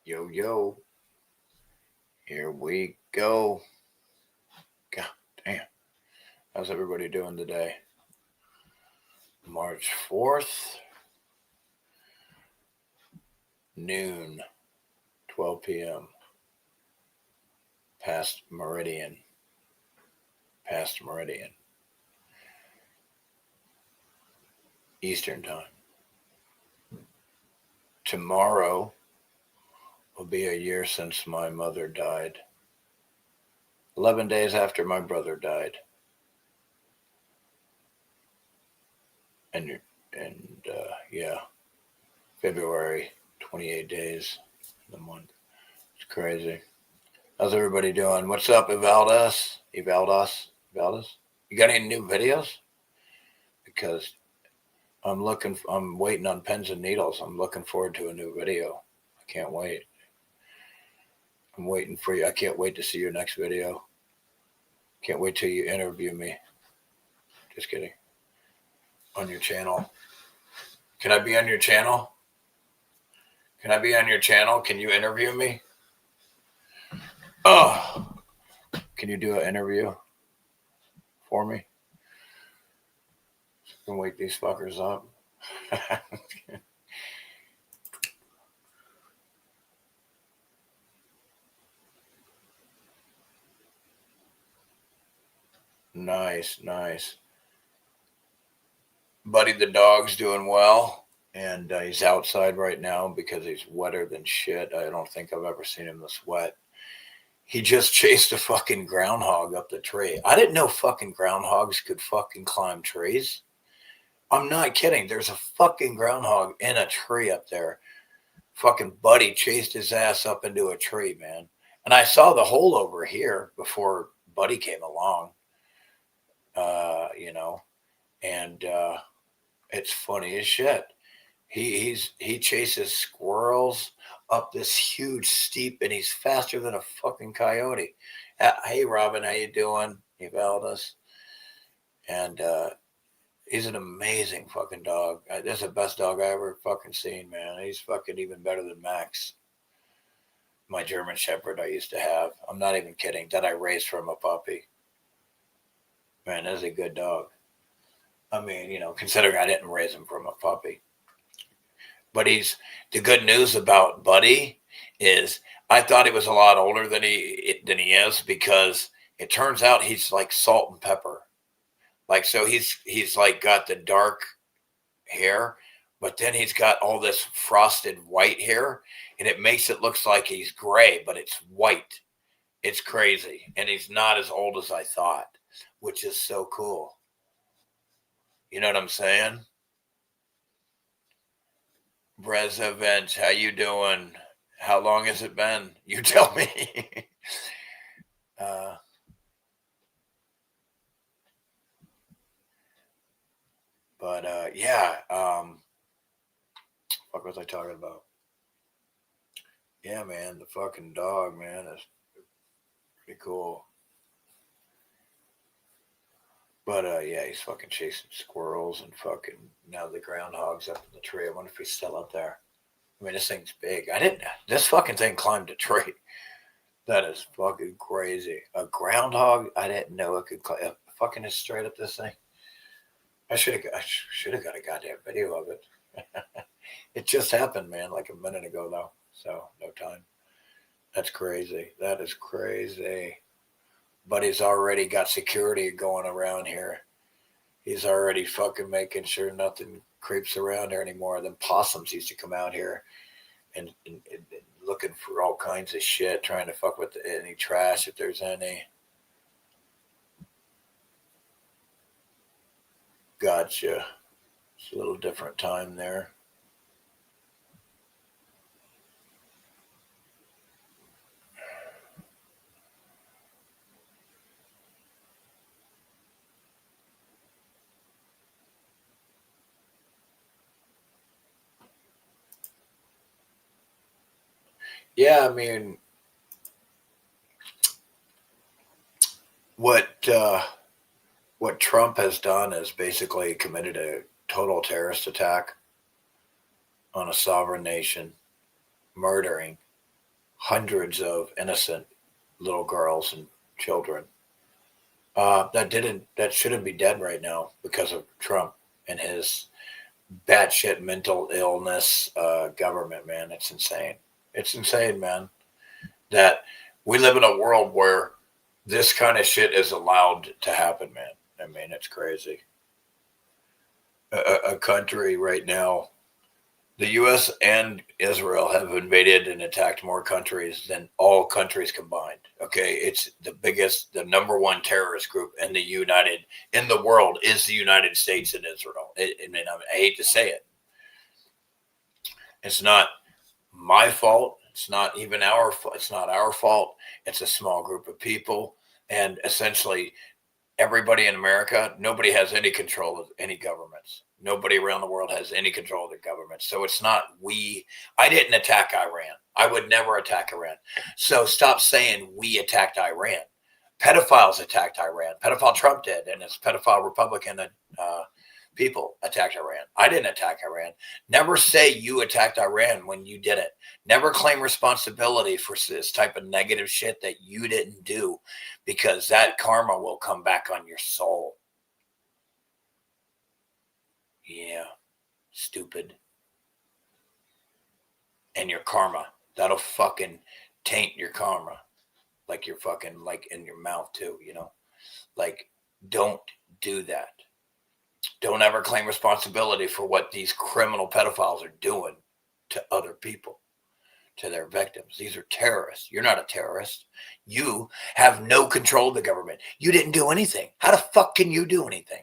Yo, yo, here we go. God damn. How's everybody doing today? March 4th, noon, 12 p.m. Past Meridian. Eastern Time. Tomorrow will be a year since my mother died. 11 days after my brother died. And yeah, February, 28 days in the month. It's crazy. How's everybody doing? What's up, Evaldas? You got any new videos? Because I'm waiting on pens and needles. I'm looking forward to a new video. I can't wait. I'm waiting for you. I can't wait to see your next video. Can't wait till you interview me. Just kidding. On your channel. Can I be on your channel? Can you interview me? Oh, can you do an interview for me? I can wake these fuckers up. Nice. Buddy the dog's doing well, and he's outside right now because he's wetter than shit. I don't think I've ever seen him this wet. He just chased a fucking groundhog up the tree. I didn't know fucking groundhogs could fucking climb trees. I'm not kidding. There's a fucking groundhog in a tree up there. Fucking Buddy chased his ass up into a tree, man. And I saw the hole over here before Buddy came along. And it's funny as shit. He chases squirrels up this huge steep, and he's faster than a fucking coyote. Hey, Robin, how you doing? Evaldas. And he's an amazing fucking dog. That's the best dog I ever fucking seen, man. He's fucking even better than Max, my German Shepherd I used to have. I'm not even kidding. That I raised from a puppy. Man, that's a good dog. I mean, considering I didn't raise him from a puppy. But the good news about Buddy is I thought he was a lot older than he is, because it turns out he's like salt and pepper. Like, so he's like got the dark hair, but then he's got all this frosted white hair, and it makes it look like he's gray, but it's white. It's crazy. And he's not as old as I thought, which is so cool. You know what I'm saying? Brez Events, how you doing? How long has it been? You tell me. Yeah. What was I talking about? Yeah, man, the fucking dog, man, is pretty cool. But yeah, he's fucking chasing squirrels, and fucking now the groundhog's up in the tree. I wonder if he's still up there. I mean, this thing's big. This fucking thing climbed a tree. That is fucking crazy. A groundhog? I didn't know it could climb. Fucking is straight up this thing. I should have got a goddamn video of it. It just happened, man, like a minute ago, though. So, no time. That's crazy. That is crazy. But he's already got security going around here. He's already fucking making sure nothing creeps around here anymore. Then possums used to come out here and looking for all kinds of shit, trying to fuck with any trash if there's any. Gotcha. It's a little different time there. Yeah, I mean, what Trump has done is basically committed a total terrorist attack on a sovereign nation, murdering hundreds of innocent little girls and children that shouldn't be dead right now because of Trump and his batshit mental illness government, man. It's insane. It's insane, man, that we live in a world where this kind of shit is allowed to happen, man. I mean, it's crazy. A country right now, the U.S. and Israel have invaded and attacked more countries than all countries combined. Okay, it's the number one terrorist group in the world is the United States and Israel. I hate to say it. It's not my fault. It's not even our fault. It's not our fault. It's a small group of people, and essentially everybody in America, nobody has any control of any governments. Nobody around the world has any control of their government. So it's not I didn't attack Iran. I would never attack Iran. So stop saying we attacked Iran. Pedophiles attacked Iran. Pedophile Trump did, and his pedophile Republican people attacked Iran. I didn't attack Iran. Never say you attacked Iran when you did it. Never claim responsibility for this type of negative shit that you didn't do, because that karma will come back on your soul. Yeah, stupid. And your karma, that'll fucking taint your karma. Like you're fucking like in your mouth too, you know? Like, don't do that. Don't ever claim responsibility for what these criminal pedophiles are doing to other people, to their victims. These are terrorists. You're not a terrorist. You have no control of the government. You didn't do anything. How the fuck can you do anything?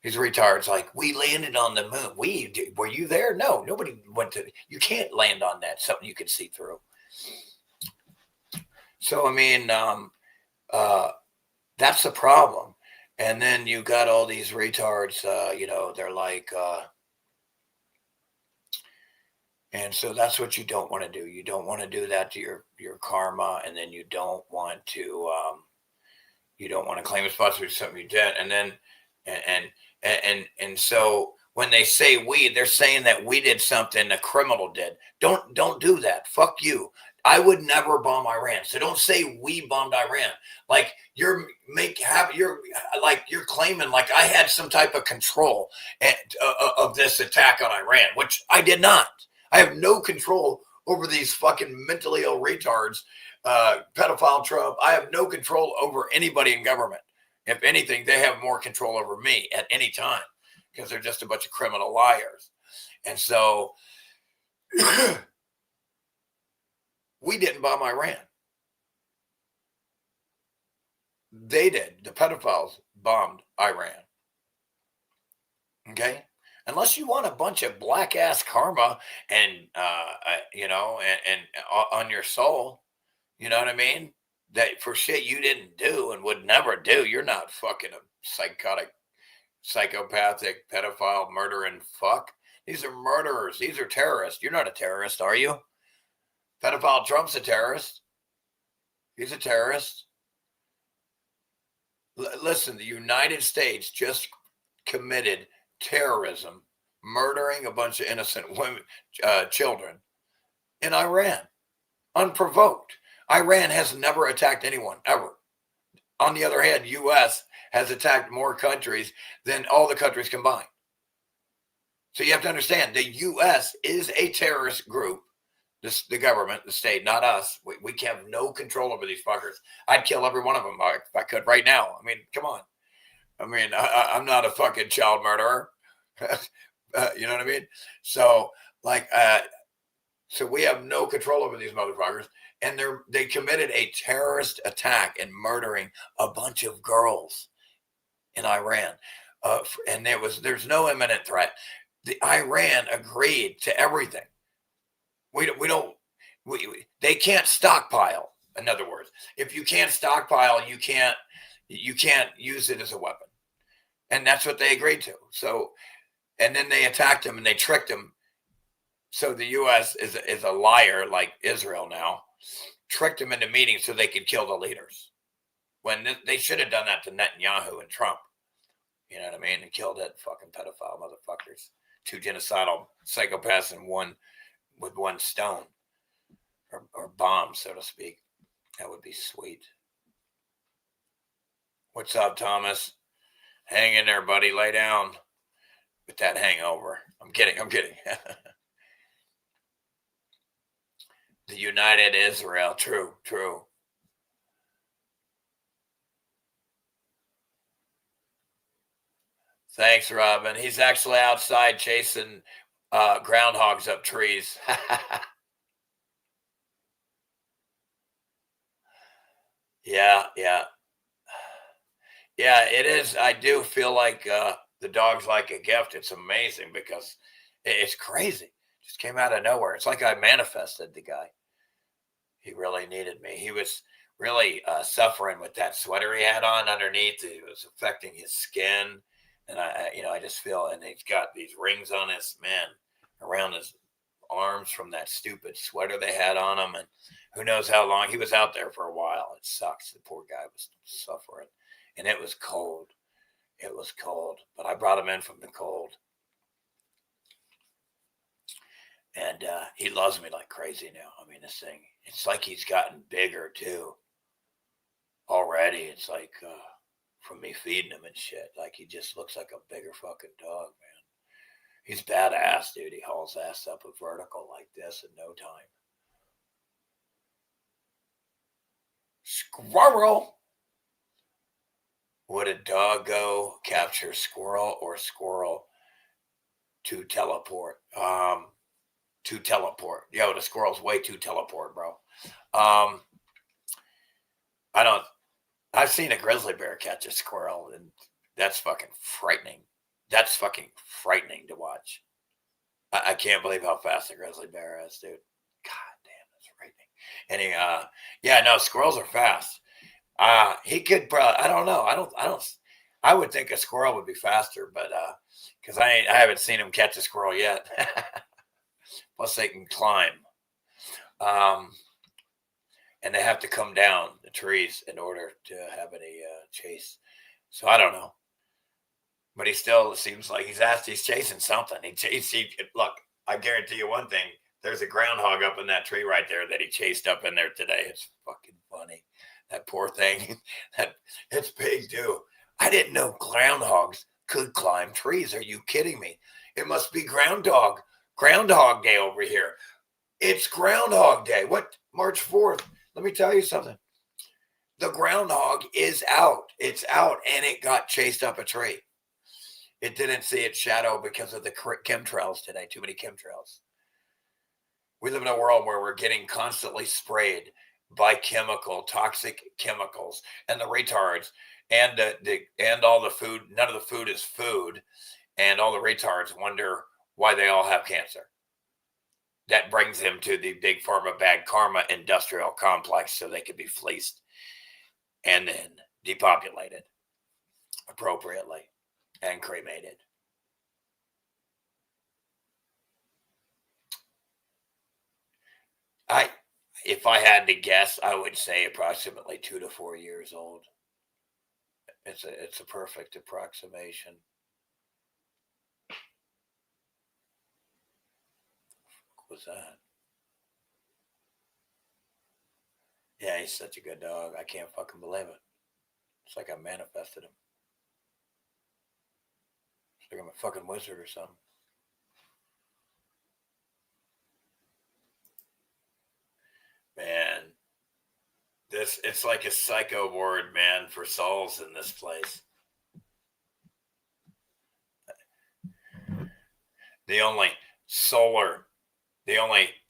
These retards like, we landed on the moon. Were you there? No, nobody went to. You can't land on that. Something you can see through. So, I mean, that's the problem. And then you got all these retards, they're like, and so that's what you don't want to do. You don't want to do that to your karma. And then you don't want to claim responsibility for something you did. And then, and so when they say they're saying that we did something a criminal did. Don't do that. Fuck you. I would never bomb Iran. So don't say we bombed Iran. Like you're claiming like I had some type of control of this attack on Iran, which I did not. I have no control over these fucking mentally ill retards, pedophile Trump. I have no control over anybody in government. If anything, they have more control over me at any time because they're just a bunch of criminal liars. And so we didn't bomb Iran. They did. The pedophiles bombed Iran. Okay? Unless you want a bunch of black ass karma and, and on your soul, you know what I mean? That for shit you didn't do and would never do. You're not fucking a psychotic, psychopathic, pedophile, murdering fuck. These are murderers. These are terrorists. You're not a terrorist, are you? Pedophile Trump's a terrorist. He's a terrorist. Listen, the United States just committed terrorism, murdering a bunch of innocent women, children in Iran, unprovoked. Iran has never attacked anyone, ever. On the other hand, U.S. has attacked more countries than all the countries combined. So you have to understand, the U.S. is a terrorist group. The government, the state, not us. We have no control over these fuckers. I'd kill every one of them if I could right now. I mean, come on. I mean, I'm not a fucking child murderer. You know what I mean? So, so we have no control over these motherfuckers. And they committed a terrorist attack and murdering a bunch of girls in Iran. And there's no imminent threat. The Iran agreed to everything. They can't stockpile. In other words, if you can't stockpile, you can't use it as a weapon. And that's what they agreed to. So, and then they attacked them and they tricked them. So the U.S. is a liar like Israel now, tricked them into meetings so they could kill the leaders. When they should have done that to Netanyahu and Trump. You know what I mean? And killed that fucking pedophile motherfuckers. Two genocidal psychopaths with one stone. or bombs, so to speak. That would be sweet. What's up, Thomas? Hang in there, buddy. Lay down with that hangover. I'm kidding. The United Israel. True. Thanks, Robin. He's actually outside chasing groundhogs up trees. Yeah. It is. I do feel like the dog's like a gift. It's amazing because it's crazy. Just came out of nowhere. It's like I manifested the guy. He really needed me. He was really suffering with that sweater he had on underneath. It was affecting his skin, and I just feel. And he's got these rings on his around his arms from that stupid sweater they had on him, and who knows how long he was out there for a while. It sucks. The poor guy was suffering, and it was cold. It was cold, but I brought him in from the cold. And he loves me like crazy now. I mean, this thing, it's like he's gotten bigger too. Already, it's like from me feeding him and shit. Like he just looks like a bigger fucking dog, man. He's badass, dude. He hauls ass up a vertical like this in no time. Squirrel! Would a dog go capture squirrel or squirrel to teleport? To teleport. Yo, the squirrel's way too teleport, bro. I've seen a grizzly bear catch a squirrel, and that's fucking frightening. That's fucking frightening to watch. I can't believe how fast a grizzly bear is, dude. God damn, that's frightening. And squirrels are fast. He could probably, I don't know. I would think a squirrel would be faster, but because I haven't seen him catch a squirrel yet. Plus, they can climb, and they have to come down the trees in order to have any chase. So I don't know, but he still seems like he's chasing something. Look, I guarantee you one thing: there's a groundhog up in that tree right there that he chased up in there today. It's fucking funny. That poor thing. It's big too. I didn't know groundhogs could climb trees. Are you kidding me? It must be Groundhog Day over here. It's Groundhog Day. What? March 4th. Let me tell you something. The groundhog is out. It's out, and it got chased up a tree. It didn't see its shadow because of the chemtrails today. Too many chemtrails. We live in a world where we're getting constantly sprayed by toxic chemicals, and the retards, and and all the food. None of the food is food, and all the retards wonder why they all have cancer. That brings them to the big pharma bad karma industrial complex so they can be fleeced and then depopulated appropriately and cremated. If I had to guess, I would say approximately 2 to 4 years old. It's a perfect approximation. What was that? Yeah, he's such a good dog. I can't fucking believe it. It's like I manifested him. It's like I'm a fucking wizard or something. Man, it's like a psycho ward, man, for souls in this place. The only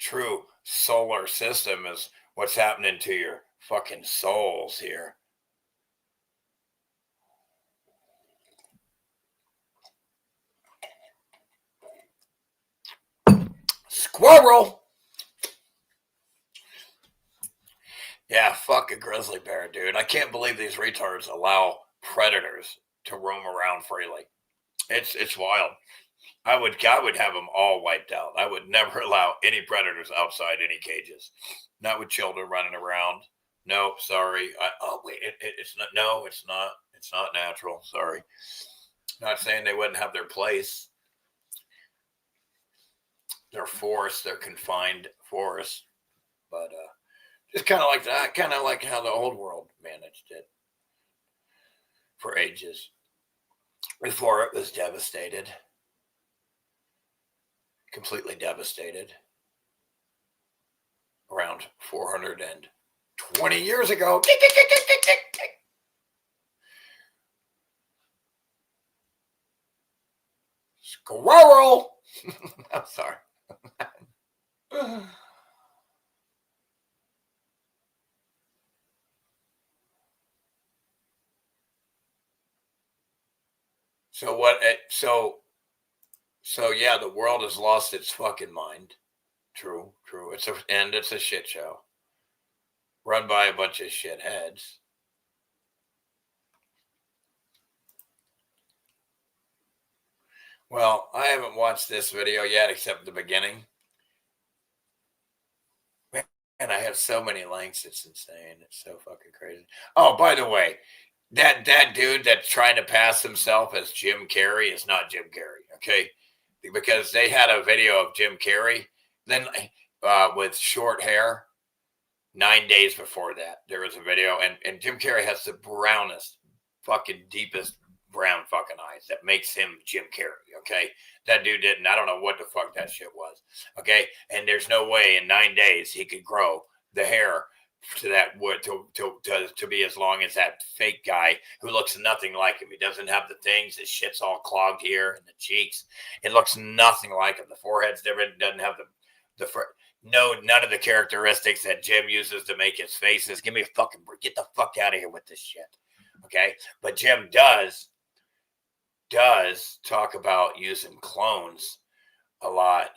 true solar system is what's happening to your fucking souls here. Squirrel! Yeah, fuck a grizzly bear, dude. I can't believe these retards allow predators to roam around freely. It's wild. I would have them all wiped out. I would never allow any predators outside any cages. Not with children running around. No, sorry. It's not. No, it's not. It's not natural. Sorry. Not saying they wouldn't have their place. They're forests. They're confined forests. But just kind of like that, kind of like how the old world managed it for ages before it was devastated, completely devastated, around 420 years ago. Squirrel! I'm sorry. So what? So yeah, the world has lost its fucking mind. True. It's a shit show, run by a bunch of shitheads. Well, I haven't watched this video yet, except the beginning. Man, I have so many links. It's insane. It's so fucking crazy. Oh, by the way, that dude that's trying to pass himself as Jim Carrey is not Jim Carrey. Okay, because they had a video of Jim Carrey then with short hair. 9 days before that, there was a video, and Jim Carrey has the brownest, fucking deepest brown fucking eyes that makes him Jim Carrey. Okay, that dude didn't. I don't know what the fuck that shit was. Okay, and there's no way in 9 days he could grow the hair to that wood to be as long as that fake guy who looks nothing like him. He doesn't have the things. His shit's all clogged here and the cheeks. It looks nothing like him. The forehead's different. Doesn't have the no, none of the characteristics that Jim uses to make his faces. Give me a fucking break. Get the fuck out of here with this shit. Okay. But Jim does talk about using clones a lot,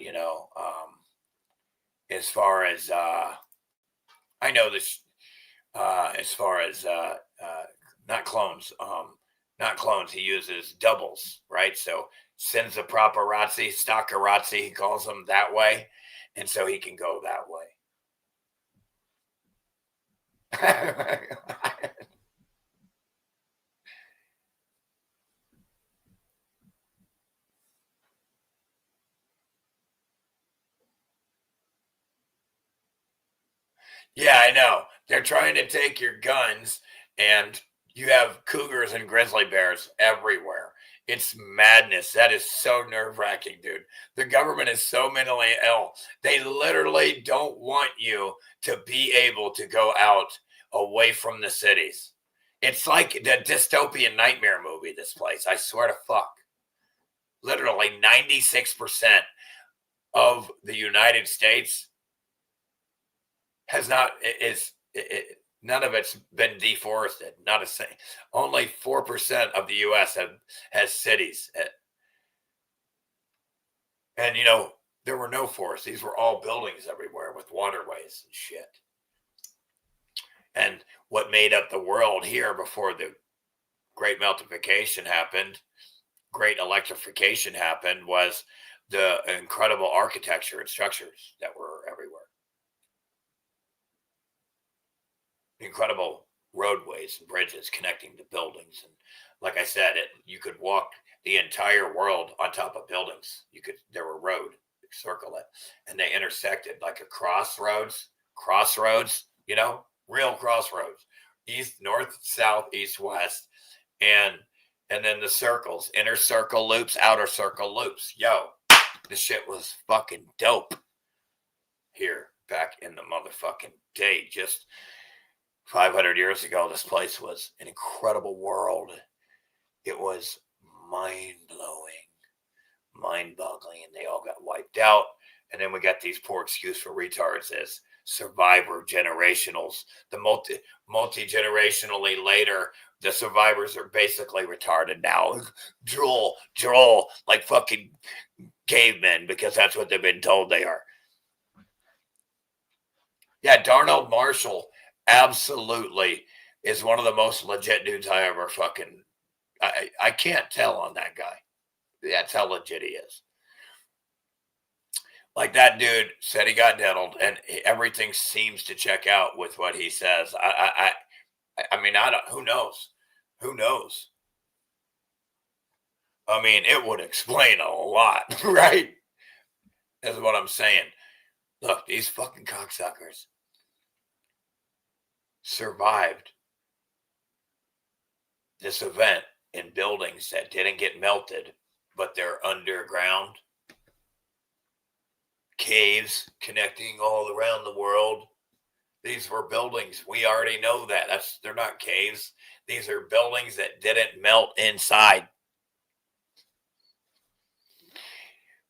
as far as, I know this, as far as, not clones, he uses doubles, right? So sends a paparazzi, stalkerazzi, he calls them that way. And so he can go that way. Yeah, I know. They're trying to take your guns, and you have cougars and grizzly bears everywhere. It's madness. That is so nerve wracking, dude. The government is so mentally ill. They literally don't want you to be able to go out away from the cities. It's like the dystopian nightmare movie, this place. I swear to fuck. Literally 96% of the United States none of it's been deforested. Not a thing. Only 4% of the U.S. has cities, and there were no forests. These were all buildings everywhere with waterways and shit. And what made up the world here before the great meltification happened, great electrification happened, was the incredible architecture and structures that were everywhere. Incredible roadways and bridges connecting to buildings, and like I said, you could walk the entire world on top of buildings. There were road circle it, and they intersected like a crossroads, real crossroads, east, north, south, east, west, and then the circles, inner circle loops, outer circle loops. Yo, this shit was fucking dope here back in the motherfucking day. Just 500 years ago, this place was an incredible world. It was mind-blowing, mind-boggling, and they all got wiped out. And then we got these poor excuse for retards as survivor generationals. The multi-generationally later, the survivors are basically retarded now. Drool, like fucking cavemen, because that's what they've been told they are. Yeah, Darnell Marshall absolutely is one of the most legit dudes I ever fucking. I can't tell on that guy. That's how legit he is. Like, that dude said he got diddled, and everything seems to check out with what he says. I mean, I don't. Who knows? Who knows? I mean, it would explain a lot, right? That's what I'm saying. Look, these fucking cocksuckers. survived this event in buildings that didn't get melted, but they're underground caves connecting all around the world. These were buildings. We already know that. They're not caves. These are buildings that didn't melt inside.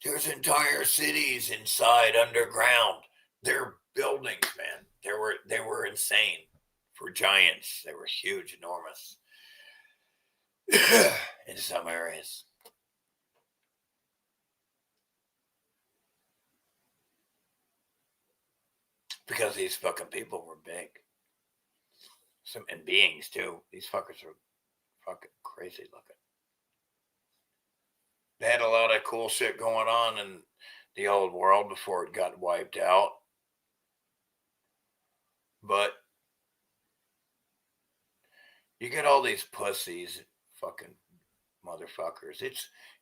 There's entire cities inside underground. They're buildings, man. They were insane for giants. They were huge, enormous in some areas. Because these fucking people were big. And beings too. These fuckers are fucking crazy looking. They had a lot of cool shit going on in the old world before it got wiped out. But you get all these pussies, fucking motherfuckers.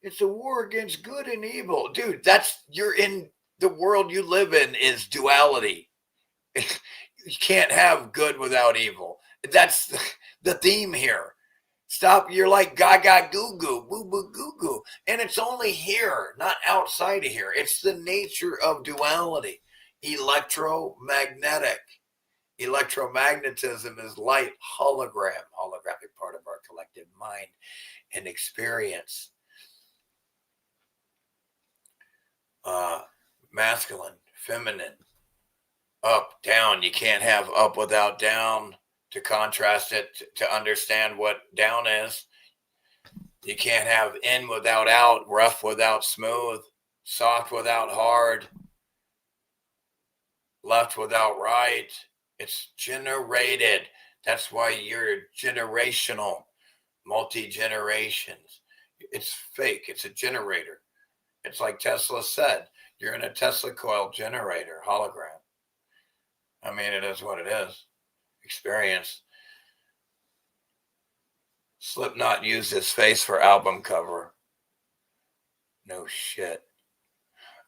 It's a war against good and evil. Dude, you're in the world you live in is duality. You can't have good without evil. That's the theme here. Stop. You're like gaga goo goo, boo boo goo goo. And it's only here, not outside of here. It's the nature of duality. Electromagnetic. Electromagnetism is light, holographic part of our collective mind and experience. Masculine, feminine, up, down. You can't have up without down. To contrast it, to understand what down is. You can't have in without out, rough without smooth, soft without hard, left without right. It's generated. That's why you're generational, multi-generations. It's fake. It's a generator. It's like Tesla said, you're in a Tesla coil generator, hologram. I mean, it is what it is. Experience. Slipknot used his face for album cover. No shit.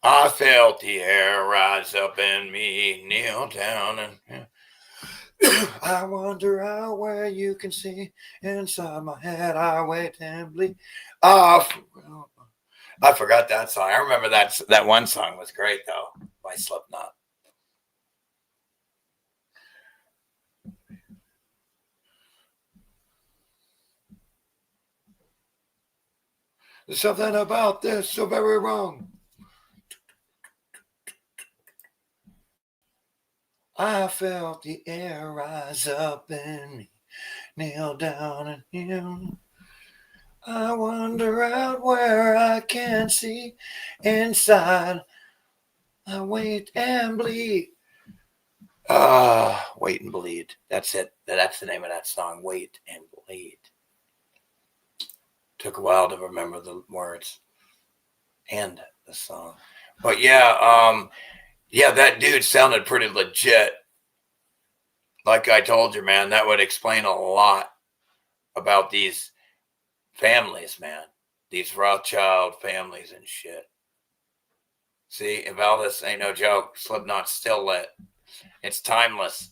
I felt the air rise up in me, kneel down and I wonder out where you can see inside my head. I wait and bleed. I forgot that song. I remember that one song was great though by Slipknot. There's something about this so very wrong. I felt the air rise up in me, kneel down and kneel. I wander out where I can't see inside. I wait and bleed. Wait and bleed. That's it. That's the name of that song. Wait and bleed. Took a while to remember the words and the song. But yeah, that dude sounded pretty legit. Like I told you, man, that would explain a lot about these families, man. These Rothschild families and shit. See, if all this ain't no joke, Slipknot's still lit. It's timeless.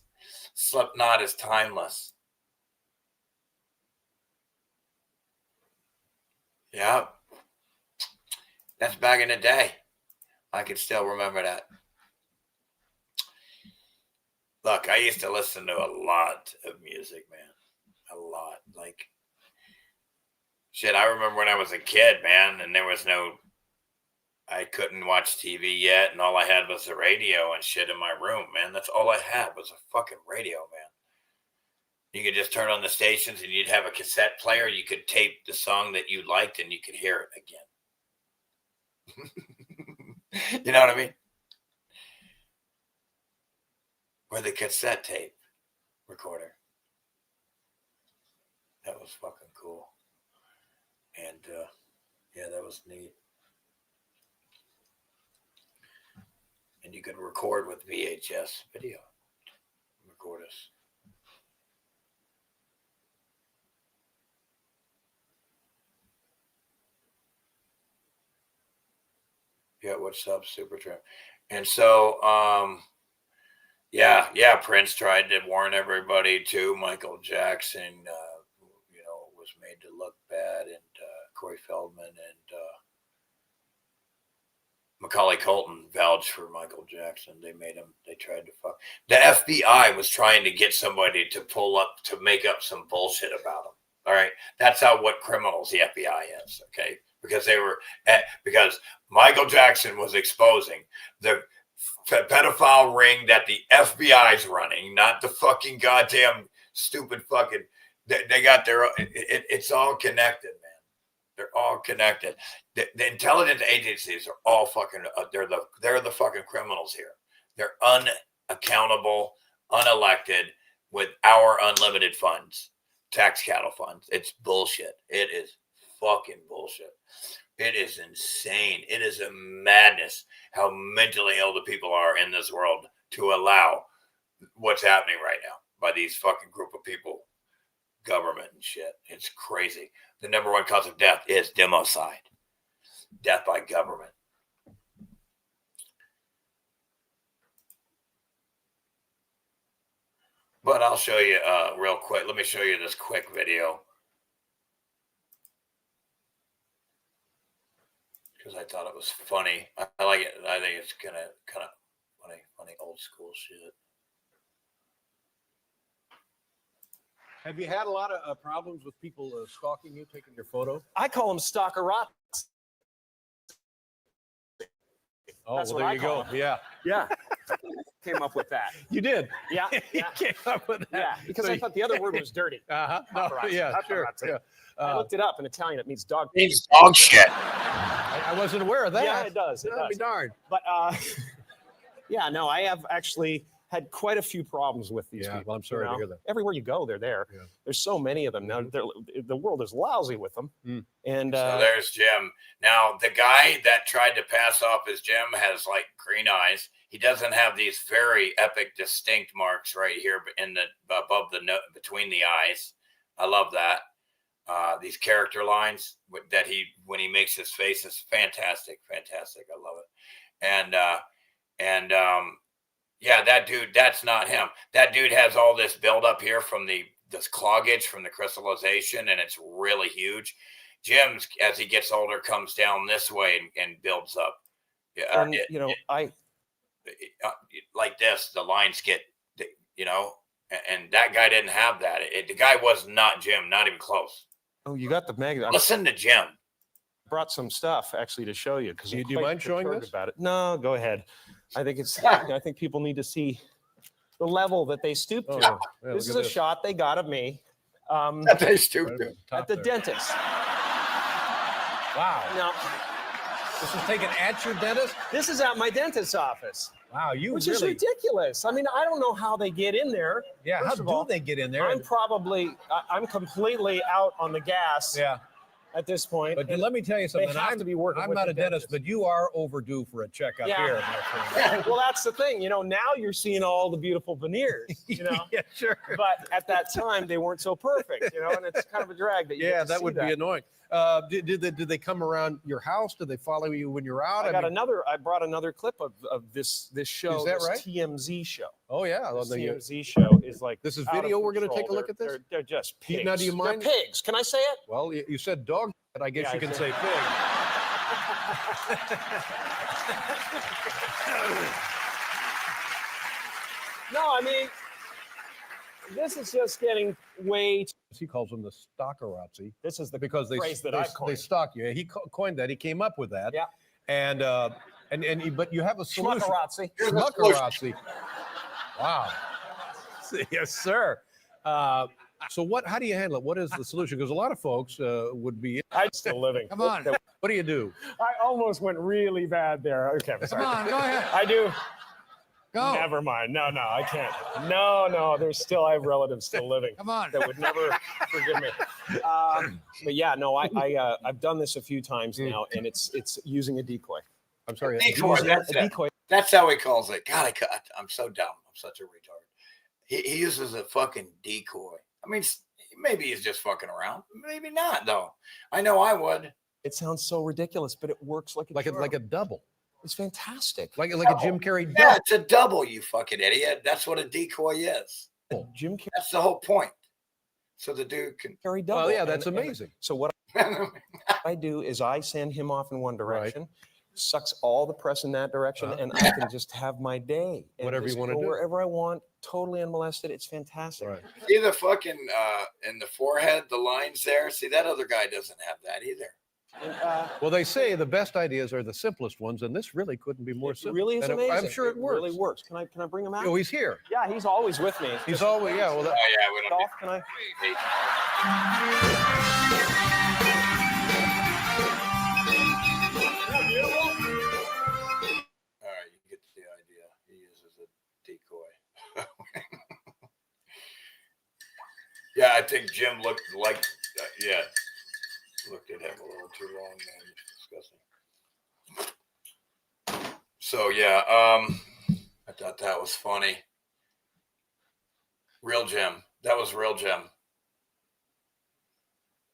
Slipknot is timeless. Yeah. That's back in the day. I can still remember that. Look, I used to listen to a lot of music, man. A lot. Like, shit, I remember when I was a kid, man, and I couldn't watch TV yet, and all I had was the radio and shit in my room, man. That's all I had was a fucking radio, man. You could just turn on the stations and you'd have a cassette player. You could tape the song that you liked and you could hear it again. You know what I mean? Or the cassette tape recorder. That was fucking cool. And yeah, that was neat. And you could record with VHS video recorders. Yeah, what's up, Supertramp? And so Yeah. Prince tried to warn everybody too. Michael Jackson, was made to look bad, and Corey Feldman and Macaulay Culkin vouched for Michael Jackson. They tried to fuck. The FBI was trying to get somebody to make up some bullshit about him. All right. That's what criminals the FBI is. Okay. Because Michael Jackson was exposing the pedophile ring that the FBI's running, not the fucking goddamn stupid fucking. They got it's all connected, man. They're all connected. The intelligence agencies are all fucking. They're the fucking criminals here. They're unaccountable, unelected, with our unlimited funds, tax cattle funds. It's bullshit. It is fucking bullshit. It is insane. It is a madness how mentally ill the people are in this world to allow what's happening right now by these fucking group of people, government and shit. It's crazy. The number one cause of death is democide, death by government. But I'll show you real quick. Let me show you this quick video, because I thought it was funny. I like it. I think it's kind of funny old school shit. Have you had a lot of problems with people stalking you, taking your photo? I call them stalkerats. Oh, That's well, what there I you call go. them. Yeah. Yeah. Came up with that. You did. Yeah. You came up with that. Yeah. Because So I thought the other word was dirty. Uh-huh. No, yeah, sure. Yeah. I looked it up in Italian. It means dog. It means dog shit. I wasn't aware of that. Yeah, it does. It I'll be does. darned. But yeah, no, I have actually had quite a few problems with these people. Well, I'm sorry to hear that. Everywhere you go, they're there. Yeah. There's so many of them now. The world is lousy with them. Mm. And So there's Jim. Now, the guy that tried to pass off as Jim has like green eyes. He doesn't have these very epic, distinct marks right here above the nose, between the eyes. I love that. These character lines that when he makes his face is fantastic. I love it. Yeah, that dude, that's not him. That dude has all this buildup here from this cloggage from the crystallization, and it's really huge. Jim's, as he gets older, comes down this way and builds up. Yeah, and like this, the lines get, and that guy didn't have that. The guy was not Jim, not even close. Oh, you got the magazine. Listen to Jim. Brought some stuff actually to show you because Do you mind showing this? about it. No, go ahead. I think people need to see the level that they stoop to. Oh, yeah, This is a shot they got of me That's stupid. at the dentist. Wow. Now, This was taken at your dentist? this is at my dentist's office, Wow, which is ridiculous. I mean, I don't know how they get in there. Yeah, First how of all, do they get in there? I'm completely out on the gas Yeah, at this point. but and let me tell you something. have to be working I'm with not the a dentist, dentist. but you are overdue for a checkup Yeah. here, my friend. well, that's the thing. Now you're seeing all the beautiful veneers, Yeah, sure. But at that time, they weren't so perfect, and it's kind of a drag that you Yeah, get to that see would be annoying. Did they come around your house? Did they follow you when you're out? I brought another clip of this show. Is that this right? TMZ show. Oh yeah. This TMZ show is like This is out of video. We're going to control. take a look at this. They're just pigs. Now, do you mind? They're pigs. Can I say it? Well, you said dog, but I guess Yeah, you I can said- say pig. No, I mean, this is just getting way. He calls them the stalkerazzi This is the because they phrase that I they coined. stalk you. He coined that. He came up with that. Yeah. But you have a solution. Schmuckerazzi. Schmuckerazzi. Wow. Yes, sir. So how do you handle it? What is the solution? Because a lot of folks would be. I'm still living. Come on. What do you do? I almost went really bad there. Okay, I'm sorry. Come on, go ahead. I do. Go. Never mind. No, I can't. No. I have relatives still living. Come on. That would never forgive me. But yeah, no, I've done this a few times now, and it's using a decoy. I'm sorry. Decoy, Using that's a it. decoy. That's how he calls it. God, I'm so dumb. I'm such a retard. He uses a fucking decoy. I mean, maybe he's just fucking around. Maybe not, though. I know I would. It sounds so ridiculous, but it works like a charm. like a double. It's fantastic. Like a Jim Carrey Yeah, double. it's a double, you fucking idiot. That's what a decoy is. Jim That's the whole point. So the dude can. Carrey double. Well, yeah, that's And amazing. so what I do is I send him off in one direction, sucks all the press in that direction, and I can just have my day. And Whatever you just wanna go do. wherever I want, totally unmolested. It's fantastic. Right. See the fucking in the forehead, the lines there. See, that other guy doesn't have that either. And, Well, they say the best ideas are the simplest ones, and this really couldn't be more it simple. really is And amazing. I'm sure it works. really works. Can I bring him out? Oh, he's here. Yeah, he's always with me. He's always, yeah. Well, Oh yeah, we don't. Dolph, can I? All right, you get the idea. He uses a decoy. Yeah, I think Jim looked like, yeah, looked at him a little too long, man. Disgusting. So yeah, I thought that was funny. Real Jim. That was real Jim.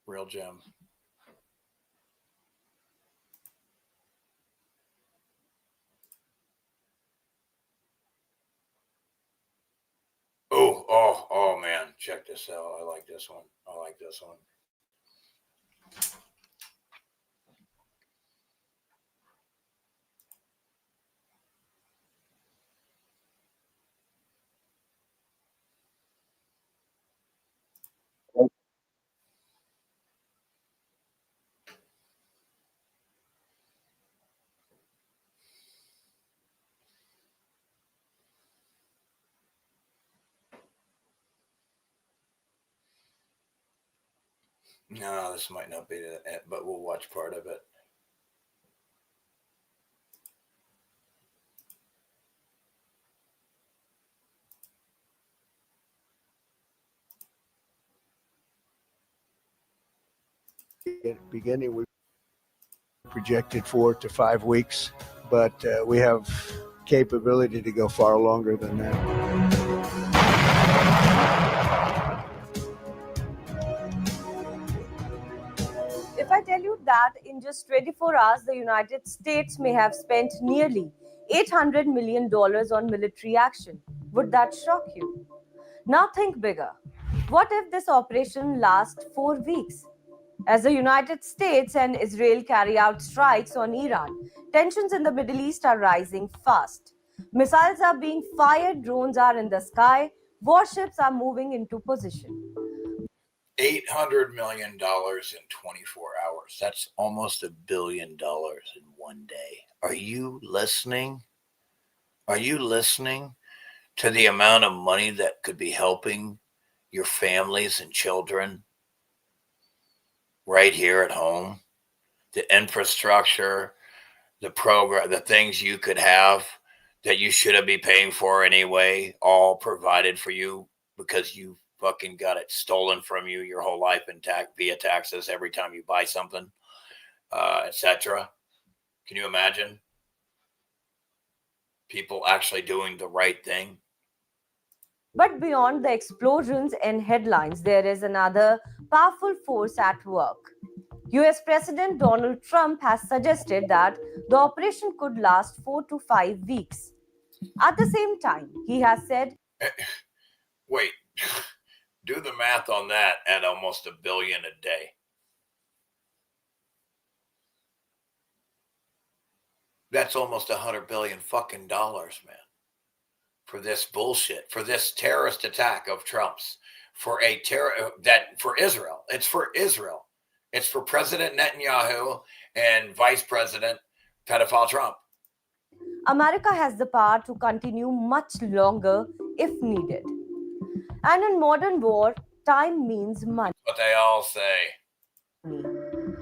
Real Jim. Oh man, check this out. I like this one. I like this one. No, this might not be it, but we'll watch part of it. Beginning, we projected 4 to 5 weeks, but we have capability to go far longer than that. If I tell you that in just 24 hours, the United States may have spent nearly $800 million on military action, would that shock you? Now think bigger. What if this operation lasts 4 weeks? As the United States and Israel carry out strikes on Iran, tensions in the Middle East are rising fast. Missiles are being fired, drones are in the sky, warships are moving into position. $800 million in 24 hours. That's almost $1 billion in one day. Are you listening? Are you listening to the amount of money that could be helping your families and children right here at home? The infrastructure, the program, the things you could have that you shouldn't be paying for anyway, all provided for you because you fucking got it stolen from you your whole life in via taxes every time you buy something, etc. Can you imagine people actually doing the right thing? But beyond the explosions and headlines, there is another powerful force at work. US President Donald Trump has suggested that the operation could last 4 to 5 weeks. At the same time, he has said, Wait, do the math on that at almost $1 billion a day. That's almost $100 billion fucking dollars, man. For this bullshit, for this terrorist attack of Trump's, for Israel. It's for Israel. It's for President Netanyahu and Vice President Pedophile Trump. America has the power to continue much longer if needed. And in modern war, time means money. What they all say.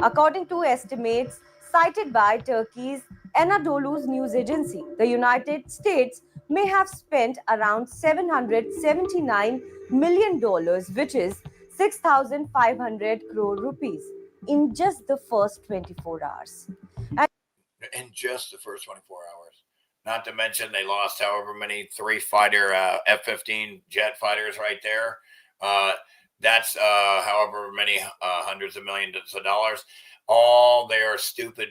According to estimates cited by Turkey's Anadolu's news agency, the United States may have spent around $779 million, which is 6,500 crore rupees, in just the first 24 hours. In just the first 24 hours. Not to mention they lost however many 3 fighter F-15 jet fighters right there. That's however many hundreds of millions of dollars. all their stupid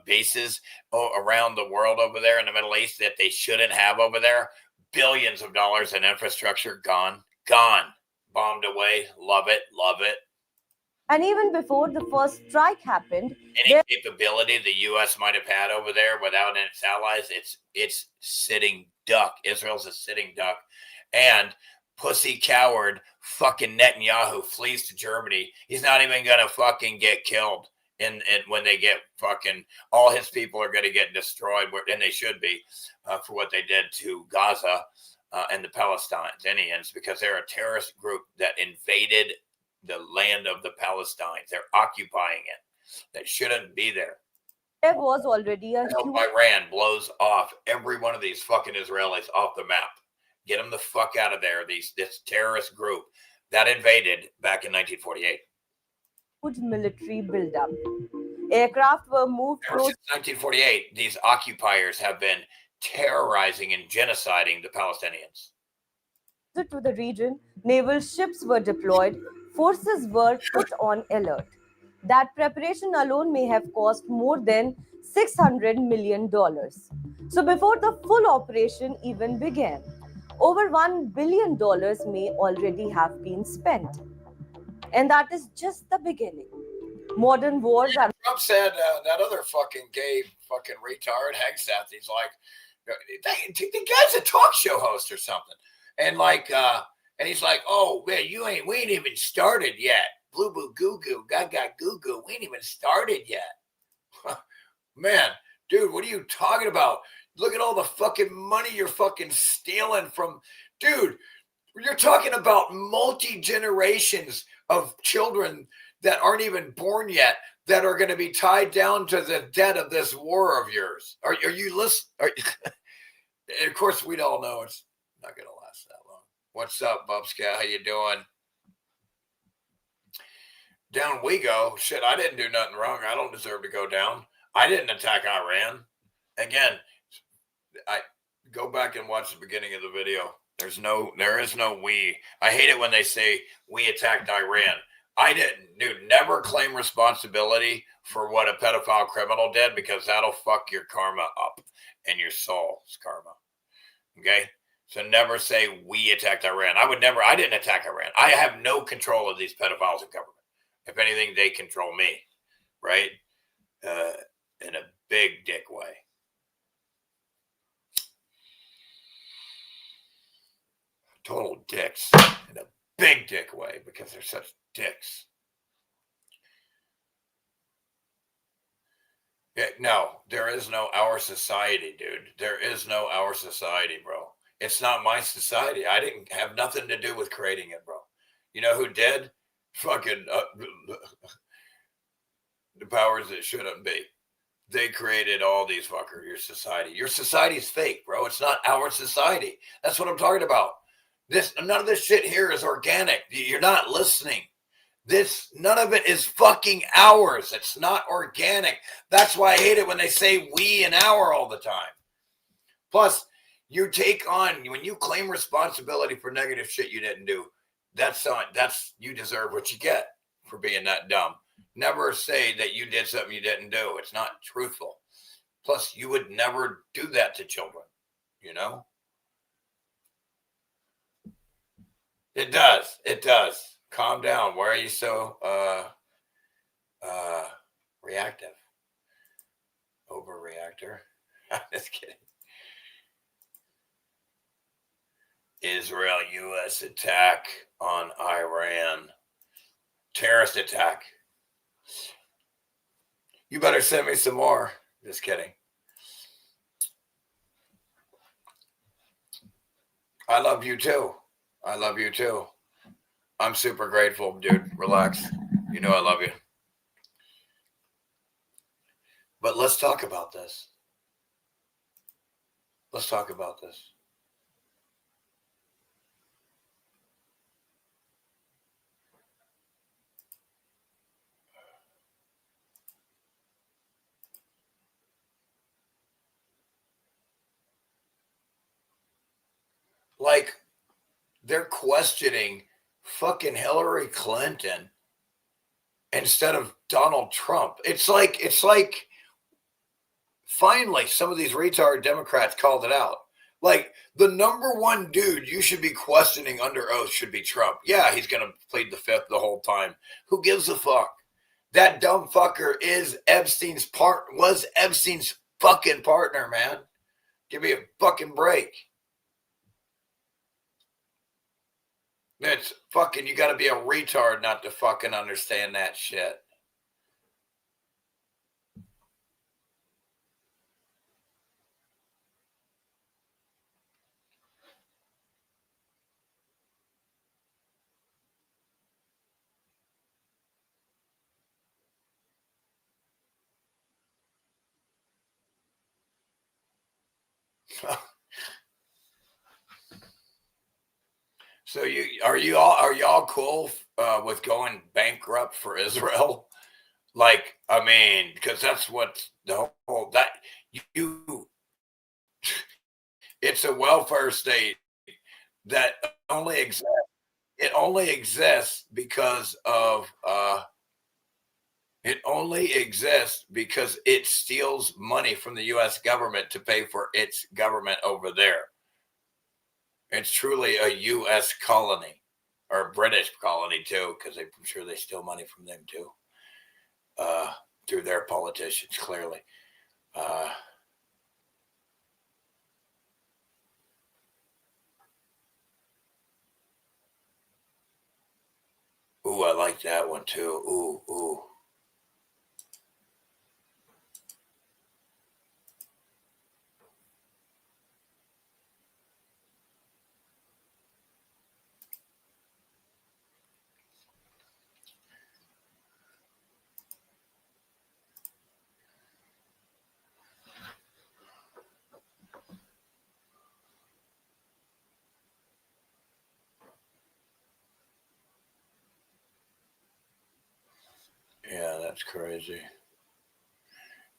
bases around the world over there in the Middle East that they shouldn't have over there. Billions of dollars in infrastructure gone, bombed away. Love it. And even before the first strike happened, Any capability the U.S. might have had over there without its allies, it's sitting duck. Israel's a sitting duck, and pussy coward fucking Netanyahu flees to Germany. He's not even gonna fucking get killed. And when they get fucking, all his people are going to get destroyed, and they should be, for what they did to Gaza and the Palestinians, because they're a terrorist group that invaded the land of the Palestinians. They're occupying it. They shouldn't be there. there was already a huge Iran blows off every one of these fucking Israelis off the map. Get them the fuck out of there. This terrorist group that invaded back in 1948. military buildup. Aircraft were moved Ever since 1948, these occupiers have been terrorizing and genociding the Palestinians. closer to the region. Naval ships were deployed. Forces were put on alert. That preparation alone may have cost more than $600 million. So before the full operation even began, over $1 billion may already have been spent. And that is just the beginning. Modern wars are Trump said that other fucking gay fucking retard Hegseth. He's like, the guy's a talk show host or something, and and he's like, oh man, we ain't even started yet. Blue boo goo goo, gaga goo goo. We ain't even started yet. Man, dude, what are you talking about? Look at all the fucking money you're fucking stealing from, dude. You're talking about multi-generations of children that aren't even born yet that are going to be tied down to the debt of this war of yours. Are you listening? Of course, we all know it's not going to last that long. What's up, Bubska? How you doing? Down we go. Shit, I didn't do nothing wrong. I don't deserve to go down. I didn't attack Iran. Again, I go back and watch the beginning of the video. There is no we. I hate it when they say we attacked Iran. I didn't, dude. Never claim responsibility for what a pedophile criminal did, because that'll fuck your karma up and your soul's karma. Okay? So never say we attacked Iran. I didn't attack Iran. I have no control of these pedophiles in government. If anything, they control me, right? In a big dick way. Total dicks in a big dick way, because they're such dicks. Yeah, no, there is no our society, dude. There is no our society, bro. It's not my society. I didn't have nothing to do with creating it, bro. You know who did? Fucking the powers that shouldn't be. They created all these fuckers. Your society. Your society is fake, bro. It's not our society. That's what I'm talking about. None of this shit here is organic. You're not listening. None of it is fucking ours. It's not organic. That's why I hate it when they say we and our all the time. Plus, you when you claim responsibility for negative shit you didn't do, you deserve what you get for being that dumb. Never say that you did something you didn't do. It's not truthful. Plus, you would never do that to children, you know? It does. Calm down. Why are you so reactive? Overreactor. Just kidding. Israel-U.S. attack on Iran. Terrorist attack. You better send me some more. Just kidding. I love you too. I'm super grateful, dude. Relax. You know I love you. But let's talk about this. Like, they're questioning fucking Hillary Clinton instead of Donald Trump. It's like finally some of these retard Democrats called it out. Like, the number one dude you should be questioning under oath should be Trump. Yeah, he's going to plead the fifth the whole time. Who gives a fuck? That dumb fucker was Epstein's fucking partner, man. Give me a fucking break. It's fucking, you got to be a retard not to fucking understand that shit. So are y'all cool with going bankrupt for Israel? Like, I mean, because that's what the whole that you it's a welfare state that only exists. It only exists because of it steals money from the U.S. government to pay for its government over there. It's truly a U.S. colony, or a British colony too, because I'm sure they steal money from them too, through their politicians, clearly. Ooh, I like that one too. Ooh. Yeah, that's crazy.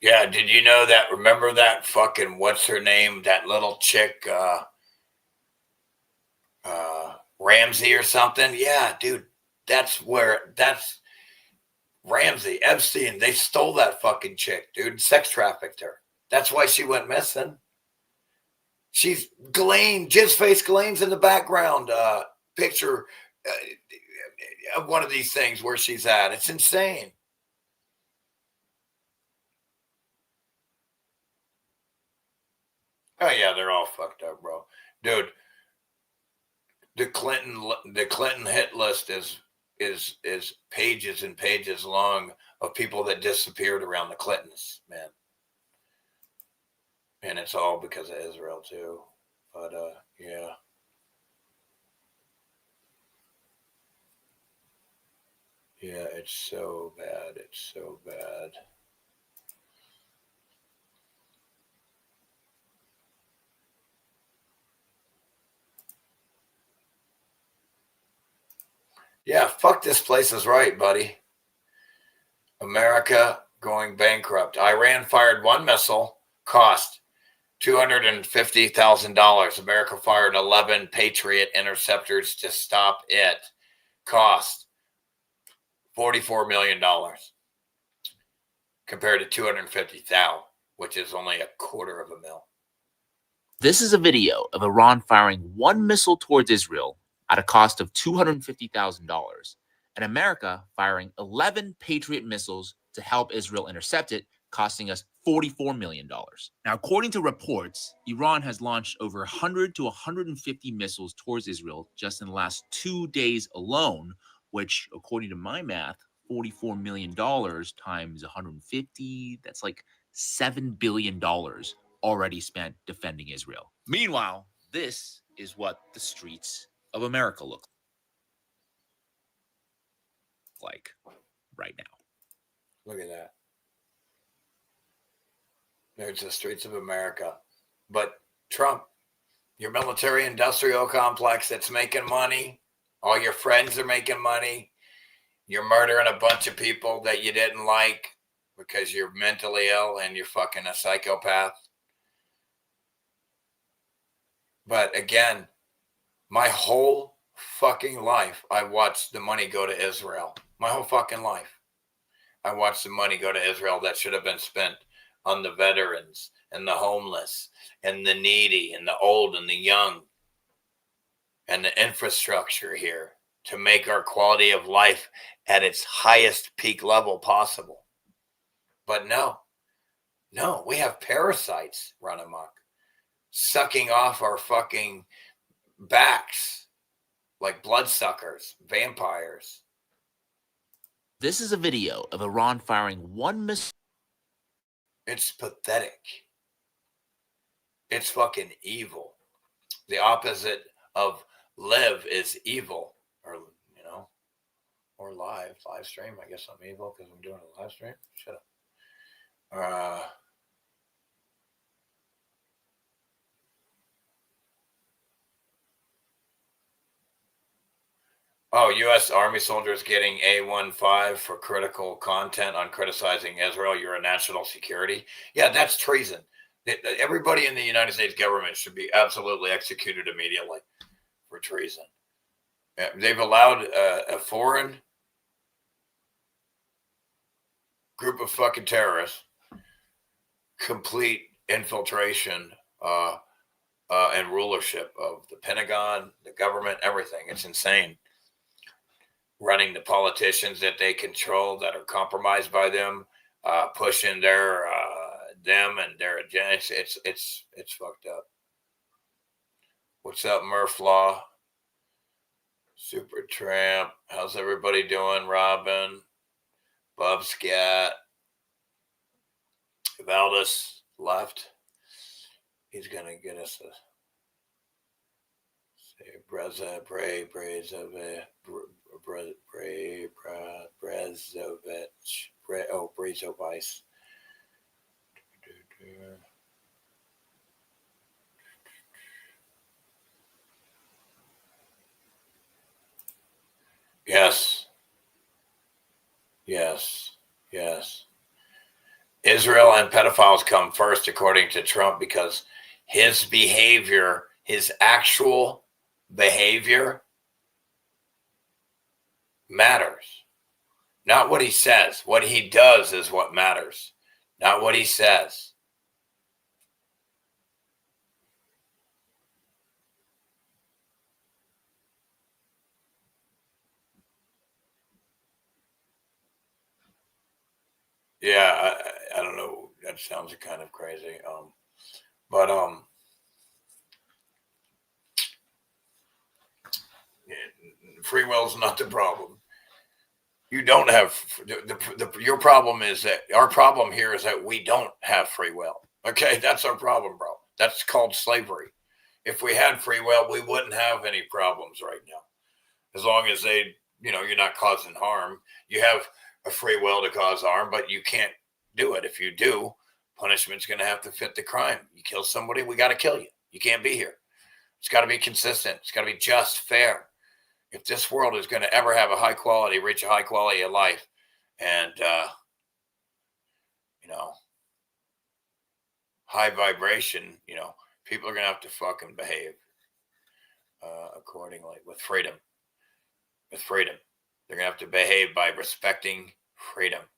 Yeah, did you know that? Remember that fucking, what's her name? That little chick, Ramsey or something? Yeah, dude, that's Ramsey, Epstein. They stole that fucking chick, dude. Sex trafficked her. That's why she went missing. She's Ghislaine, Jizz Face Ghislaine's in the background picture of one of these things where she's at. It's insane. Oh yeah, they're all fucked up, bro. Dude, the Clinton hit list is pages and pages long of people that disappeared around the Clintons, man. And it's all because of Israel too. But yeah. Yeah, it's so bad. It's so bad. Yeah, fuck this place is right, buddy. America going bankrupt. Iran fired one missile, cost $250,000. America fired 11 Patriot interceptors to stop it. Cost $44 million compared to 250,000, which is only a quarter of a mil. This is a video of Iran firing one missile towards Israel at a cost of $250,000, and America firing 11 Patriot missiles to help Israel intercept it, costing us $44 million. Now, according to reports, Iran has launched over 100 to 150 missiles towards Israel just in the last 2 days alone, which, according to my math, $44 million times 150, that's like $7 billion already spent defending Israel. Meanwhile, this is what the streets of America look like right now. Look at that. There's the streets of America. But Trump, your military industrial complex that's making money, all your friends are making money, you're murdering a bunch of people that you didn't like because you're mentally ill and you're fucking a psychopath. But again, my whole fucking life, I watched the money go to Israel. My whole fucking life. I watched the money go to Israel that should have been spent on the veterans and the homeless and the needy and the old and the young and the infrastructure here to make our quality of life at its highest peak level possible. But no, we have parasites run amok, sucking off our fucking backs like bloodsuckers, vampires. This is a video of Iran firing one missile. It's pathetic. It's fucking evil. The opposite of live is evil, or or live stream. I guess I'm evil because I'm doing a live stream. Shut up. Oh, U.S. Army soldiers getting A15 for critical content on criticizing Israel. You're a national security. Yeah, that's treason. Everybody in the United States government should be absolutely executed immediately for treason. They've allowed a foreign group of fucking terrorists complete infiltration and rulership of the Pentagon, the government, everything. It's insane. Running the politicians that they control that are compromised by them, pushing their them and their agenda. It's fucked up. What's up, Murph Law? Super Tramp. How's everybody doing? Robin, Bob Scat, Valdis left. He's gonna get us a say Breza Bray Brezovich. Brezovic. Yes. Israel and pedophiles come first, according to Trump, because his behavior, his actual behavior, matters. Not what he says. What he does is what matters, not what he says. Yeah, I don't know. That sounds kind of crazy. But free will is not the problem. You don't have your problem is that our problem here is that we don't have free will. Okay, that's our problem, bro. That's called slavery. If we had free will, we wouldn't have any problems right now. As long as you're not causing harm. You have a free will to cause harm, but you can't do it. If you do, punishment's going to have to fit the crime. You kill somebody, we got to kill you. You can't be here. It's got to be consistent. It's got to be just, fair. If this world is going to ever have reach a high quality of life, and high vibration, people are going to have to fucking behave accordingly with freedom. They're going to have to behave by respecting freedom.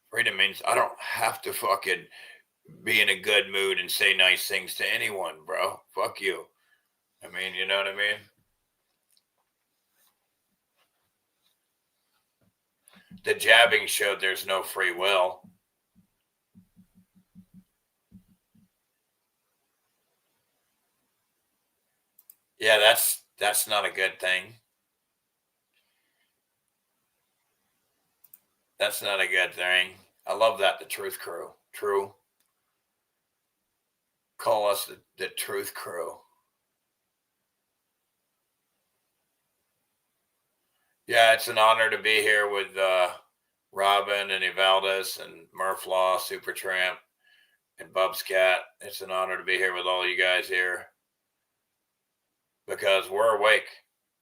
Freedom means I don't have to fucking be in a good mood and say nice things to anyone, bro. Fuck you. I mean, you know what I mean? The jabbing showed there's no free will. Yeah, that's not a good thing. That's not a good thing. I love that, the Truth Crew. True. Call us the Truth Crew. Yeah, it's an honor to be here with Robin and Evaldas and Murph Law, Supertramp, and Bubscat. It's an honor to be here with all you guys here because we're awake.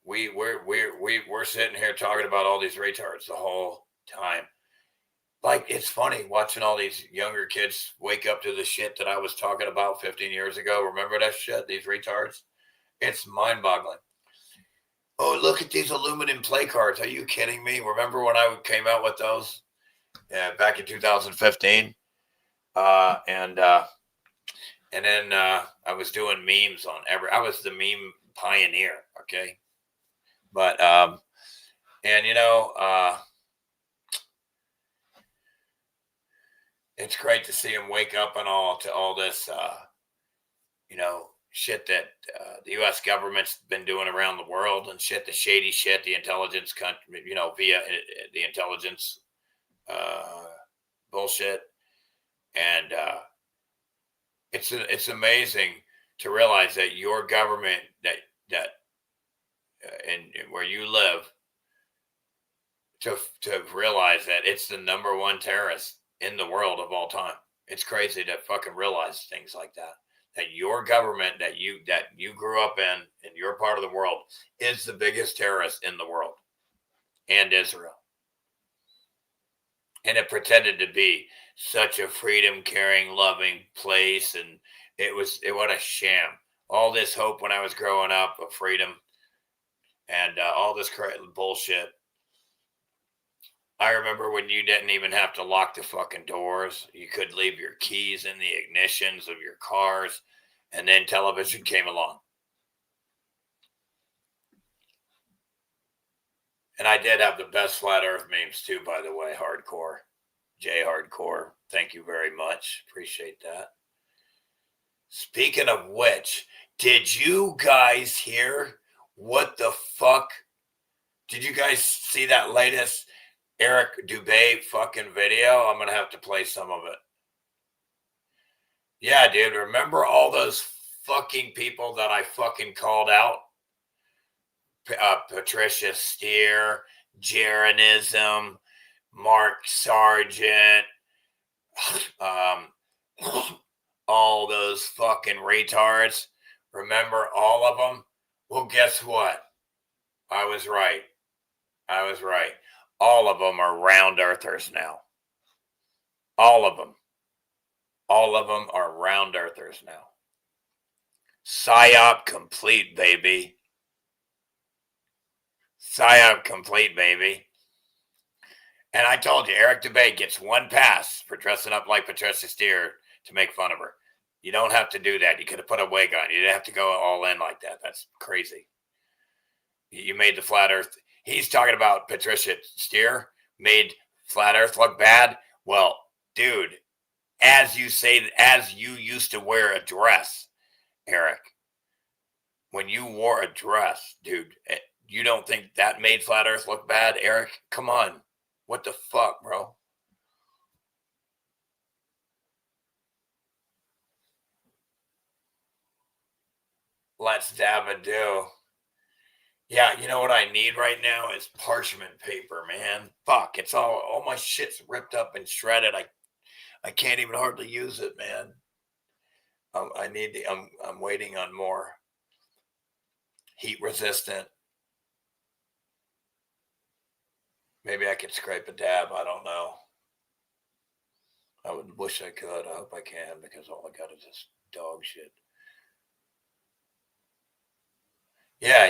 We're sitting here talking about all these retards the whole time. Like, it's funny watching all these younger kids wake up to the shit that I was talking about 15 years ago. Remember that shit? These retards? It's mind-boggling. Oh, look at these aluminum play cards. Are you kidding me? Remember when I came out with those? Yeah, back in 2015. And then I was doing memes on I was the meme pioneer. Okay. But, and it's great to see him wake up and all to all this, shit that the U.S. government's been doing around the world and shit, the shady shit, the intelligence, via the intelligence bullshit. And it's amazing to realize that your government, that and where you live, to realize that it's the number one terrorist in the world of all time. It's crazy to fucking realize things like that. That your government that you grew up in your part of the world, is the biggest terrorist in the world, and Israel. And it pretended to be such a freedom caring, loving place, and what a sham. All this hope when I was growing up of freedom, and all this bullshit. I remember when you didn't even have to lock the fucking doors. You could leave your keys in the ignitions of your cars, and then television came along. And I did have the best flat earth memes too, by the way. Hardcore. J Hardcore. Thank you very much. Appreciate that. Speaking of which, did you guys hear what the fuck? Did you guys see that latest Eric Dubé fucking video? I'm going to have to play some of it. Yeah, dude. Remember all those fucking people that I fucking called out? Patricia Steer, Jeranism, Mark Sargent, all those fucking retards. Remember all of them? Well, guess what? I was right. All of them are round earthers now. All of them are round earthers now. PSYOP complete, baby. PSYOP complete, baby. And I told you, Eric Dubé gets one pass for dressing up like Patricia Steer to make fun of her. You don't have to do that. You could have put a wig on. You didn't have to go all in like that. That's crazy. You made the flat earth. He's talking about Patricia Steer made flat earth look bad. Well, dude, as you used to wear a dress, Eric, when you wore a dress, dude, you don't think that made flat earth look bad, Eric? Come on. What the fuck, bro? Let's dab a do. Yeah, you know what I need right now is parchment paper, man. Fuck, it's all my shit's ripped up and shredded. I can't even hardly use it, man. I'm waiting on more heat resistant. Maybe I could scrape a dab. I don't know. I would wish I could. I hope I can, because all I got is this dog shit. Yeah.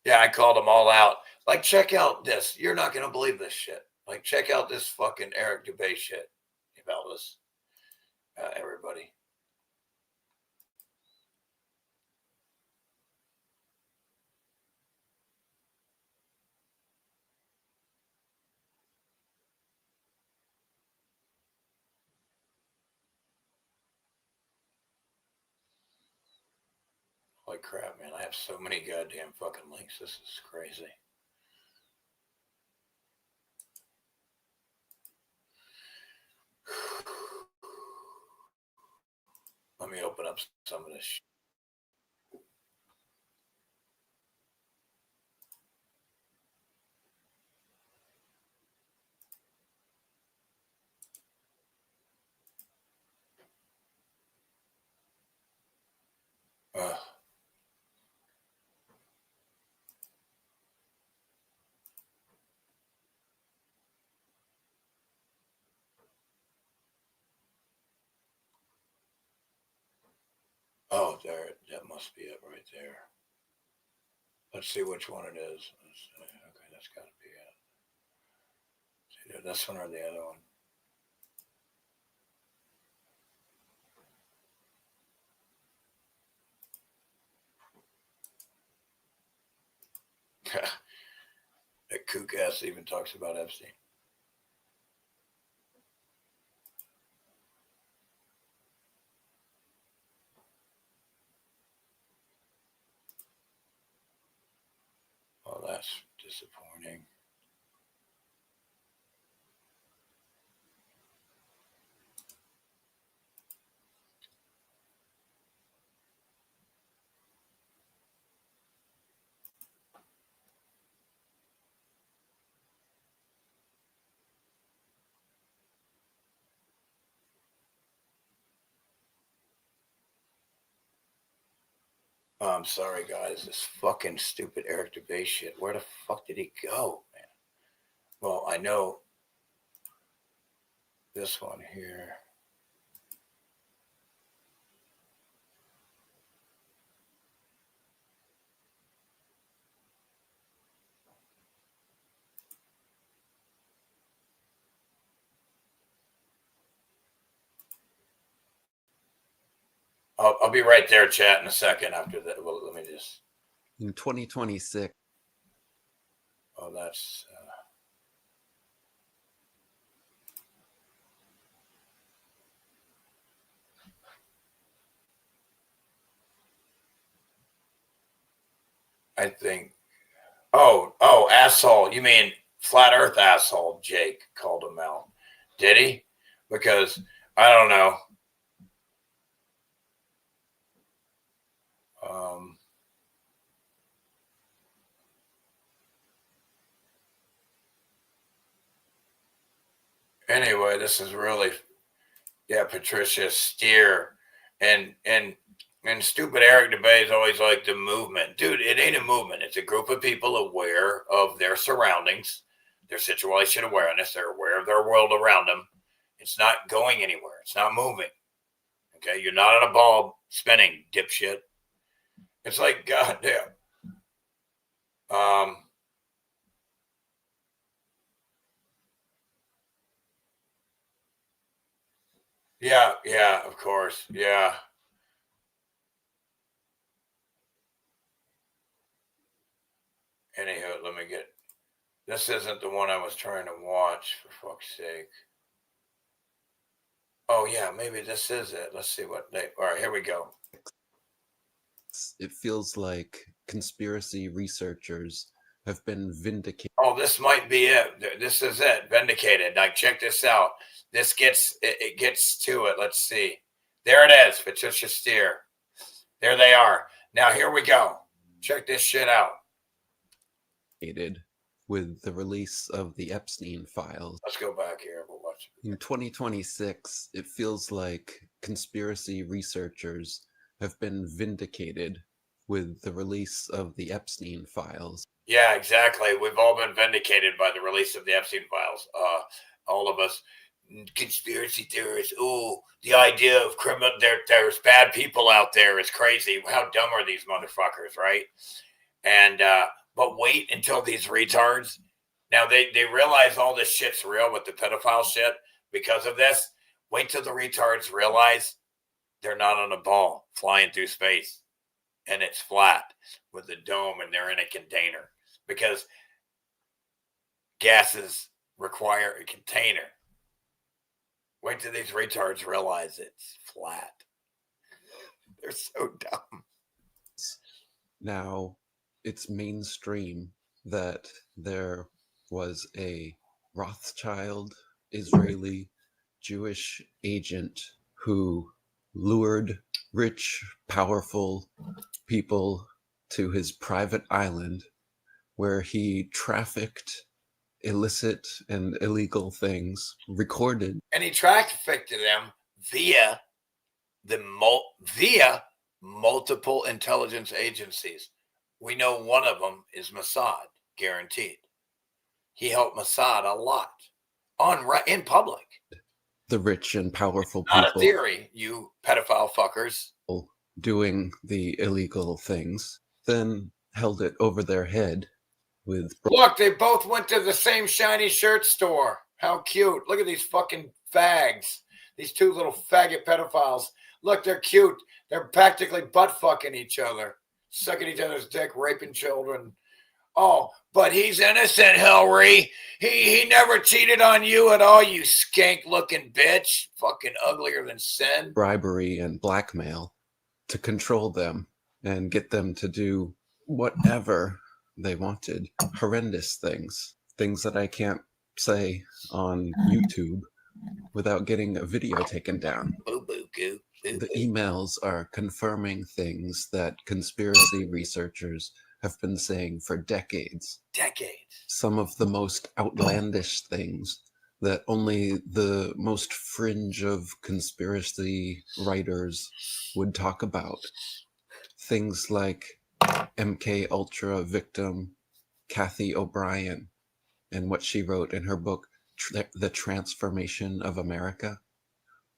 Yeah, I called them all out. Like, check out this. You're not going to believe this shit. Like, check out this fucking Eric Dubé shit about this, everybody. Holy crap, man. I have so many goddamn fucking links. This is crazy. Let me open up some of this shit. Oh, there. That must be it right there. Let's see which one it is. Okay, that's got to be it. Either this one or the other one. That kook ass even talks about Epstein. Oh, that's disappointing. Oh, I'm sorry, guys. This fucking stupid Eric DeBay shit. Where the fuck did he go, man? Well, I know this one here. I'll be right there, chat, in a second after that. Well, let me just. In 2026. Oh, that's. I think. Oh, asshole. You mean flat Earth asshole? Jake called him out. Did he? Because I don't know. Anyway, this is really, yeah, Patricia Steer and stupid Eric DeBay is always like the movement. Dude, it ain't a movement. It's a group of people aware of their surroundings, their situation awareness. They're aware of their world around them. It's not going anywhere. It's not moving. Okay, you're not on a ball spinning, dipshit. It's like, goddamn. Yeah, of course. Yeah. Anywho, let me get. This isn't the one I was trying to watch, for fuck's sake. Oh, yeah, maybe this is it. Let's see what they. All right, here we go. It feels like conspiracy researchers have been vindicated. Oh, this might be it. This is it. Vindicated. Now, check this out. This gets it gets to it. Let's see. There it is. Patricia Steer. There they are. Now, here we go. Check this shit out. With the release of the Epstein files. Let's go back here. We'll watch it. In 2026, it feels like conspiracy researchers have been vindicated with the release of the Epstein files. Yeah, exactly. We've all been vindicated by the release of the Epstein files. All of us conspiracy theorists. Oh, the idea of criminal. There's bad people out there is crazy. How dumb are these motherfuckers, right? And but wait until these retards. Now they realize all this shit's real with the pedophile shit because of this. Wait till the retards realize they're not on a ball flying through space and it's flat with a dome and they're in a container because gases require a container. Wait till these retards realize it's flat. They're so dumb. Now, it's mainstream that there was a Rothschild Israeli Jewish agent who lured rich, powerful people to his private island where he trafficked illicit and illegal things recorded. And he trafficked them via multiple intelligence agencies. We know one of them is Mossad, guaranteed. He helped Mossad a lot in public. The rich and powerful people. Not a theory, you pedophile fuckers. Doing the illegal things. Then held it over their head with Look, they both went to the same shiny shirt store. How cute. Look at these fucking fags. These two little faggot pedophiles. Look, they're cute. They're practically butt fucking each other, sucking each other's dick, raping children. Oh, but he's innocent, Hillary. He never cheated on you at all, you skank looking bitch. Fucking uglier than sin. bribery and blackmail to control them and get them to do whatever they wanted. Horrendous things. Things that I can't say on YouTube without getting a video taken down. Boo boo goo. The emails are confirming things that conspiracy researchers have been saying for decades. Decades. Some of the most outlandish things that only the most fringe of conspiracy writers would talk about. Things like MK Ultra victim Kathy O'Brien and what she wrote in her book, The Transformation of America,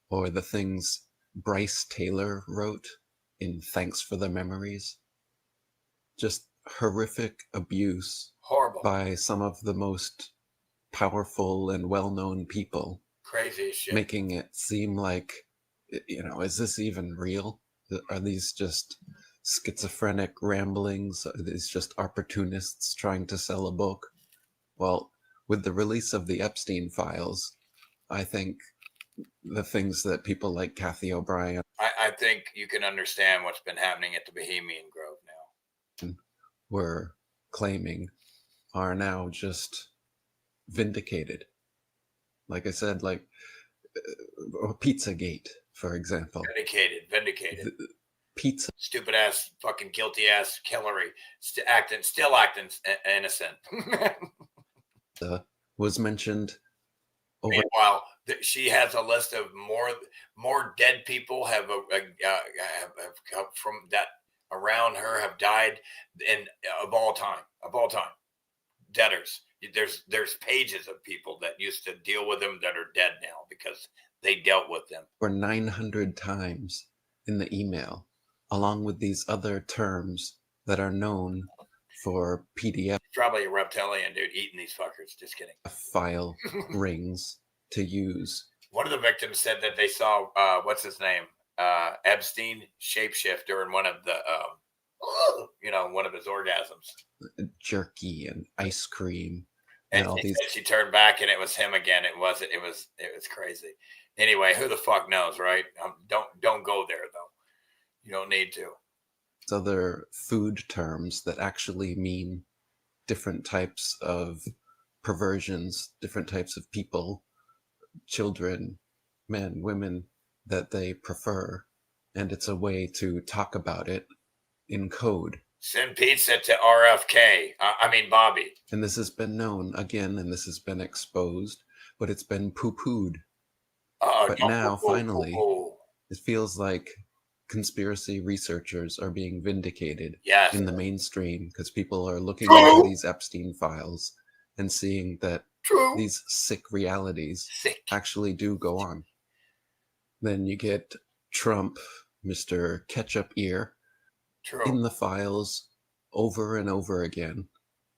or the things Bryce Taylor wrote in Thanks for the Memories. Just horrific abuse. Horrible. By some of the most powerful and well-known people. Crazy as shit. Making it seem like, is this even real? Are these just schizophrenic ramblings? Are these just opportunists trying to sell a book? Well, with the release of the Epstein files, I think the things that people like Kathy O'Brien... I think you can understand what's been happening at the Bohemian Grove now. ...were claiming are now just vindicated. Like I said, like Pizzagate, for example. Vindicated. Pizza. Stupid ass, fucking guilty ass Hillary, still acting innocent. Was mentioned. Meanwhile, she has a list of more dead people have come from that around her have died of all time. Debtors. There's pages of people that used to deal with them that are dead now because they dealt with them. Or 900 times in the email, along with these other terms that are known for PDF. Probably a reptilian dude eating these fuckers. Just kidding. File rings to use. One of the victims said that they saw what's his name, Epstein shapeshift during one of the one of his orgasms. Jerky and ice cream. And all these. She turned back and it was him again. It was crazy. Anyway, who the fuck knows, right? Don't go there though. You don't need to. Other food terms that actually mean different types of perversions, different types of people, children, men, women that they prefer. And it's a way to talk about it in code. Send pizza to RFK. Bobby. And this has been known again, and this has been exposed, but it's been poo-pooed. But now, finally, it feels like conspiracy researchers are being vindicated in the mainstream because people are looking into these Epstein files and seeing that these sick realities actually do go on. Then you get Trump, Mr. Ketchup Ear, in the files over and over again.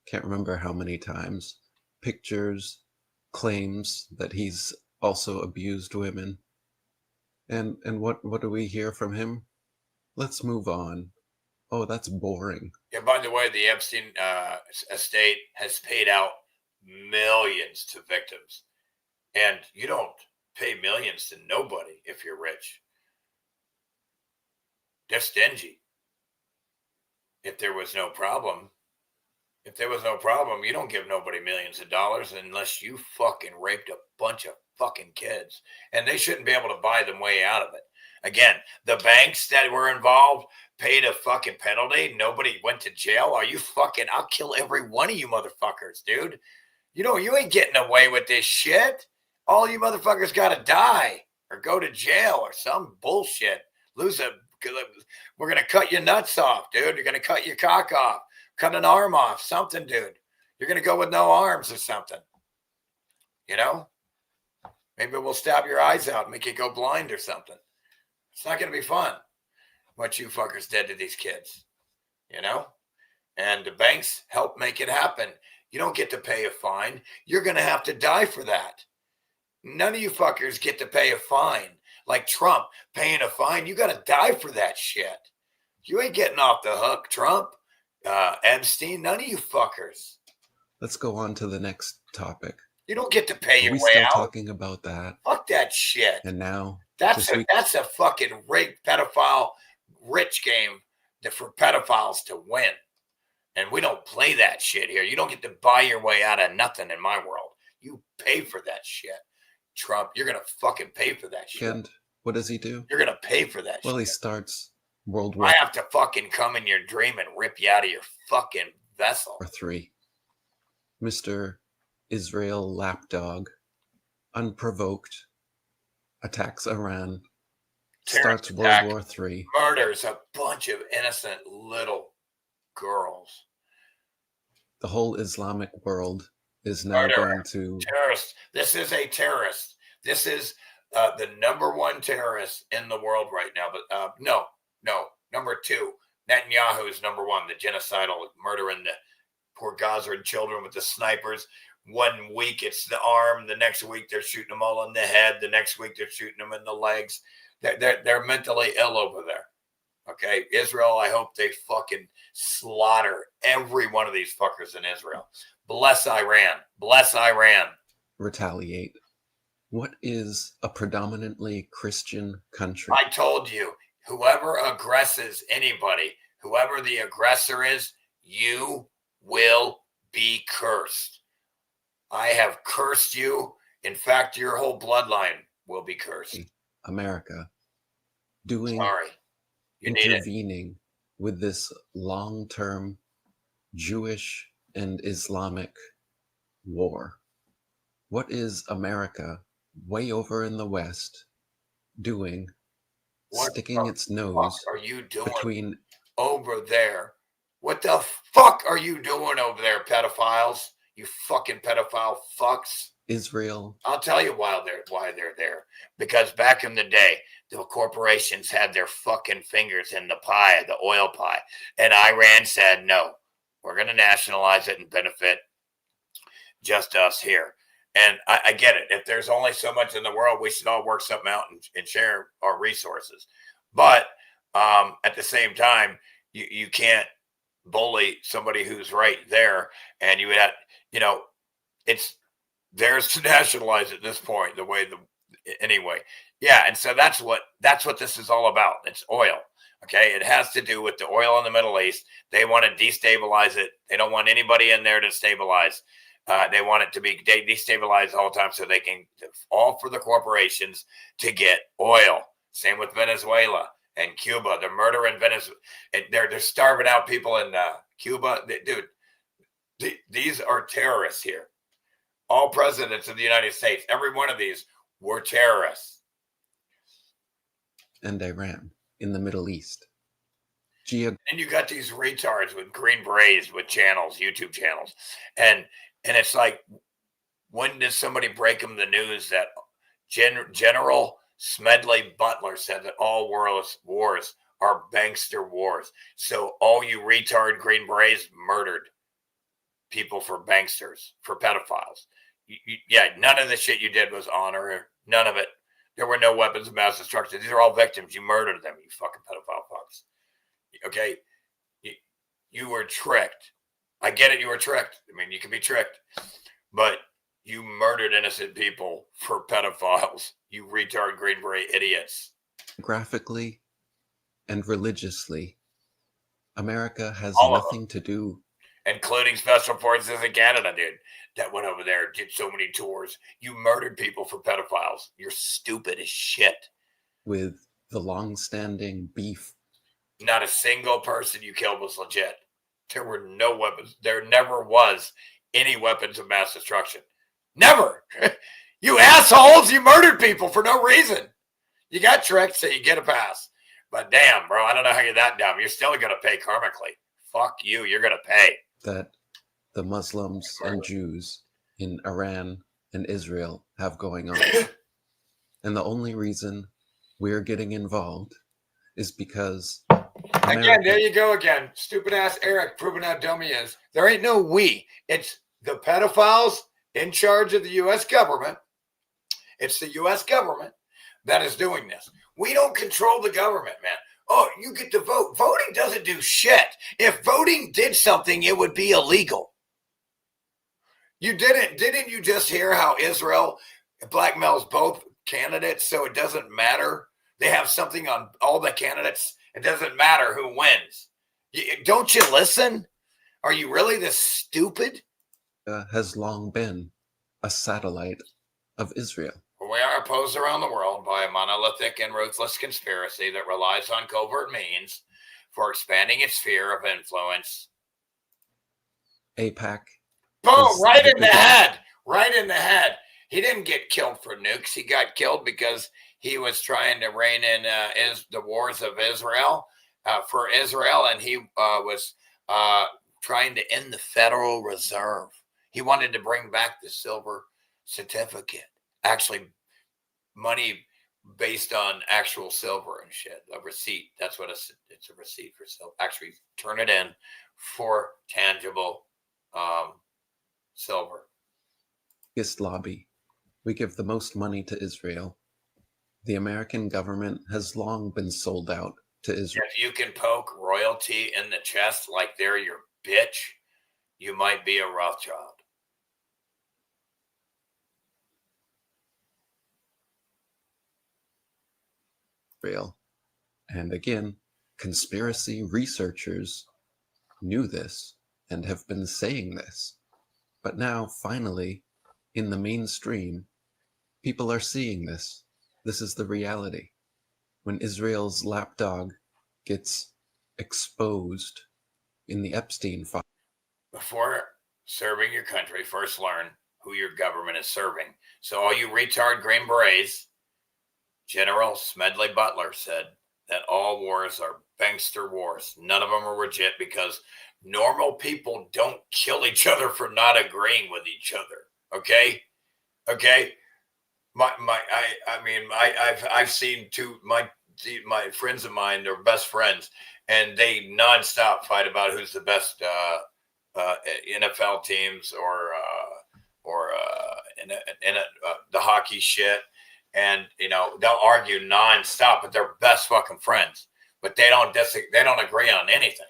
Can't remember how many times. Pictures, claims that he's also abused women. And what do we hear from him? Let's move on. Oh, that's boring. Yeah, by the way, the Epstein estate has paid out millions to victims. And you don't pay millions to nobody if you're rich. They're stingy. If there was no problem, you don't give nobody millions of dollars unless you fucking raped a bunch of fucking kids. And they shouldn't be able to buy them way out of it. Again, the banks that were involved paid a fucking penalty. Nobody went to jail. Are you fucking, I'll kill every one of you motherfuckers, dude. You ain't getting away with this shit. All you motherfuckers got to die or go to jail or some bullshit. We're going to cut your nuts off, dude. You're going to cut your cock off, cut an arm off, something, dude. You're going to go with no arms or something. Maybe we'll stab your eyes out and make you go blind or something. It's not going to be fun what you fuckers did to these kids, And the banks help make it happen. You don't get to pay a fine. You're going to have to die for that. None of you fuckers get to pay a fine. Like Trump paying a fine, you got to die for that shit. You ain't getting off the hook, Trump, Epstein, none of you fuckers. Let's go on to the next topic. You don't get to pay your Are we way still out. talking about that? Fuck that shit. And now that's a fucking rigged pedophile rich game for pedophiles to win. And we don't play that shit here. You don't get to buy your way out of nothing in my world. You pay for that shit. Trump, you're going to fucking pay for that shit. And what does he do? You're going to pay for that shit. Well, he starts World War I have to fucking come in your dream and rip you out of your fucking vessel. III. Mr. Israel Lapdog, unprovoked, attacks Iran, starts World War III. Murders a bunch of innocent little girls. The whole Islamic world is now going to... Terrorist. This is a terrorist. This is the number one terrorist in the world right now. But no. Number two, Netanyahu is number one, the genocidal, murdering the poor Gaza children with the snipers. 1 week it's the arm. The next week they're shooting them all in the head. The next week they're shooting them in the legs. They're mentally ill over there. Okay, Israel, I hope they fucking slaughter every one of these fuckers in Israel. Bless Iran. Bless Iran. Retaliate. What is a predominantly Christian country? I told you, whoever aggresses anybody, whoever the aggressor is, you will be cursed. I have cursed you. In fact, your whole bloodline will be cursed. America doing... Sorry. Intervening with this long-term Jewish and Islamic war. What is America way over in the West doing, sticking its nose are you doing between over there? What the fuck are you doing over there, pedophiles? You fucking pedophile fucks. Israel? I'll tell you why they're there. Because back in the day, the corporations had their fucking fingers in the pie, the oil pie. And Iran said, no, we're going to nationalize it and benefit just us here. And I get it. If there's only so much in the world, we should all work something out and share our resources. But at the same time, you can't bully somebody who's right there. And you would have, it's theirs to nationalize at this point, anyway. Yeah, and so that's what this is all about. It's oil. Okay, it has to do with the oil in the Middle East. They want to destabilize it. They don't want anybody in there to stabilize. They want it to be destabilized all the time so they can, all for the corporations to get oil. Same with Venezuela and Cuba. They're murdering Venezuela. They're starving out people in Cuba. These are terrorists here. All presidents of the United States, every one of these were terrorists. And Iran in the Middle East. And you got these retards with green berets with channels, YouTube channels. And it's like, when did somebody break them the news that General Smedley Butler said that all wars are bankster wars? So all you retard green berets murdered people for banksters, for pedophiles. Yeah, none of the shit you did was honor. None of it. There were no weapons of mass destruction. These are all victims. You murdered them, you fucking pedophile fucks. Okay? You were tricked. I get it, you were tricked. I mean, you can be tricked. But you murdered innocent people for pedophiles. You retard green beret idiots. Graphically and religiously, America has nothing to do. Including special forces in Canada, dude. That went over there, did so many tours. You murdered people for pedophiles. You're stupid as shit. With the long-standing beef. Not a single person you killed was legit. There were no weapons. There never was any weapons of mass destruction. Never. You assholes, you murdered people for no reason. You got tricked, so you get a pass. But damn, bro, I don't know how you're that dumb. You're still going to pay karmically. Fuck you. You're going to pay. That the Muslims and Jews in Iran and Israel have going on. And the only reason we're getting involved is because Again, there you go again. Stupid ass Eric proving how dumb he is. There ain't no we. It's the pedophiles in charge of the U.S. government. It's the U.S. government that is doing this. We don't control the government, man. Oh, you get to vote. Voting doesn't do shit. If voting did something, it would be illegal. You didn't you just hear how Israel blackmails both candidates so it doesn't matter? They have something on all the candidates. It doesn't matter who wins. Don't you listen? Are you really this stupid? Has long been a satellite of Israel. We are opposed around the world by a monolithic and ruthless conspiracy that relies on covert means for expanding its sphere of influence. AIPAC. Boom! Right in the head. Right in the head. He didn't get killed for nukes. He got killed because he was trying to rein in the wars of Israel for Israel, and he was trying to end the Federal Reserve. He wanted to bring back the silver certificate. Actually, money based on actual silver and shit. A receipt. That's what it's a receipt for silver. Actually, turn it in for tangible silver. Biggest lobby. We give the most money to Israel. The American government has long been sold out to Israel. If you can poke royalty in the chest like they're your bitch, you might be a Rothschild. Israel. And again, conspiracy researchers knew this and have been saying this. But now, finally, in the mainstream, people are seeing this. This is the reality. When Israel's lapdog gets exposed in the Epstein file. Before serving your country, first learn who your government is serving. So all you retard Green Berets, General Smedley Butler said that all wars are bankster wars. None of them are legit because normal people don't kill each other for not agreeing with each other. Okay? I've seen my friends of mine, they're best friends, and they nonstop fight about who's the best NFL teams or the hockey shit. And they'll argue nonstop, but they're best fucking friends. But they don't agree on anything.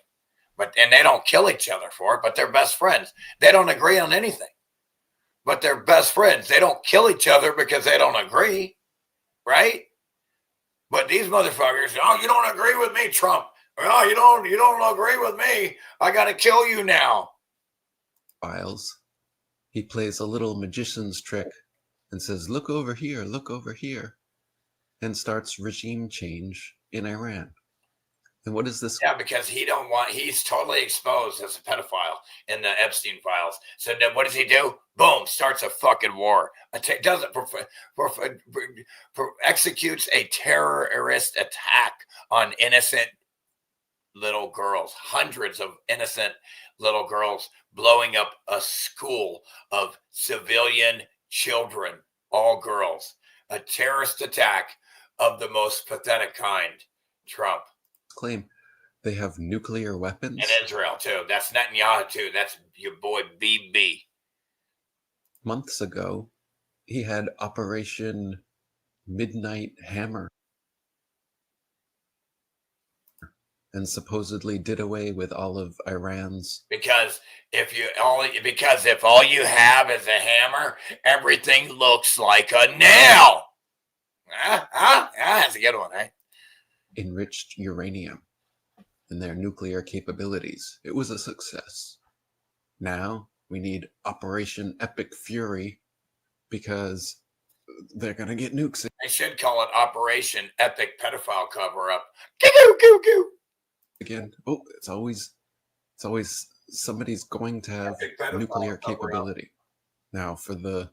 And they don't kill each other for it, but they're best friends. They don't agree on anything. But they're best friends. They don't kill each other because they don't agree. Right? But these motherfuckers, oh, you don't agree with me, Trump. Oh, you don't agree with me. I gotta kill you now. Files. He plays a little magician's trick and says, look over here, and starts regime change in Iran. And what is this? Yeah, because he's totally exposed as a pedophile in the Epstein files. So then what does he do? Boom, starts a fucking war. Executes a terrorist attack on innocent little girls, hundreds of innocent little girls, blowing up a school of civilian children, all girls. A terrorist attack of the most pathetic kind. Trump. Claim they have nuclear weapons. And Israel, too. That's Netanyahu, too. That's your boy BB. Months ago, he had Operation Midnight Hammer and supposedly did away with all of Iran's. Because if all you have is a hammer, everything looks like a nail. That's a good one, eh? Enriched uranium and their nuclear capabilities. It was a success. Now we need Operation Epic Fury because they're going to get nukes. They should call it Operation Epic Pedophile Cover-Up. Goo. Again, it's always somebody's going to have nuclear capability. Now, for the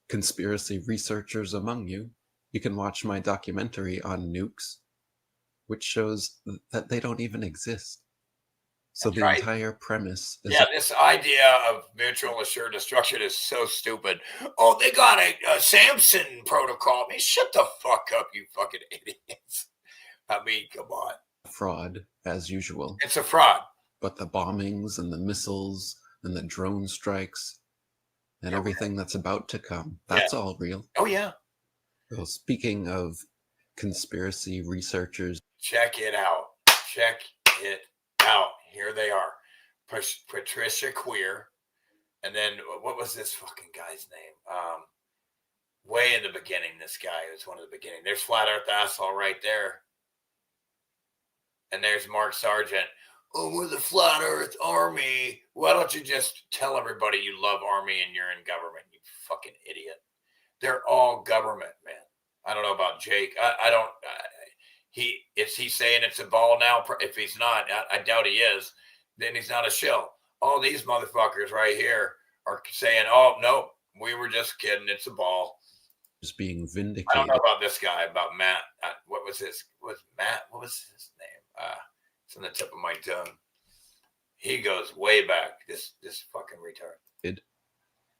conspiracy researchers among you, you can watch my documentary on nukes, which shows that they don't even exist. So That's the right. entire premise is... Yeah, this idea of mutual assured destruction is so stupid. Oh, they got a Samson protocol. I mean, shut the fuck up, you fucking idiots. I mean, come on. fraud as usual. It's a fraud. But the bombings and the missiles and the drone strikes and everything that's about to come, that's all real. Oh, yeah. So speaking of conspiracy researchers, check it out. Check it out. Here they are. Patricia Queer. And then what was this fucking guy's name? Way in the beginning, this guy was one of the beginning. There's Flat Earth Asshole right there. And there's Mark Sargent. Oh, we're the Flat Earth Army. Why don't you just tell everybody you love Army and you're in government, you fucking idiot. They're all government, man. I don't know about Jake. I don't. Is he saying it's a ball now? If he's not, I doubt he is. Then he's not a shill. All these motherfuckers right here are saying, "Oh no, we were just kidding. It's a ball." is being vindicated. I don't know about this guy, about Matt. What was his? What was his name? It's on the tip of my tongue. He goes way back. This fucking retard.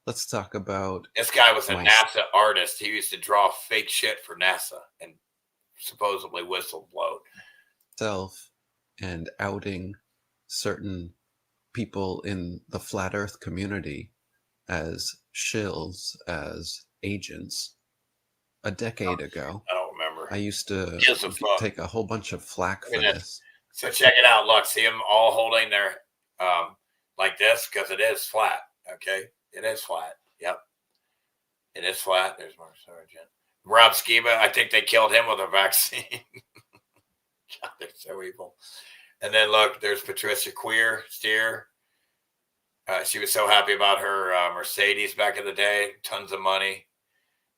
Let's talk about this guy was a NASA artist. He used to draw fake shit for NASA and supposedly whistle-blowed. Self and outing certain people in the flat earth community as shills, as agents. A decade ago, I don't remember. I used to take a whole bunch of flack for this. So check it out. Look, see them all holding their like this because it is flat. Okay, it is flat. Yep, it is flat. There's Mark Sargent. Rob Skiba. I think they killed him with a vaccine. God, they're so evil. And then look, there's Patricia Queer Steer. She was so happy about her Mercedes back in the day. Tons of money.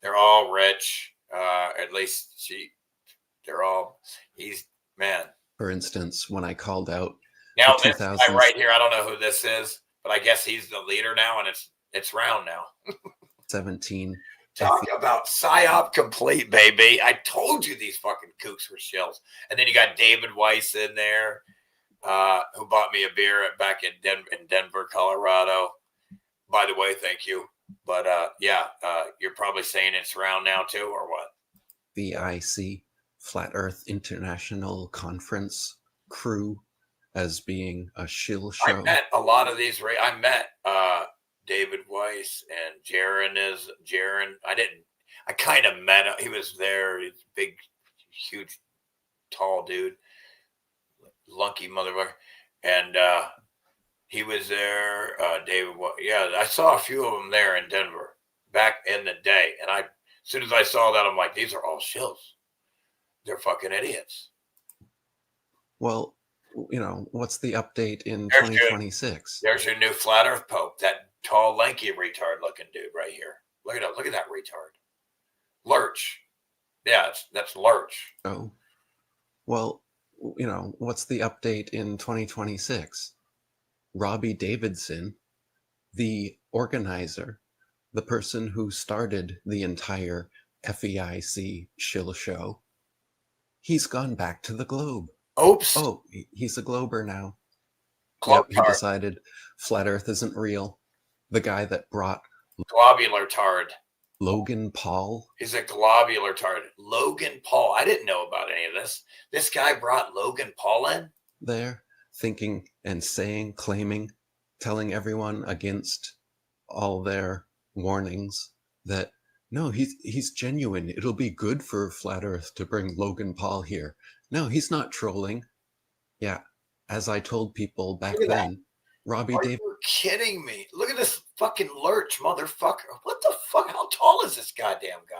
They're all rich. At least he's man. For instance, when I called out now this guy right here, I don't know who this is, but I guess he's the leader now, and it's round now. 17. Talk about PSYOP complete, baby. I told you these fucking kooks were shills. And then you got David Weiss in there, who bought me a beer back in Denver, Colorado. By the way, thank you. But you're probably saying it's round now too, or what? The IC Flat Earth International Conference crew as being a shill show. I met a lot of these. I met David Weiss and Jaron. I kind of met him. He was there. He's a big, huge, tall dude. Lunky motherfucker. And he was there. David, yeah, I saw a few of them there in Denver back in the day. And as soon as I saw that, I'm like, these are all shills. They're fucking idiots. Well, what's the update in 2026? There's your new flat Earth Pope, that tall, lanky, retard-looking dude right here. Look at that retard. Lurch. Yeah, that's Lurch. Oh, well, what's the update in 2026? Robbie Davidson, the organizer, the person who started the entire FEIC shill show, he's gone back to the globe. Oops. Oh, he's a glober now. Yep, he decided flat Earth isn't real. The guy that brought globular tard. Logan Paul. He's a globular tard. Logan Paul. I didn't know about any of this. This guy brought Logan Paul in? There, thinking and claiming, telling everyone against all their warnings that no, he's genuine. It'll be good for flat Earth to bring Logan Paul here. No, he's not trolling. Yeah, as I told people back then, Robbie David. Are you kidding me? Look at this fucking Lurch motherfucker. What the fuck? How tall is this goddamn guy?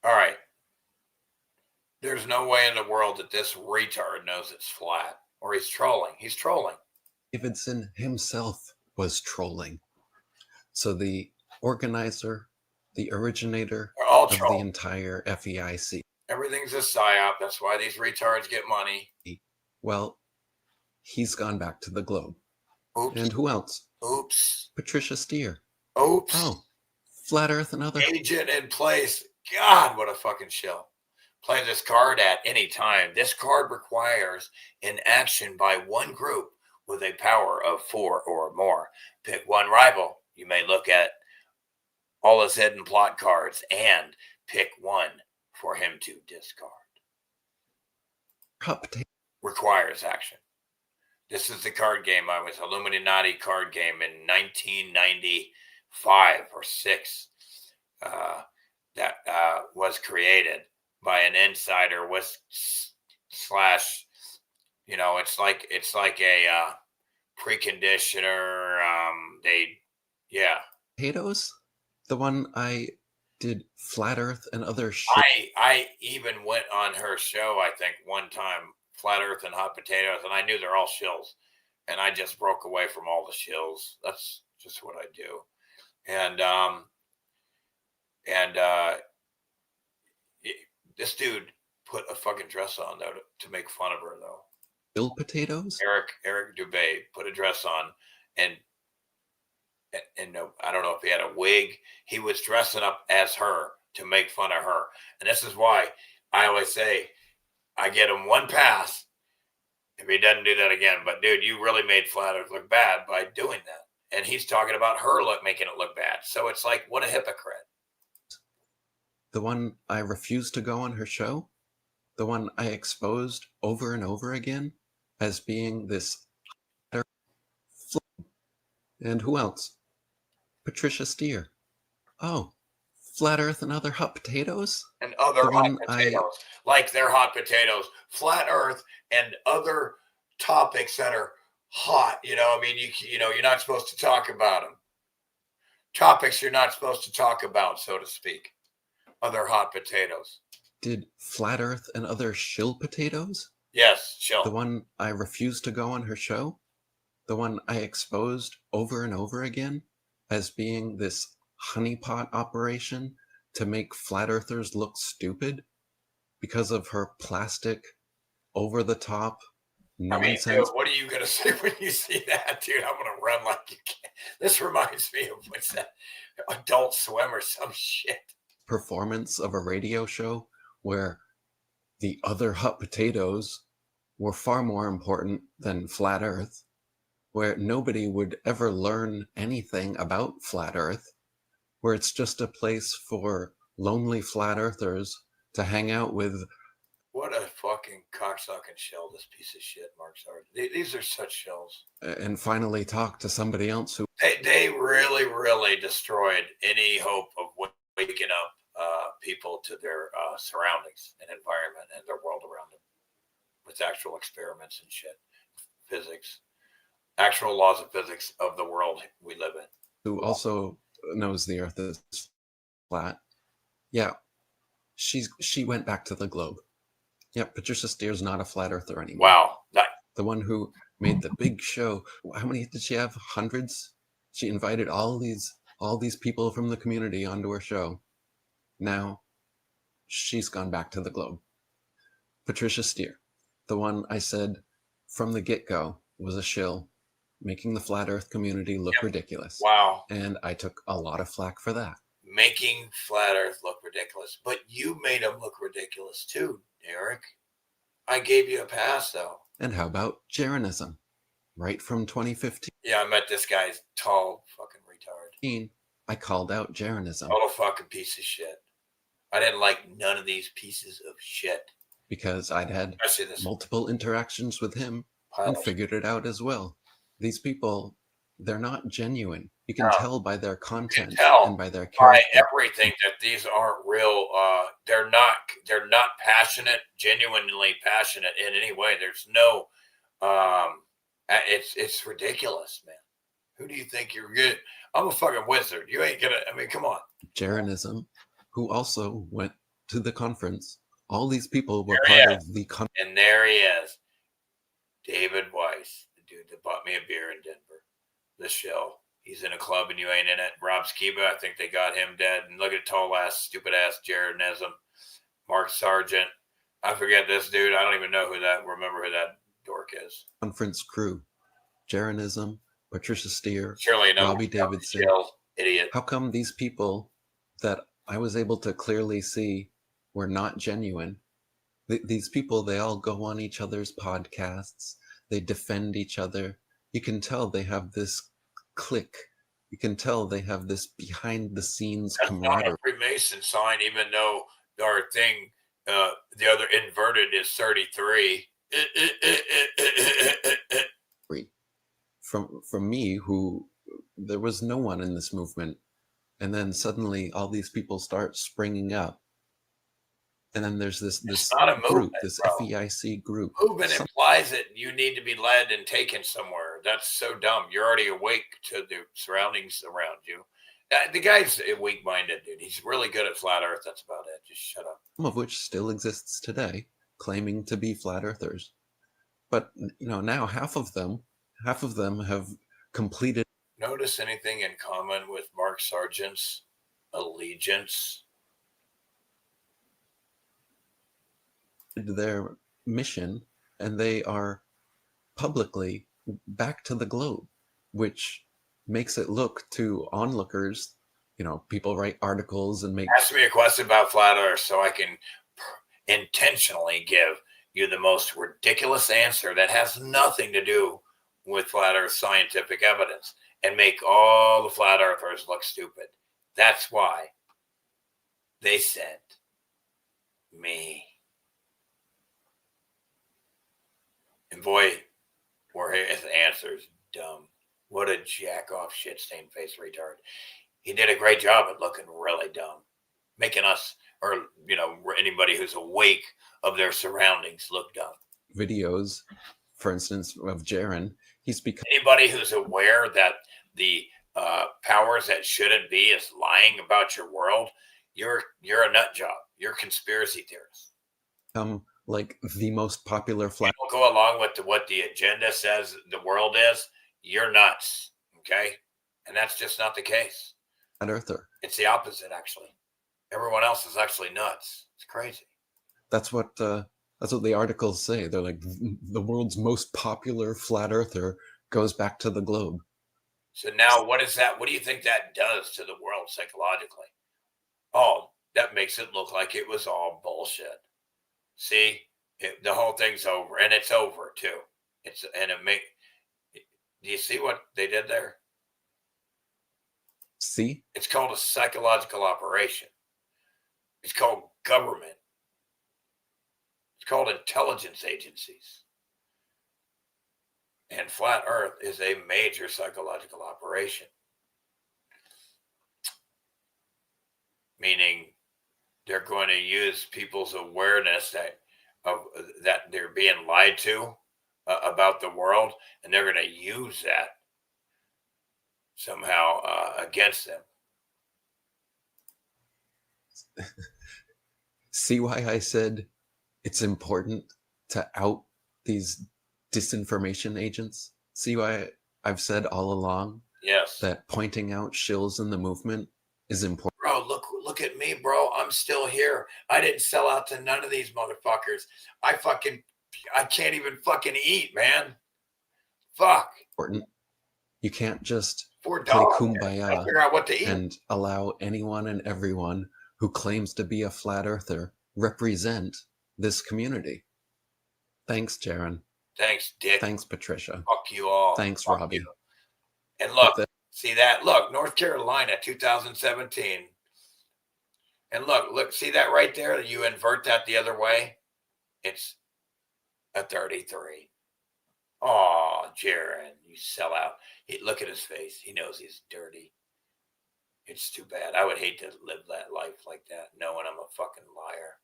All right. There's no way in the world that this retard knows it's flat, or he's trolling. He's trolling. Davidson himself was trolling. So the organizer, the originator of the entire FEIC. Everything's a PSYOP. That's why these retards get money. Well, he's gone back to the globe. Oops. And who else? Oops. Patricia Steer. Oops. Oh, Flat Earth and other. Agent in place. God, what a fucking show. Play this card at any time. This card requires an action by one group with a power of 4 or more. Pick one rival. You may look at all his hidden plot cards and pick one for him to discard. Hot potato. Requires action. This is the card game. I was Illuminati card game in 1995 or 6 that was created by an insider with slash, you know, it's like a preconditioner. Potatoes? The one I did Flat Earth and other shit. I even went on her show, I think, one time, Flat Earth and Hot Potatoes, and I knew they're all shills. And I just broke away from all the shills. That's just what I do. And this dude put a fucking dress on, though, to make fun of her, though. Bill potatoes? Eric Dubé put a dress on, and no, I don't know if he had a wig. He was dressing up as her to make fun of her. And this is why I always say I get him one pass if he doesn't do that again. But dude, you really made Flat Earth look bad by doing that. And he's talking about her making it look bad. So it's like, what a hypocrite. The one I refused to go on her show? The one I exposed over and over again as being this. And who else? Patricia Steer. Oh, Flat Earth and other hot potatoes? And other hot potatoes. Like they're hot potatoes. Flat Earth and other topics that are hot. You know, I mean, you know, you're not supposed to talk about them. Topics you're not supposed to talk about, so to speak. Other hot potatoes. Did Flat Earth and other shill potatoes? Yes, shill. The one I refused to go on her show? The one I exposed over and over again as being this honeypot operation to make flat earthers look stupid because of her plastic, over-the-top nonsense. I mean, dude, what are you going to say when you see that, dude? I'm going to run like you can. This reminds me of, what's that, Adult Swim or some shit. Performance of a radio show where the other hot potatoes were far more important than Flat Earth, where nobody would ever learn anything about Flat Earth, where it's just a place for lonely Flat Earthers to hang out with. What a fucking cocksucking shell, this piece of shit, Mark Sargent. These are such shells. And finally talk to somebody else who. They really, really destroyed any hope of waking up people to their surroundings and environment and their world around them with actual experiments and shit, physics, actual laws of physics of the world we live in. Who also knows the Earth is flat. Yeah, she went back to the globe. Yeah, Patricia Steer's not a flat earther anymore. Wow. The one who made the big show. How many did she have? Hundreds? She invited all these people from the community onto her show. Now, she's gone back to the globe. Patricia Steer, the one I said from the get-go was a shill, making the flat earth community look ridiculous. Wow. And I took a lot of flack for that. Making flat earth look ridiculous. But you made them look ridiculous too, Eric. I gave you a pass, though. And how about Jeranism? Right from 2015. Yeah, I met this guy's tall fucking retard. I called out Jeranism. Total fucking piece of shit. I didn't like none of these pieces of shit. Because I'd had multiple interactions with him and figured it out as well. These people, they're not genuine. You can tell by their content and by their character. By everything that these aren't real. They're not passionate, genuinely passionate in any way. There's no. It's ridiculous, man. Who do you think you're good? I'm a fucking wizard. You ain't gonna. I mean, come on. Jeranism, who also went to the conference. All these people were part of the conference. And there he is, David Weiss, the dude that bought me a beer in Denver. The show. He's in a club and you ain't in it. Rob Skiba, I think they got him dead. And look at tall ass, stupid ass Jeranism. Mark Sargent. I forget this dude. I don't even know remember who that dork is. Conference crew. Jeranism, Patricia Steer, Surely Robbie Davidson. Idiot. How come these people that I was able to clearly see were not genuine? These people, they all go on each other's podcasts. They defend each other. You can tell they have this clique. You can tell they have this behind the scenes camaraderie. That's not a Freemason sign, even though our thing, the other inverted is 33. From me, who there was no one in this movement, and then suddenly all these people start springing up, and then there's this not a group, movement, this bro. FEIC group. Movement implies that you need to be led and taken somewhere. That's so dumb. You're already awake to the surroundings around you. The guy's weak-minded, dude. He's really good at flat Earth. That's about it. Just shut up. Some of which still exists today, claiming to be flat earthers. But now half of them have completed. Notice anything in common with Mark Sargent's allegiance? Their mission, and they are publicly back to the globe, which makes it look to onlookers, people write articles and make. Ask me a question about flat Earth so I can intentionally give you the most ridiculous answer that has nothing to do with flat Earth scientific evidence and make all the flat earthers look stupid. That's why they sent me. And boy, were his answers dumb. What a jack off shit stained face retard. He did a great job at looking really dumb, making us, or anybody who's awake of their surroundings, look dumb. Videos, for instance, of Jaron. He's become anybody who's aware that the powers that shouldn't be is lying about your world. You're a nut job. You're a conspiracy theorist. Like the most popular flat. Don't go along with what the agenda says the world is. You're nuts. Okay, and that's just not the case. Flat earther. It's the opposite, actually. Everyone else is actually nuts. It's crazy. That's what the articles say. They're like, the world's most popular flat earther goes back to the globe. So now what is that? What do you think that does to the world psychologically? Oh, that makes it look like it was all bullshit. See, the whole thing's over, and it's over too. Do you see what they did there? See? It's called a psychological operation. It's called government. It's called intelligence agencies. And flat Earth is a major psychological operation. Meaning they're going to use people's awareness that they're being lied to about the world, and they're going to use that somehow against them. See why I said it's important to out these disinformation agents? See why I've said all along that pointing out shills in the movement is important? Bro, look at me, bro. I'm still here. I didn't sell out to none of these motherfuckers. I can't even fucking eat, man. Fuck. Important. You can't just play kumbaya figure out what to eat and allow anyone and everyone who claims to be a flat earther represent this community. Thanks, Jaron. Thanks, Dick. Thanks, Patricia. Fuck you all. Thanks, Fuck Robbie. You. And look, see that? Look, North Carolina, 2017. And look, see that right there? You invert that the other way. It's a 33. Oh, Jaron, you sell out. Look at his face. He knows he's dirty. It's too bad. I would hate to live that life like that, knowing I'm a fucking liar.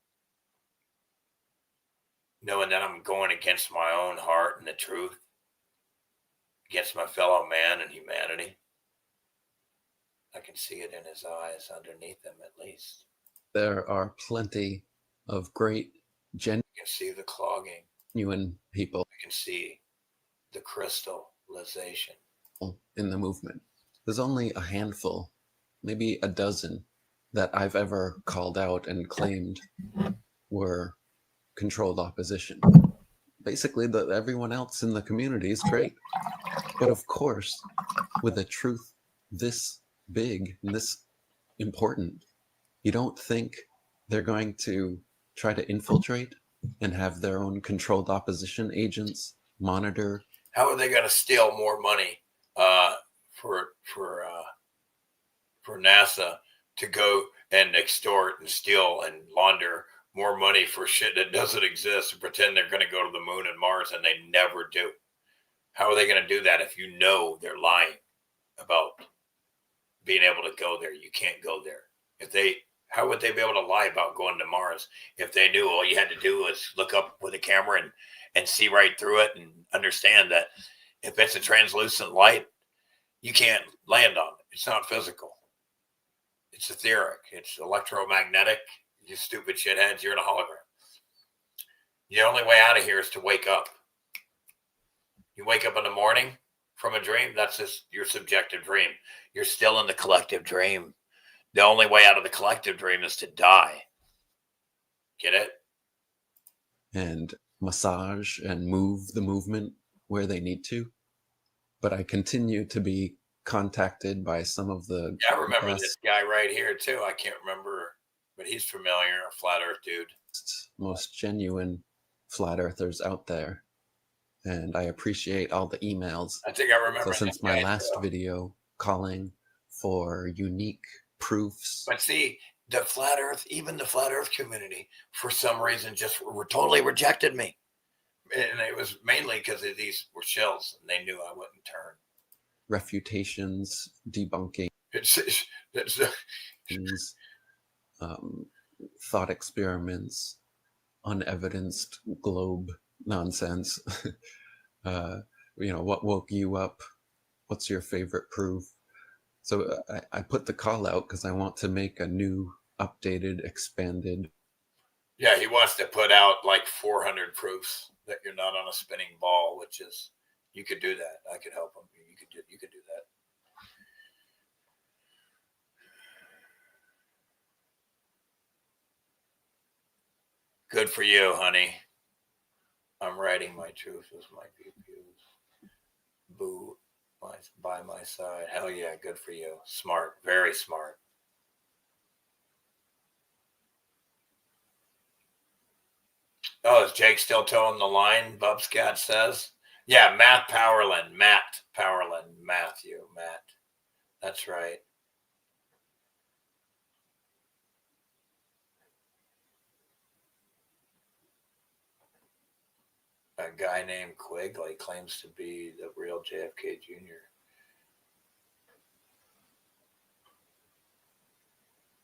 Knowing that I'm going against my own heart and the truth, against my fellow man and humanity. I can see it in his eyes, underneath them at least. There are plenty of great You can see the clogging. genuine people. I can see the crystallization In the movement. There's only a handful, maybe a dozen, that I've ever called out and claimed were controlled opposition. Basically, everyone else in the community is great. But of course, with a truth this big and this important, you don't think they're going to try to infiltrate and have their own controlled opposition agents monitor? How are they going to steal more money for NASA to go and extort and steal and launder more money for shit that doesn't exist and pretend they're going to go to the moon and Mars, and they never do. How are they going to do that if you know they're lying about being able to go there? You can't go there. How would they be able to lie about going to Mars if they knew all you had to do was look up with a camera and see right through it and understand that if it's a translucent light, you can't land on it. It's not physical. It's etheric. It's electromagnetic. You stupid shitheads, you're in a hologram. The only way out of here is to wake up. You wake up in the morning from a dream, that's just your subjective dream. You're still in the collective dream. The only way out of the collective dream is to die. Get it? And massage and move the movement where they need to. But I continue to be contacted by some of the... Yeah, I remember this guy right here too. I can't remember, but he's familiar, a flat earth dude. Most genuine flat earthers out there. And I appreciate all the emails. I think I remember. So since my last video calling for unique proofs. But see, the flat earth, even the flat earth community, for some reason, just totally rejected me. And it was mainly because these were shells and they knew I wouldn't turn. Refutations, debunking. Thought experiments, unevidenced globe nonsense. What woke you up? What's your favorite proof? So I put the call out because I want to make a new, updated, expanded. Yeah, he wants to put out like 400 proofs that you're not on a spinning ball, which is, you could do that. I could help him. You could do that. Good for you, honey. I'm writing my truth as my views. Boo, by my side. Hell yeah, good for you. Smart, very smart. Oh, is Jake still towing the line? Bubscat says. Yeah, Matt Powerland. Matthew. That's right. A guy named Quigley claims to be the real JFK Jr.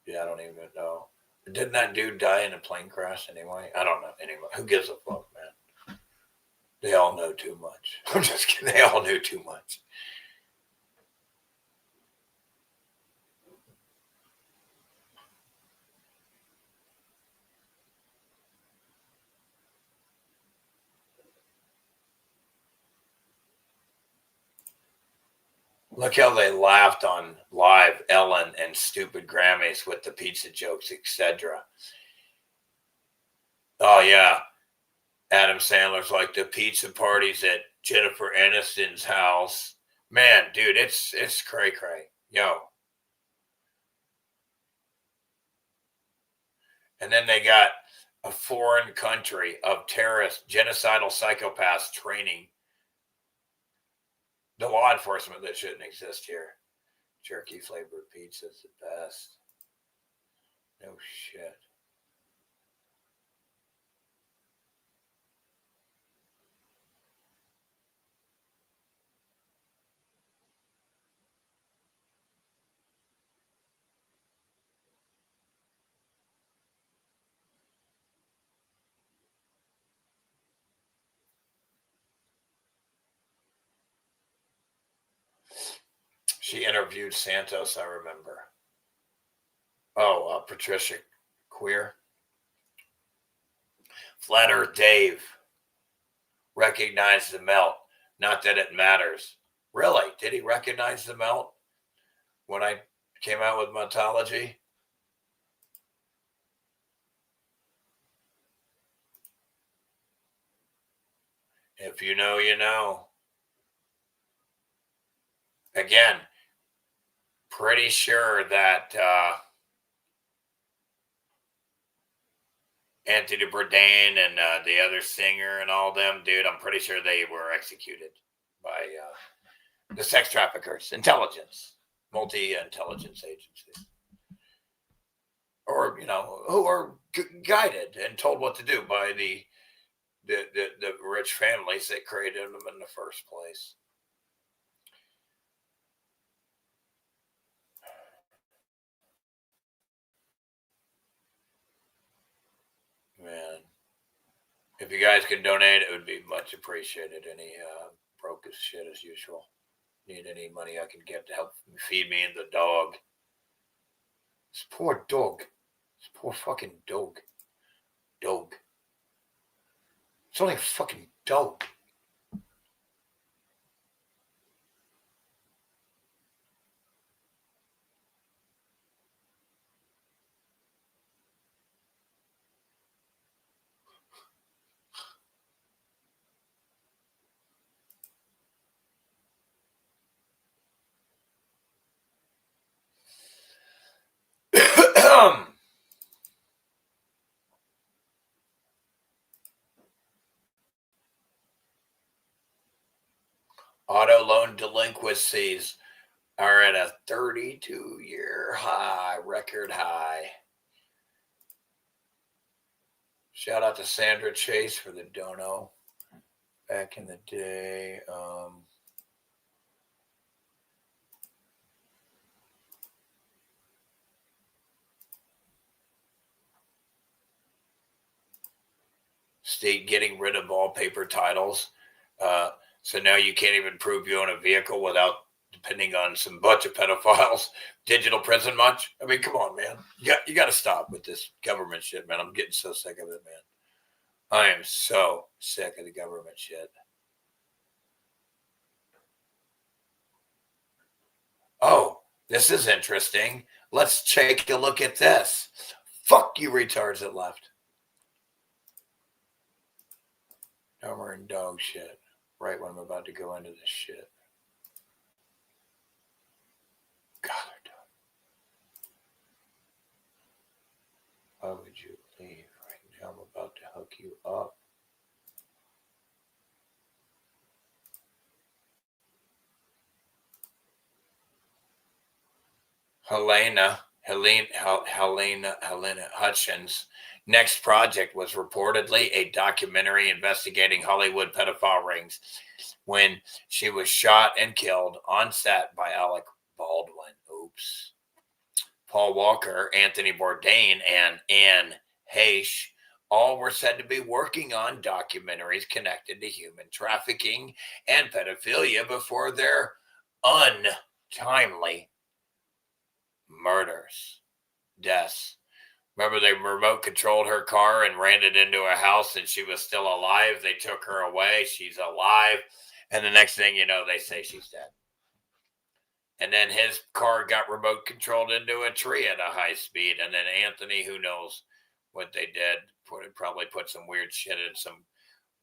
Yeah, I don't even know. Didn't that dude die in a plane crash anyway? I don't know. Anyway, who gives a fuck, man? They all know too much. I'm just kidding. They all knew too much. Look how they laughed on live Ellen and stupid Grammys with the pizza jokes, etc. Oh yeah, Adam Sandler's like the pizza parties at Jennifer Aniston's house. Man, dude, it's cray cray, yo. And then they got a foreign country of terrorist, genocidal psychopaths training the law enforcement that shouldn't exist here. Jerky flavored pizza is the best. No shit. She interviewed Santos, I remember. Oh, Patricia Queer. Flat Earth Dave recognized the melt. Not that it matters. Really? Did he recognize the melt when I came out with Montology? If you know, you know. Again, pretty sure that Anthony Bourdain and the other singer and all them, dude, I'm pretty sure they were executed by the sex traffickers, intelligence, multi-intelligence agencies. or who are guided and told what to do by the rich families that created them in the first place. Man, if you guys can donate, it would be much appreciated. Any broke as shit as usual. Need any money I can get to help feed me and the dog. This poor dog. This poor fucking dog. Dog. It's only a fucking dog. Auto loan delinquencies are at a 32-year high, record high. Shout out to Sandra Chase for the dono back in the day. State getting rid of all paper titles. So now you can't even prove you own a vehicle without depending on some bunch of pedophiles. Digital prison much? I mean, come on, man. You got to stop with this government shit, man. I'm getting so sick of it, man. I am so sick of the government shit. Oh, this is interesting. Let's take a look at this. Fuck you retards that left. Now we're in dog shit. Right when I'm about to go into this shit. God, why would you leave right now? I'm about to hook you up. Helena Hutchins' next project was reportedly a documentary investigating Hollywood pedophile rings when she was shot and killed on set by Alec Baldwin. Oops. Paul Walker, Anthony Bourdain, and Anne Heche all were said to be working on documentaries connected to human trafficking and pedophilia before their untimely deaths. Remember, they remote controlled her car and ran it into a house and she was still alive. They took her away. She's alive. And the next thing you know, they say she's dead. And then his car got remote controlled into a tree at a high speed. And then Anthony, who knows what they did, probably put some weird shit in some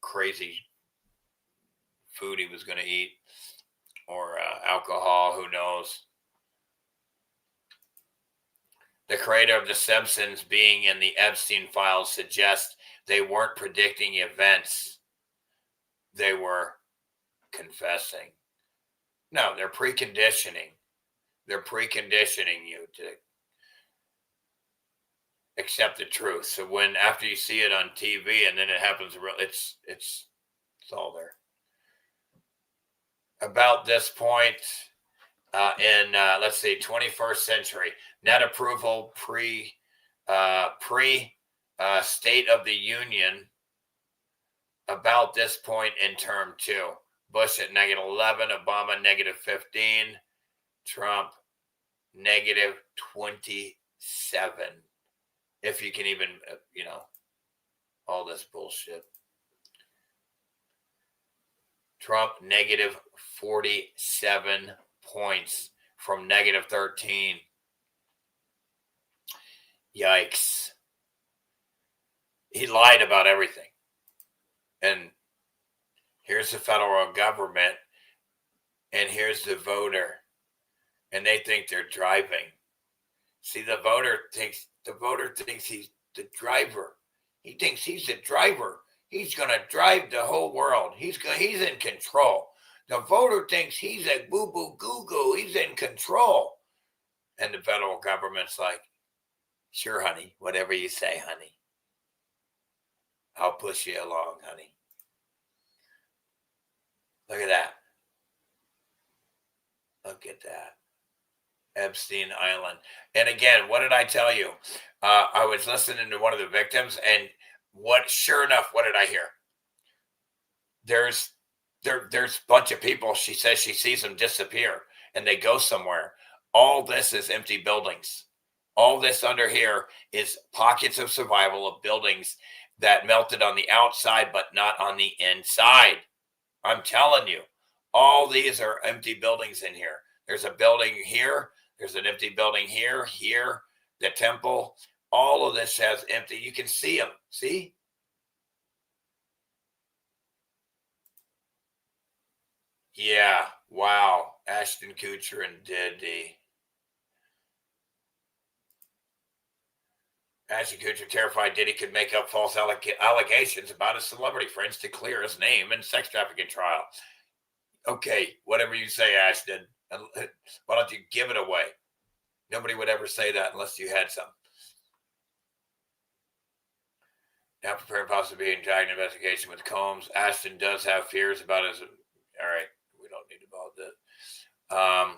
crazy food he was going to eat or alcohol, who knows. The creator of The Simpsons being in the Epstein files suggests they weren't predicting events. They were confessing. No, they're preconditioning. They're preconditioning you to accept the truth. So when after you see it on TV and then it happens, it's all there. About this point in 21st century, net approval pre State of the Union about this point in term 2. Bush at -11, Obama -15, Trump -27. If you can even, all this bullshit. Trump -47 points from -13. Yikes. He lied about everything. And here's the federal government, and here's the voter, and they think they're driving. See, the voter thinks he's the driver. He thinks he's the driver. He's going to drive the whole world. He's in control. The voter thinks he's a boo-boo goo-goo. He's in control. And the federal government's like, Sure, honey. Whatever you say, honey. I'll push you along, honey. Look at that. Look at that. Epstein Island. And again, what did I tell you? I was listening to one of the victims, and sure enough, what did I hear? There's a bunch of people. She says she sees them disappear and they go somewhere. All this is empty buildings. All this under here is pockets of survival of buildings that melted on the outside, but not on the inside. I'm telling you, all these are empty buildings in here. There's a building here. There's an empty building here, the temple. All of this has empty. You can see them. See? Yeah. Wow. Ashton Kutcher and Diddy. Ashton Kutcher terrified Diddy could make up false allegations about his celebrity friends to clear his name in sex trafficking trial. Okay, whatever you say, Ashton. Why don't you give it away? Nobody would ever say that unless you had some. Now preparing possibly being dragged investigation with Combs. Ashton does have fears about his. All right, we don't need about that.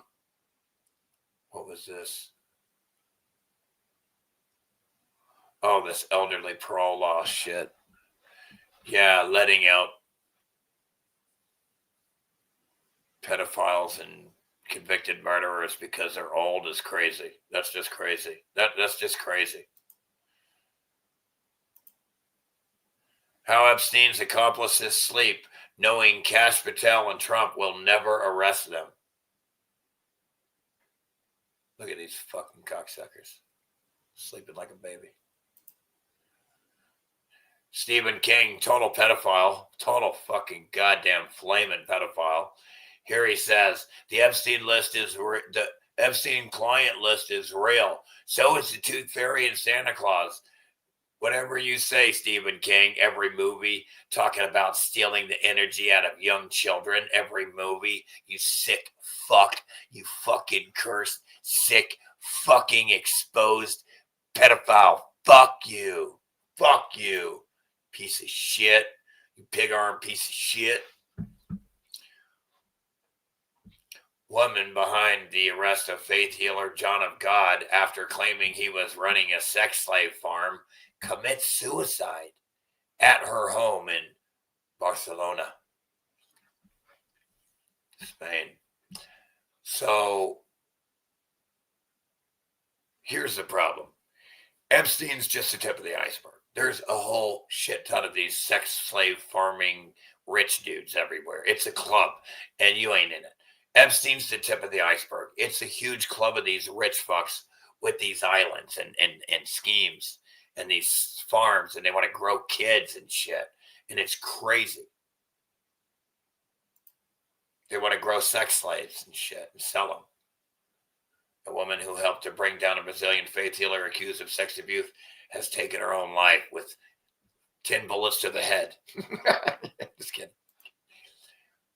What was this? Oh, this elderly parole law shit. Yeah, letting out pedophiles and convicted murderers because they're old is crazy. That's just crazy. That's just crazy. How Epstein's accomplices sleep, knowing Kash Patel and Trump will never arrest them. Look at these fucking cocksuckers. Sleeping like a baby. Stephen King, total pedophile, total fucking goddamn flaming pedophile. Here he says the Epstein client list is real. So is the Tooth Fairy and Santa Claus. Whatever you say, Stephen King. Every movie talking about stealing the energy out of young children. Every movie, you sick fuck, you fucking cursed, sick, fucking exposed pedophile. Fuck you. Fuck you. Piece of shit. You pig arm piece of shit. Woman behind the arrest of faith healer John of God after claiming he was running a sex slave farm commits suicide at her home in Barcelona, Spain. So here's the problem. Epstein's just the tip of the iceberg. There's a whole shit ton of these sex slave farming rich dudes everywhere. It's a club, and you ain't in it. Epstein's the tip of the iceberg. It's a huge club of these rich fucks with these islands and schemes and these farms, and they want to grow kids and shit. And it's crazy. They want to grow sex slaves and shit and sell them. A woman who helped to bring down a Brazilian faith healer accused of sex abuse has taken her own life with 10 bullets to the head. Just kidding.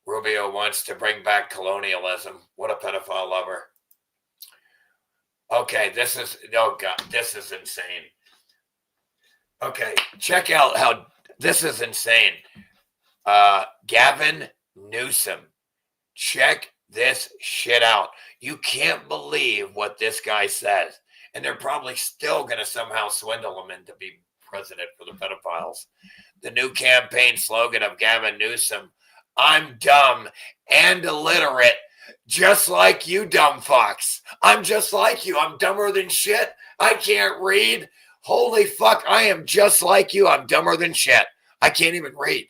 Rubio wants to bring back colonialism. What a pedophile lover. Okay, this is insane. Okay, check out how this is insane. Gavin Newsom. Check this shit out. You can't believe what this guy says. And they're probably still going to somehow swindle him into being president for the pedophiles. The new campaign slogan of Gavin Newsom: I'm dumb and illiterate, just like you dumb fucks. I'm just like you. I'm dumber than shit. I can't read. Holy fuck, I am just like you. I'm dumber than shit. I can't even read.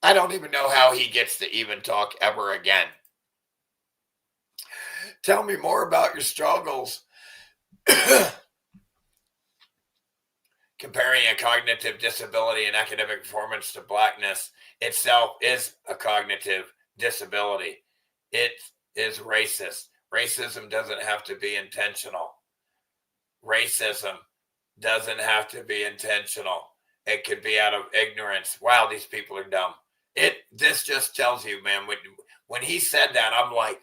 I don't even know how he gets to even talk ever again. Tell me more about your struggles. Comparing a cognitive disability and academic performance to blackness itself is a cognitive disability. It is racist. Racism doesn't have to be intentional. Racism doesn't have to be intentional. It could be out of ignorance. Wow, these people are dumb. This just tells you, man, when he said that, I'm like,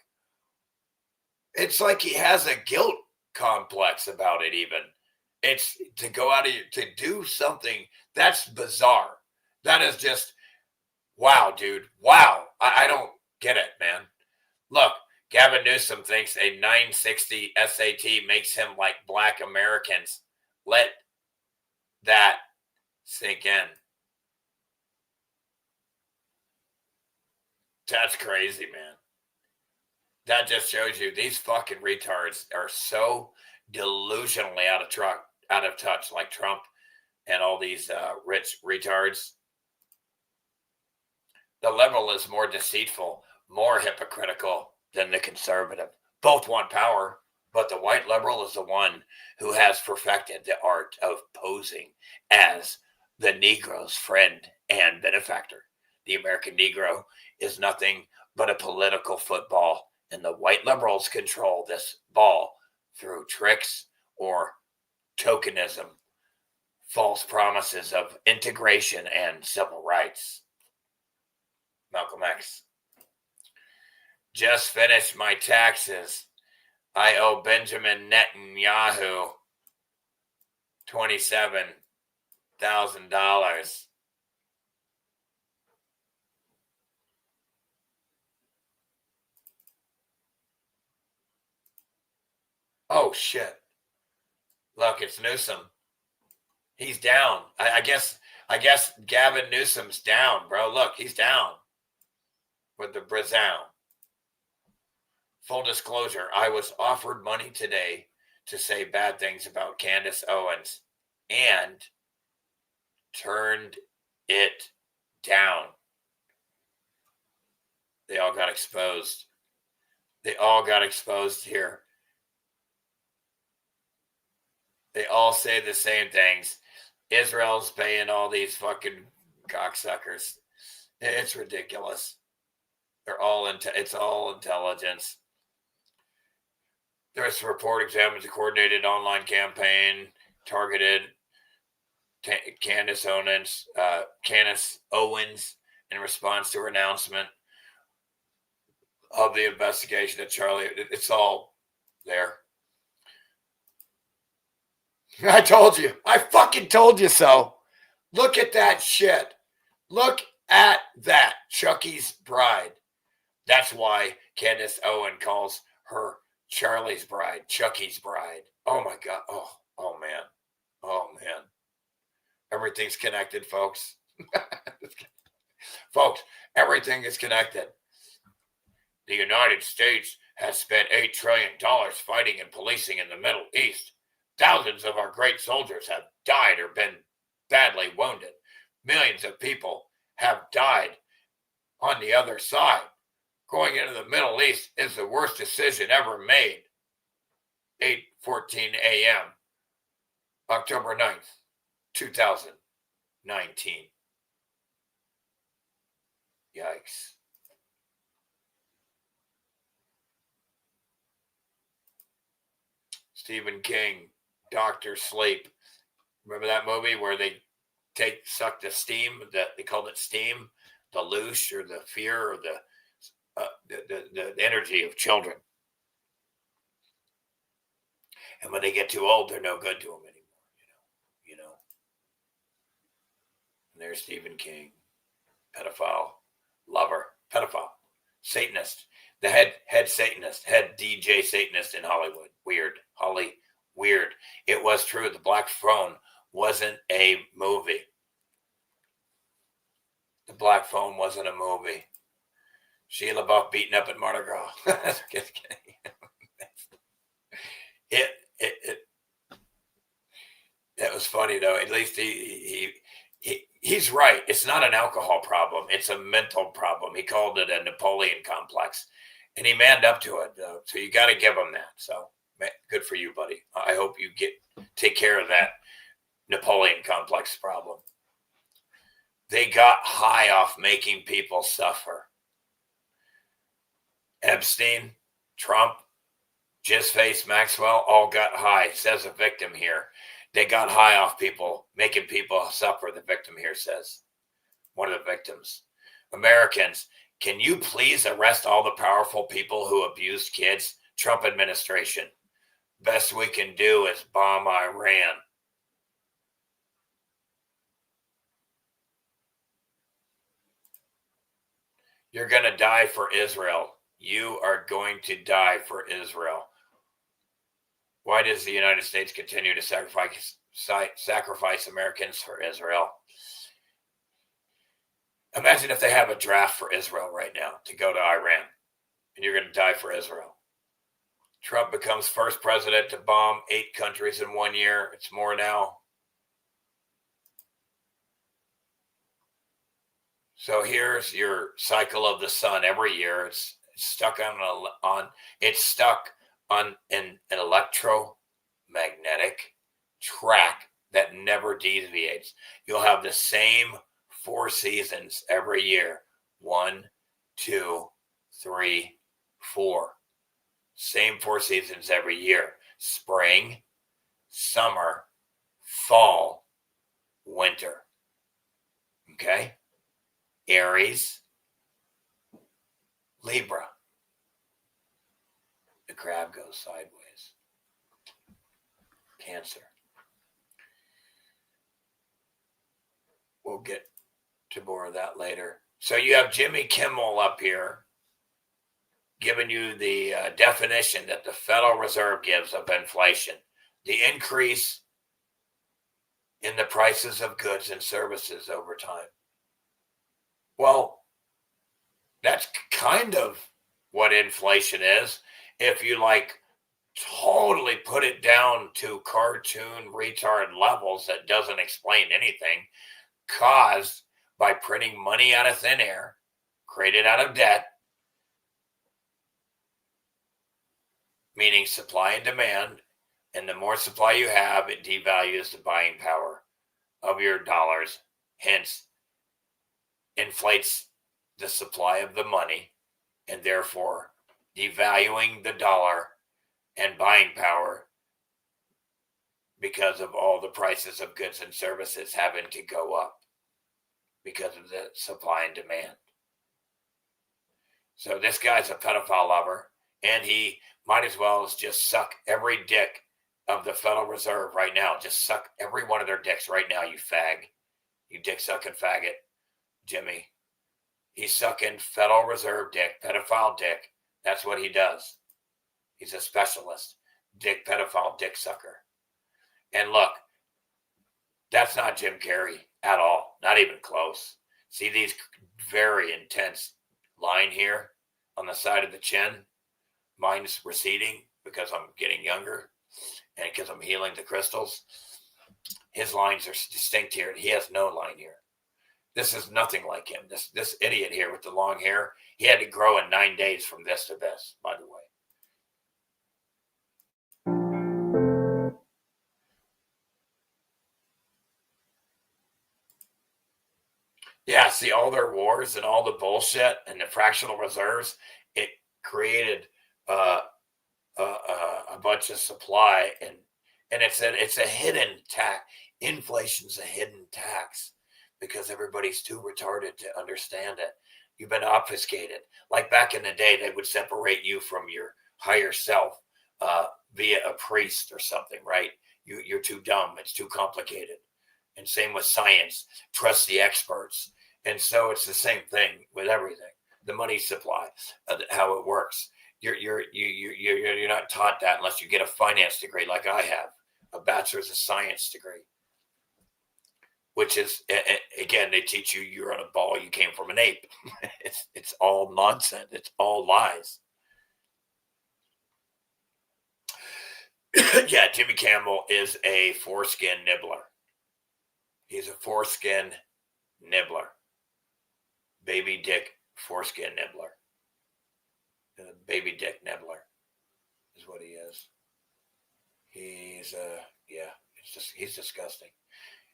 it's like he has a guilt complex about it even. It's to go out of your, to do something that's bizarre. That is just, wow, dude. Wow. I don't get it, man. Look, Gavin Newsom thinks a 960 SAT makes him like black Americans. Let that sink in. That's crazy, man. That just shows you these fucking retards are so delusionally out of touch, like Trump and all these rich retards. The liberal is more deceitful, more hypocritical than the conservative. Both want power, but the white liberal is the one who has perfected the art of posing as the Negro's friend and benefactor. The American Negro is nothing but a political football, and the white liberals control this ball through tricks or tokenism, false promises of integration and civil rights. Malcolm X. Just finished my taxes. I owe Benjamin Netanyahu $27,000. Oh shit! Look, it's Newsom. He's down. I guess Gavin Newsom's down, bro. Look, he's down with the Brazil. Full disclosure, I was offered money today to say bad things about Candace Owens and turned it down. They all got exposed. They all got exposed here. They all say the same things. Israel's paying all these fucking cocksuckers. It's ridiculous. They're all it's all intelligence. This report examines a coordinated online campaign targeted Candace Owens in response to her announcement of the investigation of Charlie. It's all there. I told you. I fucking told you so. Look at that shit. Look at that. Chucky's bride. That's why Candace Owen calls her Charlie's bride, Chucky's bride. Oh my God. Oh man. Oh man. Everything's connected, folks. Folks, everything is connected. The United States has spent $8 trillion fighting and policing in the Middle East. Thousands of our great soldiers have died or been badly wounded. Millions of people have died on the other side. Going into the Middle East is the worst decision ever made. 8:14 a.m. October 9th, 2019. Yikes. Stephen King, Dr. Sleep. Remember that movie where they suck the steam? They called it steam, the loosh or the fear or the energy of children. And when they get too old, they're no good to them anymore. You know. And there's Stephen King, pedophile, lover, pedophile, Satanist, the head Satanist, head DJ Satanist in Hollywood. Weird. It was true. The Black Phone wasn't a movie. The Black Phone wasn't a movie. Sheila Buff beaten up at Mardi Gras. Just kidding. It was funny though. At least he's right. It's not an alcohol problem. It's a mental problem. He called it a Napoleon complex, and he manned up to it. So you got to give him that. So good for you, buddy. I hope you take care of that Napoleon complex problem. They got high off making people suffer. Epstein, Trump, Jizzface, Maxwell, all got high, says a victim here. They got high off people, making people suffer, the victim here says. One of the victims. Americans, can you please arrest all the powerful people who abused kids? Trump administration. best we can do is bomb Iran. You're going to die for Israel. You are going to die for Israel. Why does the United States continue to sacrifice Americans for Israel? Imagine if they have a draft for Israel right now to go to Iran, and you're going to die for Israel. Trump becomes first president to bomb 8 countries in 1 year. It's more now. So here's your cycle of the sun every year. It's stuck on an electromagnetic track that never deviates. You'll have the same 4 seasons every year. 1, 2, 3, 4. Same 4 seasons every year. Spring, summer, fall, winter. Okay? Aries, Libra. The crab goes sideways. Cancer. We'll get to more of that later. So you have Jimmy Kimmel up here giving you the definition that the Federal Reserve gives of inflation. The increase in the prices of goods and services over time. Well, that's kind of what inflation is. If you totally put it down to cartoon retard levels that doesn't explain anything, caused by printing money out of thin air, created out of debt, meaning supply and demand. And the more supply you have, it devalues the buying power of your dollars, hence inflates the supply of the money, and therefore devaluing the dollar and buying power because of all the prices of goods and services having to go up because of the supply and demand. So this guy's a pedophile lover, and he might as well just suck every dick of the Federal Reserve right now. Just suck every one of their dicks right now, you fag. You dick sucking faggot. Jimmy. He's sucking Federal Reserve dick, pedophile dick. That's what he does. He's a specialist. Pedophile dick sucker. And look, that's not Jim Carrey at all. Not even close. See these very intense line here on the side of the chin? Mine's receding because I'm getting younger and because I'm healing the crystals. His lines are distinct here, and he has no line here. This is nothing like him. This idiot here with the long hair, he had to grow in 9 days from this to this, by the way. Yeah, see all their wars and all the bullshit and the fractional reserves, it created a bunch of supply, and it's a hidden tax. Inflation's a hidden tax. Because everybody's too retarded to understand it. You've been obfuscated. Like back in the day, they would separate you from your higher self via a priest or something, right? You're too dumb. It's too complicated. And same with science. Trust the experts. And so it's the same thing with everything. The money supply, how it works. You're not taught that unless you get a finance degree like I have, a bachelor's of science degree. Which is, again, they teach you're on a ball, you came from an ape. It's all nonsense. It's all lies. Yeah, Jimmy Kimmel is a foreskin nibbler. He's a foreskin nibbler. Baby dick foreskin nibbler. A baby dick nibbler is what he is. He's, he's disgusting.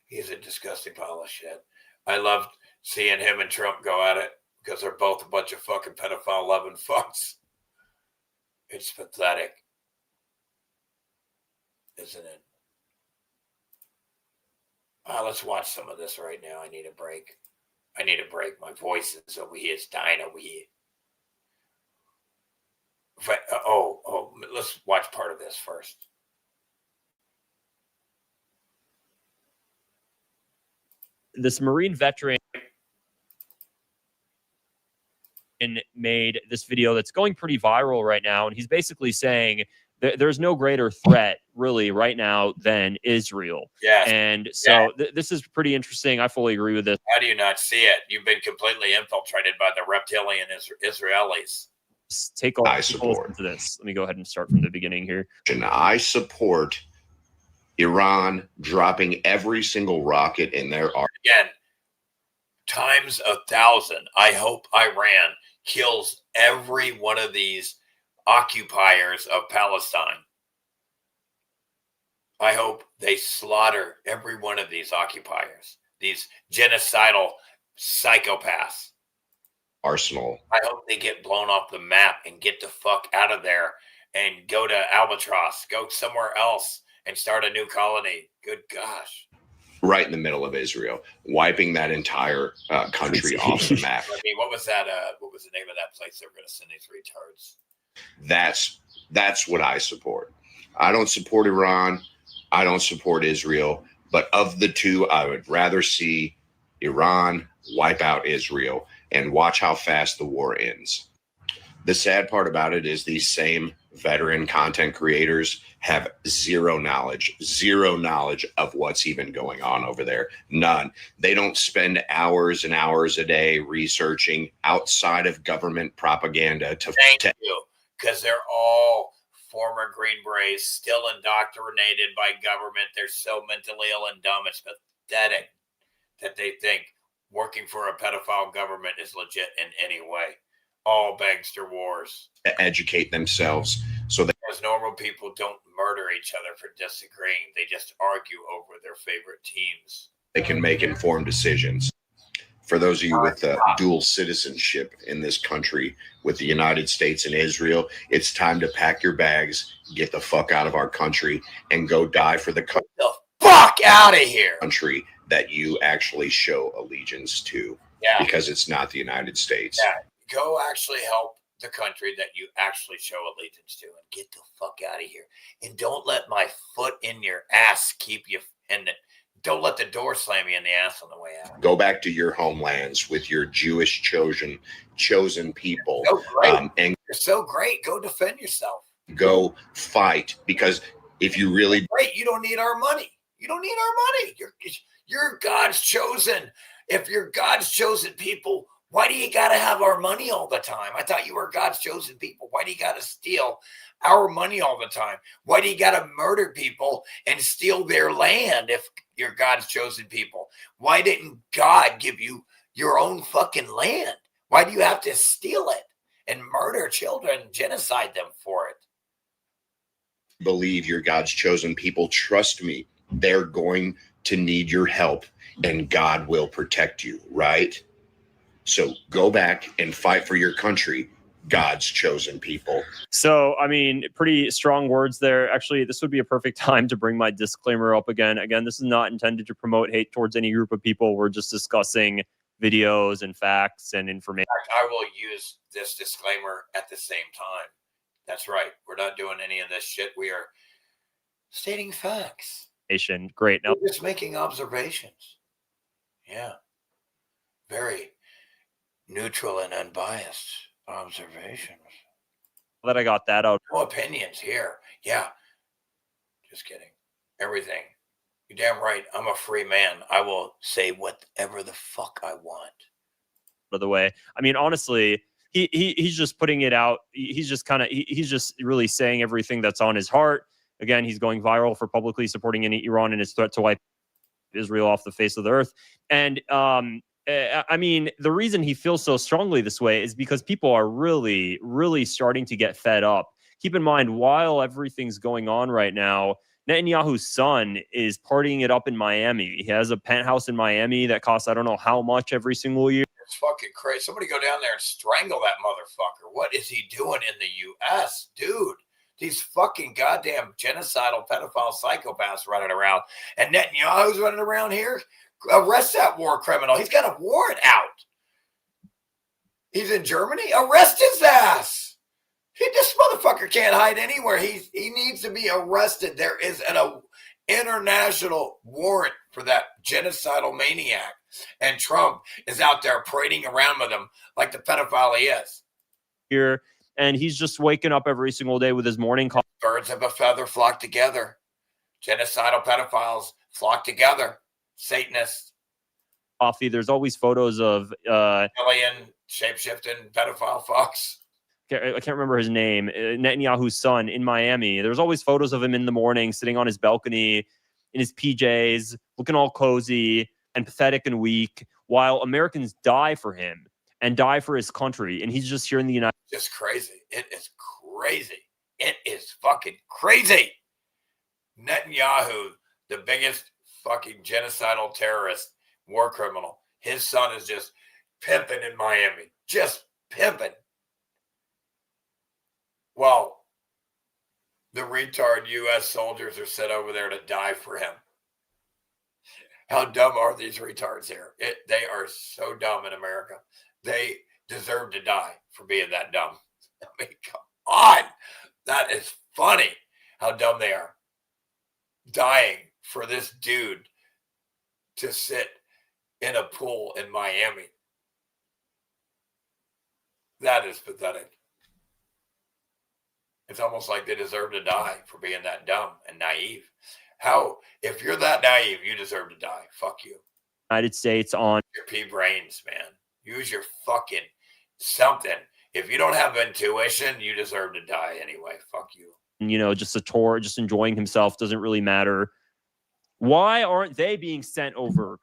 He's a disgusting pile of shit. I loved seeing him and Trump go at it because they're both a bunch of fucking pedophile loving fucks. It's pathetic, isn't it? Let's watch some of this right now. I need a break. My voice is over here. It's dying over here. Let's watch part of this first. this Marine veteran made this video that's going pretty viral right now, and he's basically saying there's no greater threat really right now than Israel. Yes. And so this is pretty interesting. I fully agree with this. How do you not see it? You've been completely infiltrated by the reptilian Israelis. Take a listen to this. Let me go ahead and start from the beginning here. I support Iran dropping every single rocket in their army. Again, times 1,000. I hope Iran kills every one of these occupiers of Palestine. I hope they slaughter every one of these occupiers, these genocidal psychopaths. Arsenal. I hope they get blown off the map and get the fuck out of there and go to Albatross, go somewhere else and start a new colony. Good gosh. Right in the middle of Israel, wiping that entire country off the map. I mean, what was that? What was the name of that place they were going to send these retards? That's what I support. I don't support Iran. I don't support Israel. But of the two, I would rather see Iran wipe out Israel and watch how fast the war ends. The sad part about it is these same veteran content creators have zero knowledge of what's even going on over there. None. They don't spend hours and hours a day researching outside of government propaganda Thank you, because they're all former Green Berets, still indoctrinated by government. They're so mentally ill and dumb. It's pathetic that they think working for a pedophile government is legit in any way. All Bagster wars. Educate themselves so that as normal people don't murder each other for disagreeing. They just argue over their favorite teams. They can make informed decisions. For those of you with dual citizenship in this country with the United States and Israel, it's time to pack your bags, get the fuck out of our country, and go die for the fuck out of here. Country that you actually show allegiance to. Yeah. Because it's not the United States. Yeah. Go actually help the country that you actually show allegiance to and get the fuck out of here. And don't let my foot in your ass keep you in it. Don't let the door slam you in the ass on the way out. Go back to your homelands with your Jewish chosen people. So great. And you're so great. Go defend yourself. Go fight. Because if you really great, you don't need our money. You don't need our money. You're God's chosen. If you're God's chosen people, why do you got to have our money all the time? I thought you were God's chosen people. Why do you got to steal our money all the time? Why do you got to murder people and steal their land if you're God's chosen people? Why didn't God give you your own fucking land? Why do you have to steal it and murder children, genocide them for it? Believe you're God's chosen people. Trust me, they're going to need your help and God will protect you, right? So go back and fight for your country, God's chosen people. So, I mean, pretty strong words there. Actually, this would be a perfect time to bring my disclaimer up again. Again, this is not intended to promote hate towards any group of people. We're just discussing videos and facts and information. I will use this disclaimer at the same time. That's right. We're not doing any of this shit. We are stating facts. Great. Now, we're just making observations. Yeah. Very neutral and unbiased observations. That I got that out. No opinions here. Yeah. Just kidding. Everything. You're damn right. I'm a free man. I will say whatever the fuck I want. By the way, I mean, honestly, he's just putting it out. He's just really saying everything that's on his heart. Again, he's going viral for publicly supporting Iran and its threat to wipe Israel off the face of the earth. And I mean, the reason he feels so strongly this way is because people are really, really starting to get fed up. Keep in mind, while everything's going on right now, Netanyahu's son is partying it up in Miami. He has a penthouse in Miami that costs, I don't know how much every single year. It's fucking crazy. Somebody go down there and strangle that motherfucker. What is he doing in the U.S., dude? These fucking goddamn genocidal pedophile psychopaths running around. And Netanyahu's running around here? Arrest that war criminal. He's got a warrant out. He's in Germany? Arrest his ass. This motherfucker can't hide anywhere. He needs to be arrested. There is an international warrant for that genocidal maniac. And Trump is out there parading around with them like the pedophile he is. Here, and he's just waking up every single day with his morning coffee. Birds of a feather flock together. Genocidal pedophiles flock together. Satanists. There's always photos of alien shape-shifting pedophile fucks. I can't remember his name, Netanyahu's son in Miami. There's always photos of him in the morning sitting on his balcony in his PJs, looking all cozy and pathetic and weak, while Americans die for him and die for his country. And he's just here in the United States. Just crazy. It is crazy. It is fucking crazy. Netanyahu, the biggest fucking genocidal terrorist, war criminal. His son is just pimping in Miami. Just pimping. Well, the retard U.S. soldiers are sent over there to die for him. How dumb are these retards here? They are so dumb in America. They deserve to die for being that dumb. I mean, come on. That is funny how dumb they are. Dying for this dude to sit in a pool in Miami. That is pathetic. It's almost like they deserve to die for being that dumb and naive. How, if you're that naive, you deserve to die. Fuck you. United States on your pea brains, man. Use your fucking something. If you don't have intuition, you deserve to die anyway. Fuck you. You know, just a tour, just enjoying himself, doesn't really matter. Why aren't they being sent over?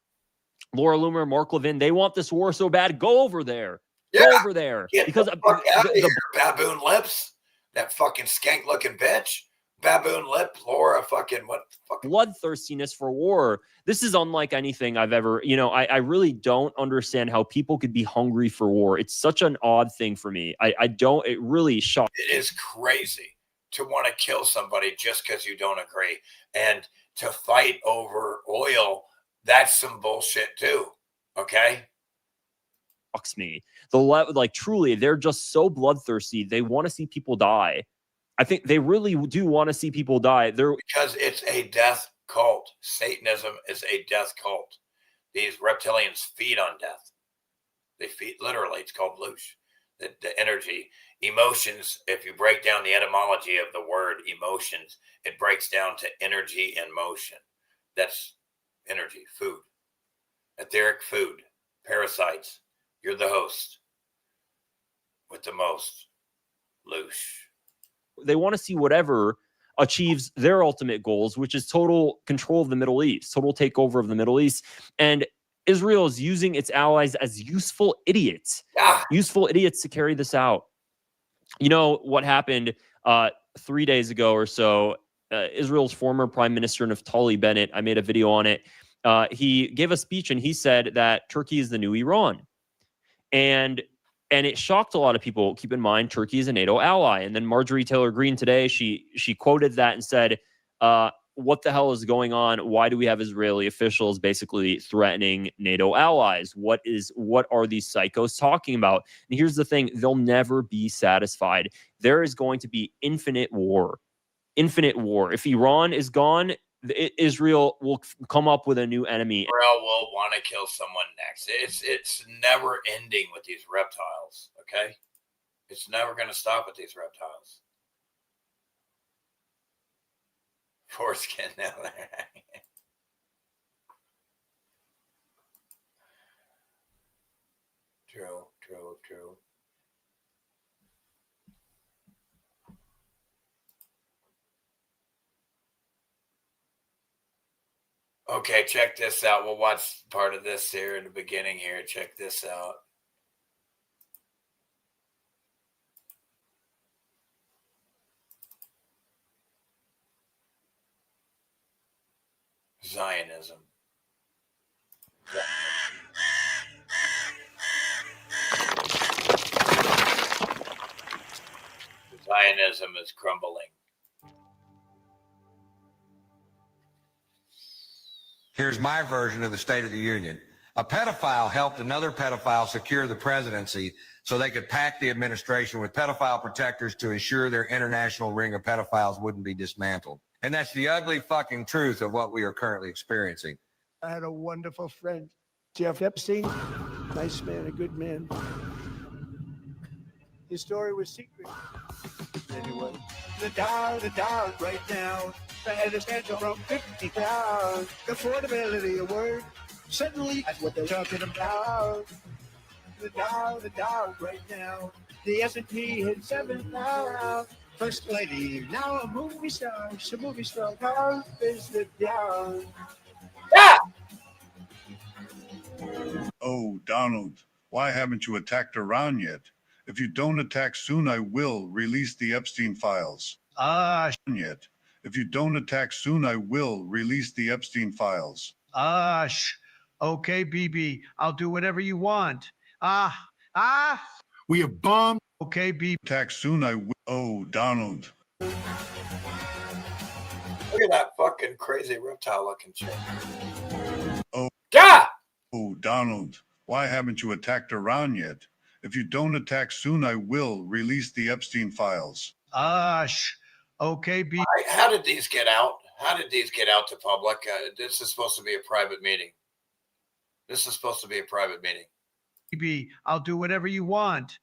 Laura Loomer, Mark Levin, they want this war so bad. Go over there. Yeah. Go over there. Get because the fuck out of here, baboon lips. That fucking skank looking bitch. Baboon lip, Laura, fucking what the fuck? Bloodthirstiness for war. This is unlike anything I've ever, I really don't understand how people could be hungry for war. It's such an odd thing for me. It really shocks. It is crazy to want to kill somebody just because you don't agree. And to fight over oil, that's some bullshit too. Okay? Me. Truly, they're just so bloodthirsty. They want to see people die. I think they really do want to see people die. Because it's a death cult. Satanism is a death cult. These reptilians feed on death. They feed, literally, it's called loosh. The energy, emotions, if you break down the etymology of the word emotions, it breaks down to energy and motion. That's energy, food, etheric food, parasites. You're the host with the most loosh. They want to see whatever achieves their ultimate goals, which is total control of the Middle East, total takeover of the Middle East. And Israel is using its allies as useful idiots to carry this out. You know what happened 3 days ago or so? Israel's former Prime Minister Naftali Bennett, I made a video on it. He gave a speech and he said that Turkey is the new Iran. And it shocked a lot of people. Keep in mind, Turkey is a NATO ally. And then Marjorie Taylor Greene today, she quoted that and said, what the hell is going on? Why do we have Israeli officials basically threatening NATO allies? What are these psychos talking about? And here's the thing, they'll never be satisfied. There is going to be infinite war. Infinite war. If Iran is gone, Israel will come up with a new enemy. Israel will want to kill someone next. It's never ending with these reptiles, okay? It's never going to stop with these reptiles. Foreskin now. True. Okay, check this out. We'll watch part of this here in the beginning here. Check this out. Zionism. Zionism is crumbling. Here's my version of the State of the Union. A pedophile helped another pedophile secure the presidency so they could pack the administration with pedophile protectors to ensure their international ring of pedophiles wouldn't be dismantled. And that's the ugly fucking truth of what we are currently experiencing. I had a wonderful friend Jeff Epstein, nice man, a good man. His story was secret. Anyway, the dollar right now. The head is scheduled from 50 pounds. Affordability award. Suddenly, that's what they're talking about. The dollar right now. The S&P hit 7 pounds. First lady, now a movie star. She's a movie star. How is the down? Yeah. Oh, Donald, why haven't you attacked Iran yet? If you don't attack soon, I will release the Epstein files. Yet. If you don't attack soon, I will release the Epstein files. Okay, BB, I'll do whatever you want. We have bombed. Okay, BB. Attack soon, I will. Oh, Donald. Look at that fucking crazy reptile looking chick. Oh. Yeah. Oh, Donald, why haven't you attacked Iran yet? If you don't attack soon, I will release the Epstein files. Okay, BB. How did these get out? How did these get out to public? This is supposed to be a private meeting. This is supposed to be a private meeting. BB, I'll do whatever you want.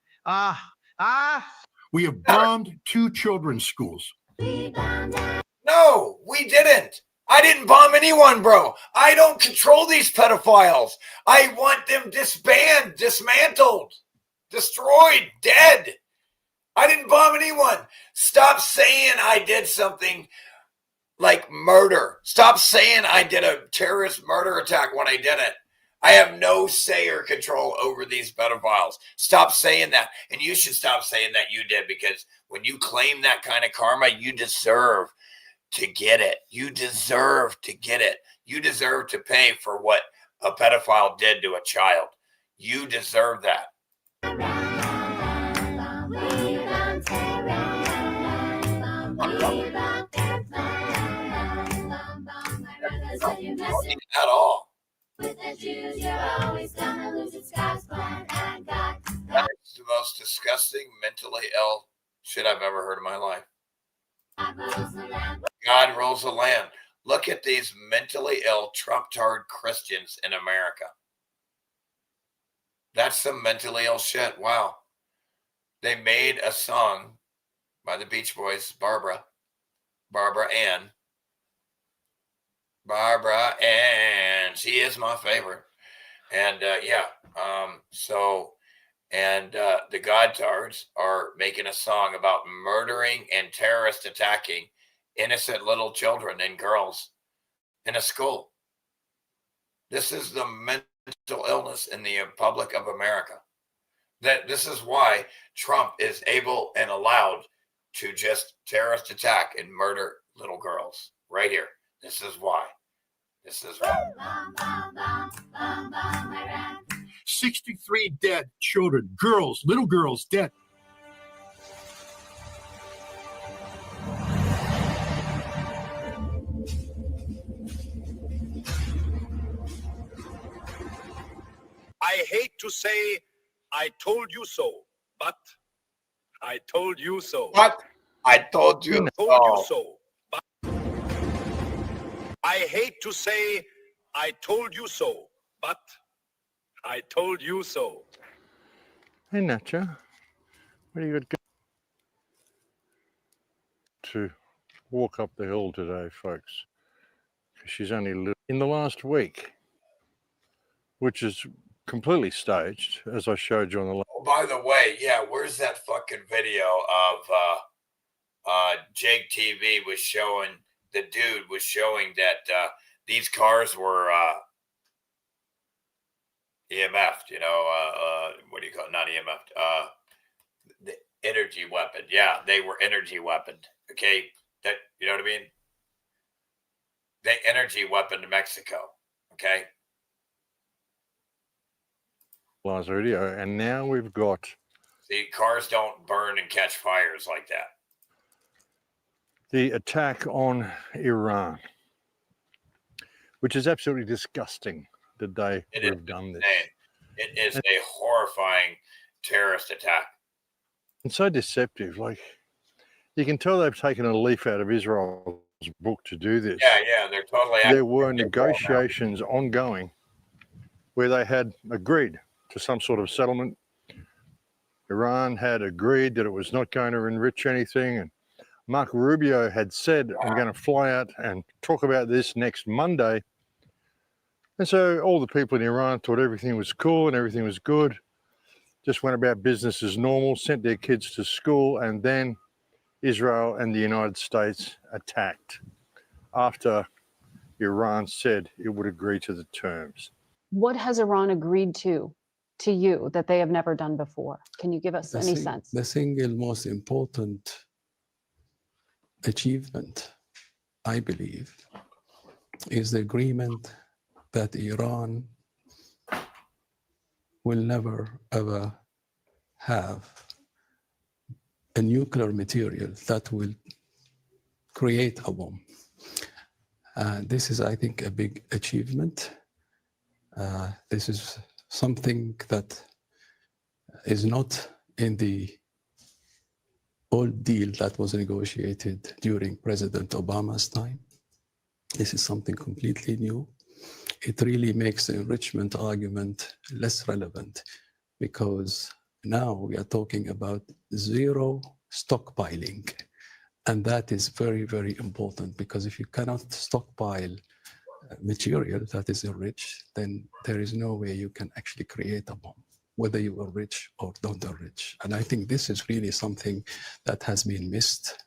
We have bombed 2 children's schools. No, we didn't. I didn't bomb anyone, bro. I don't control these pedophiles. I want them disbanded, dismantled, destroyed, dead. I didn't bomb anyone. Stop saying I did something like murder. Stop saying I did a terrorist murder attack when I didn't. I have no say or control over these pedophiles. Stop saying that. And you should stop saying that you did, because when you claim that kind of karma, you deserve to get it. You deserve to get it. You deserve to pay for what a pedophile did to a child. You deserve that. At all. That's the most disgusting, mentally ill shit I've ever heard in my life. God rules the land. Look at these mentally ill, Trump-tard Christians in America. That's some mentally ill shit. Wow. They made a song by the Beach Boys, Barbara Ann. She is my favorite. And the Godtards are making a song about murdering and terrorist attacking innocent little children and girls in a school. This is the mental illness in the Republic of America. This is why Trump is able and allowed to just terrorist attack and murder little girls right here. This is why. 63 dead children, girls, little girls dead. I hate to say I told you so, but I told you so. What? I told you so. But I hate to say I told you so, but I told you so. Hey, Nacho. What are you got to walk up the hill today, folks? She's only lived in the last week, which is completely staged, as I showed you on the last. Oh, by the way, yeah, where's that fucking video of Jake TV was showing, the dude was showing that these cars were EMF'd, what do you call it? Not EMF'd, the energy weapon. Yeah, they were energy weaponed. Okay, that, you know what I mean? They energy weaponed Mexico. Okay. Last video, and now we've got. See, cars don't burn and catch fires like that. The attack on Iran, which is absolutely disgusting that they have done this. It is a horrifying terrorist attack. And so deceptive. Like, you can tell they've taken a leaf out of Israel's book to do this. Yeah, they're totally. There were negotiations ongoing where they had agreed to some sort of settlement. Iran had agreed that it was not going to enrich anything, and Marco Rubio had said, I'm going to fly out and talk about this next Monday. And so all the people in Iran thought everything was cool and everything was good, just went about business as normal, sent their kids to school, and then Israel and the United States attacked after Iran said it would agree to the terms. What has Iran agreed to you that they have never done before? Can you give us any sense? The single most important achievement, I believe, is the agreement that Iran will never, ever have a nuclear material that will create a bomb. This is, I think, a big achievement. This is something that is not in the old deal that was negotiated during President Obama's time. This is something completely new. It really makes the enrichment argument less relevant because now we are talking about zero stockpiling. And that is very, very important because if you cannot stockpile material that is enriched, then there is no way you can actually create a bomb, whether you enrich or don't enrich. And I think this is really something that has been missed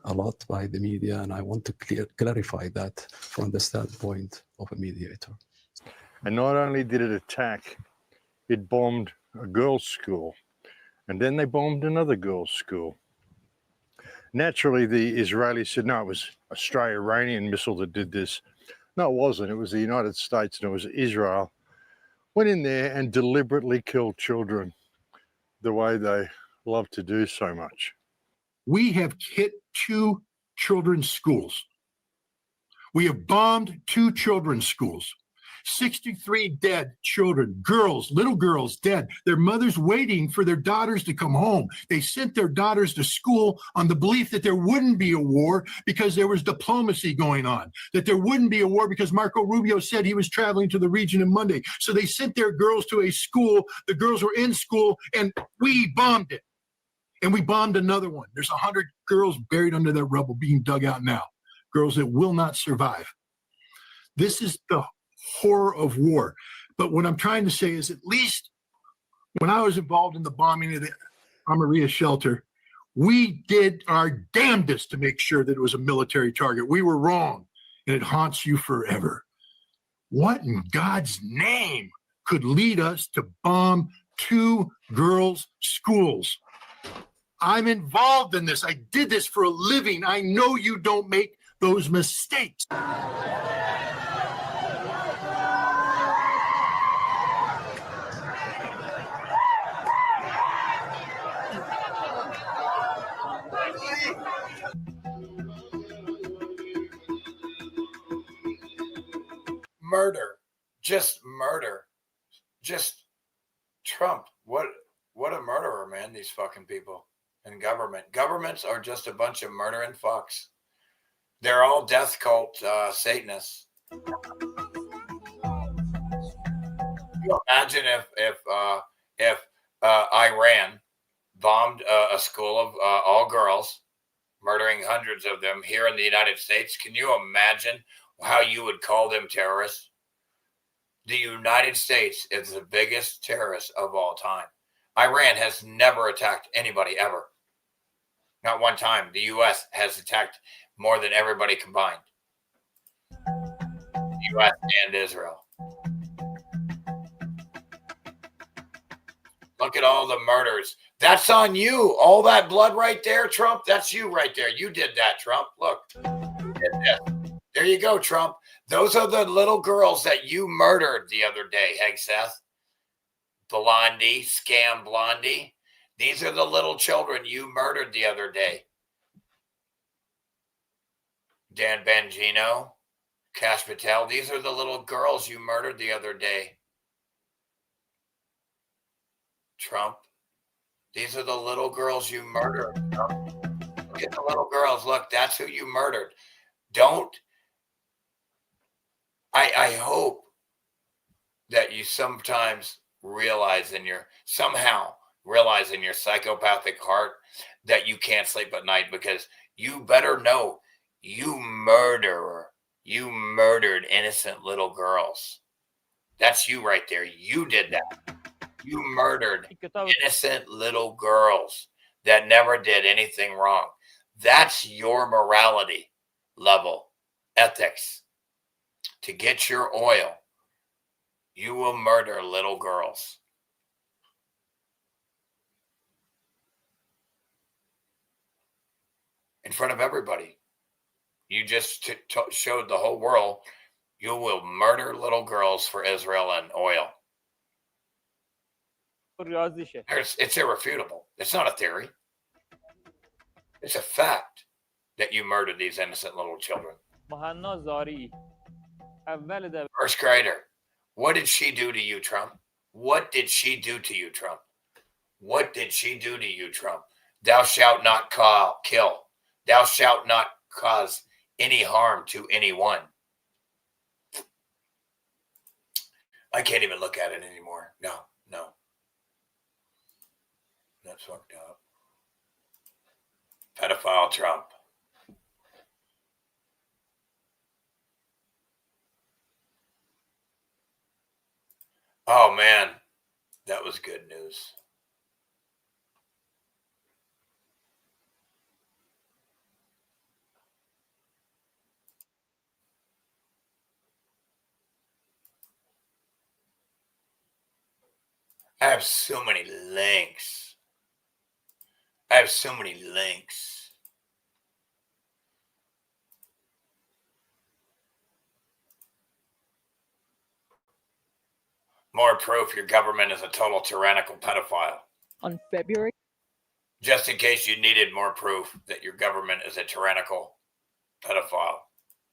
a lot by the media, and I want to clarify that from the standpoint of a mediator. And not only did it attack, it bombed a girls' school, and then they bombed another girls' school. Naturally, the Israelis said, no, it was an Australia-Iranian missile that did this. No, it wasn't. It was the United States, and it was Israel. Went in there and deliberately killed children the way they love to do so much. We have hit 2 children's schools. We have bombed 2 children's schools. 63 dead children, girls, little girls dead. Their mothers waiting for their daughters to come home. They sent their daughters to school on the belief that there wouldn't be a war because there was diplomacy going on, that there wouldn't be a war because Marco Rubio said he was traveling to the region on Monday. So they sent their girls to a school. The girls were in school and we bombed it. And we bombed another one. There's 100 girls buried under that rubble being dug out now. Girls that will not survive. This is the horror of war. But what I'm trying to say is at least when I was involved in the bombing of the Amaria shelter, we did our damnedest to make sure that it was a military target. We were wrong, and it haunts you forever. What in God's name could lead us to bomb 2 girls' schools? I'm involved in this. I did this for a living. I know you don't make those mistakes. Murder, just murder, just Trump. What a murderer, man, these fucking people. And governments are just a bunch of murdering fucks. They're all death cult Satanists. Can you imagine if Iran bombed a school of all girls, murdering hundreds of them here in the United States? Can you imagine how you would call them terrorists? The United States is the biggest terrorist of all time. Iran has never attacked anybody ever. Not one time. The U.S. has attacked more than everybody combined. The U.S. and Israel. Look at all the murders. That's on you. All that blood right there, Trump, that's you right there. You did that, Trump. Look. You did this. There you go, Trump. Those are the little girls that you murdered the other day, Hegseth. Blondie, scam Blondie. These are the little children you murdered the other day. Dan Bongino, Kash Patel. These are the little girls you murdered the other day. Trump. These are the little girls you murdered. Trump. Look at the little girls. Look, that's who you murdered. Don't. I hope that you sometimes somehow realize in your psychopathic heart that you can't sleep at night because you better know you murdered innocent little girls. That's you right there. You did that. You murdered innocent little girls that never did anything wrong. That's your morality level, ethics. To get your oil, you will murder little girls. In front of everybody. You just showed the whole world you will murder little girls for Israel and oil. It's irrefutable. It's not a theory. It's a fact that you murdered these innocent little children. First grader. What did she do to you, Trump? What did she do to you, Trump? What did she do to you, Trump? Thou shalt not kill. Thou shalt not cause any harm to anyone. I can't even look at it anymore. No. That's fucked up. Pedophile Trump. Oh, man. That was good news. I have so many links. More proof your government is a total tyrannical pedophile. On February, just in case you needed more proof that your government is a tyrannical pedophile.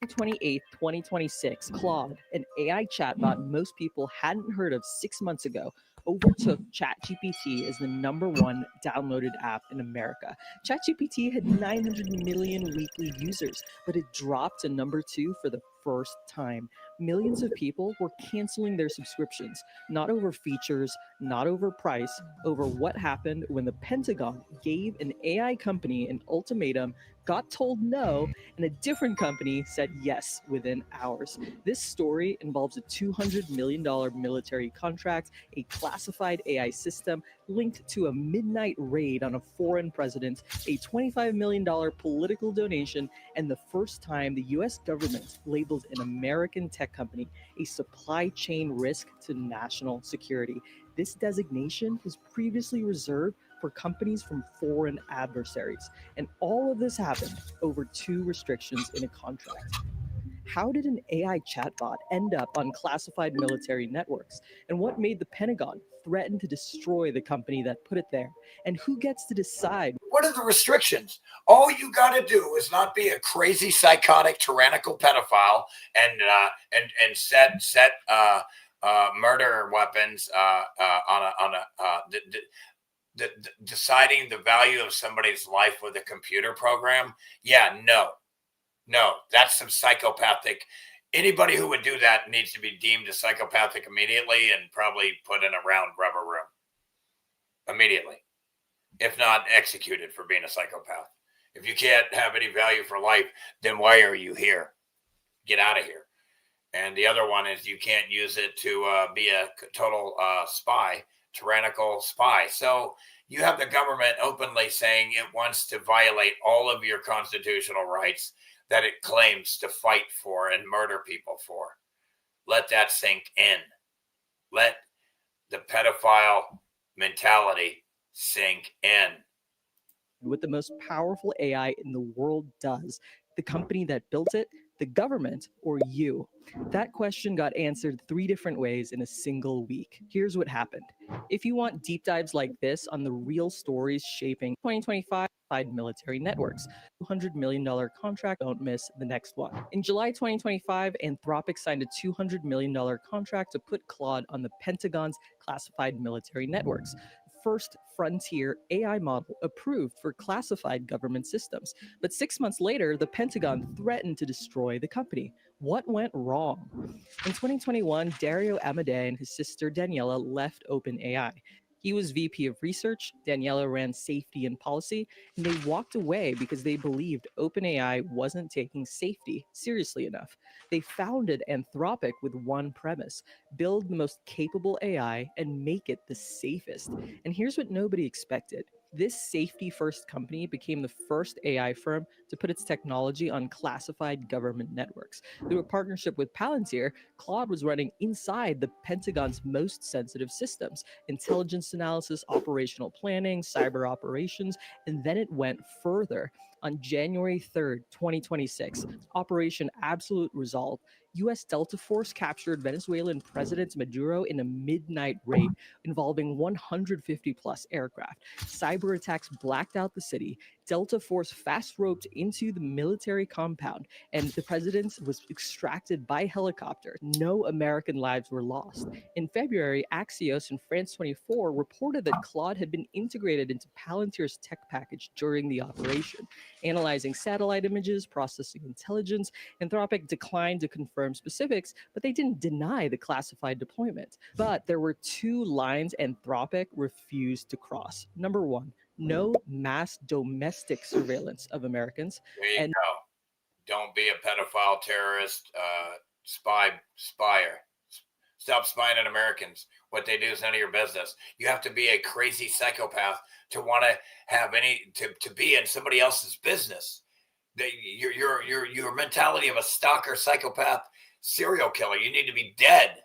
28th, 2026, Claude, an AI chatbot most people hadn't heard of 6 months ago, overtook ChatGPT as the #1 downloaded app in America. ChatGPT had 900 million weekly users, but it dropped to #2 for the first time. Millions of people were canceling their subscriptions, not over features, not over price, over what happened when the Pentagon gave an AI company an ultimatum, got told no, and a different company said yes within hours. This story involves a $200 million military contract, a classified AI system linked to a midnight raid on a foreign president, a $25 million political donation, and the first time the US government labeled an American tech company a supply chain risk to national security. This designation was previously reserved for companies from foreign adversaries, and all of this happened over 2 restrictions in a contract. How did an AI chatbot end up on classified military networks? And what made the Pentagon threaten to destroy the company that put it there? And who gets to decide? What are the restrictions? All you got to do is not be a crazy, psychotic, tyrannical pedophile and set murder weapons deciding the value of somebody's life with a computer program. Yeah, no, that's some psychopathic. Anybody who would do that needs to be deemed a psychopathic immediately and probably put in a round rubber room immediately, if not executed for being a psychopath. If you can't have any value for life, then why are you here? Get out of here. And the other one is you can't use it to be a total spy, tyrannical spy. So you have the government openly saying it wants to violate all of your constitutional rights that it claims to fight for and murder people for. Let that sink in. Let the pedophile mentality sink in. What the most powerful AI in the world does, the company that built it, the government, or you? That question got answered 3 different ways in a single week. Here's what happened. If you want deep dives like this on the real stories shaping 2025 military networks, $200 million contract, don't miss the next one. In July 2025, Anthropic signed a $200 million contract to put Claude on the Pentagon's classified military networks. first frontier AI model approved for classified government systems. But 6 months later, the Pentagon threatened to destroy the company. What went wrong? In 2021, Dario Amodei and his sister Daniela left OpenAI. He was VP of Research, Daniela ran safety and policy, and they walked away because they believed OpenAI wasn't taking safety seriously enough. They founded Anthropic with one premise: build the most capable AI and make it the safest. And here's what nobody expected. This safety-first company became the first AI firm to put its technology on classified government networks. Through a partnership with Palantir, Claude was running inside the Pentagon's most sensitive systems: intelligence analysis, operational planning, cyber operations, and then it went further. On January 3rd, 2026, Operation Absolute Resolve, U.S. Delta Force captured Venezuelan President Maduro in a midnight raid involving 150 plus aircraft. Cyber attacks blacked out the city. Delta Force fast roped into the military compound, and the president was extracted by helicopter. No American lives were lost. In February, Axios and France 24 reported that Claude had been integrated into Palantir's tech package during the operation. Analyzing satellite images, processing intelligence, Anthropic declined to confirm specifics, but they didn't deny the classified deployment. But there were two lines Anthropic refused to cross. Number one, no mass domestic surveillance of Americans. There you And go. Don't be a pedophile, terrorist, spire. Stop spying on Americans. What they do is none of your business. You have to be a crazy psychopath to want to have to be in somebody else's business. Your mentality of a stalker, psychopath, serial killer. You need to be dead.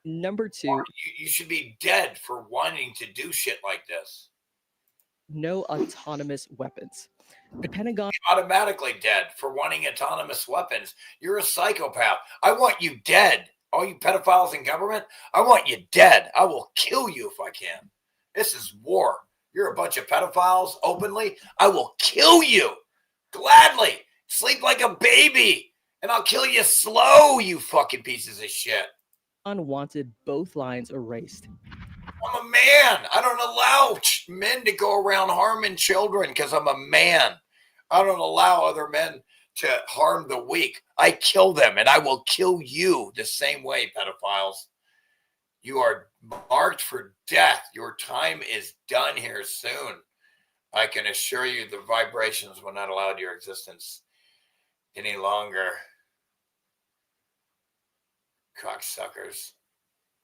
number two, You should be dead for wanting to do shit like this. no autonomous weapons. The Pentagon Automatically dead for wanting autonomous weapons. You're a psychopath. I want you dead. All you pedophiles in government, I want you dead. I will kill you if I can. This is war. You're a bunch of pedophiles openly. I will kill you gladly. Sleep like a baby, and I'll kill you slow, you fucking pieces of shit. wanted both lines erased. I'm a man. I don't allow men to go around harming children because I'm a man. I don't allow other men to harm the weak. I kill them, and I will kill you the same way, pedophiles. You are marked for death. Your time is done here soon. I can assure you the vibrations will not allow your existence any longer. Cocksuckers.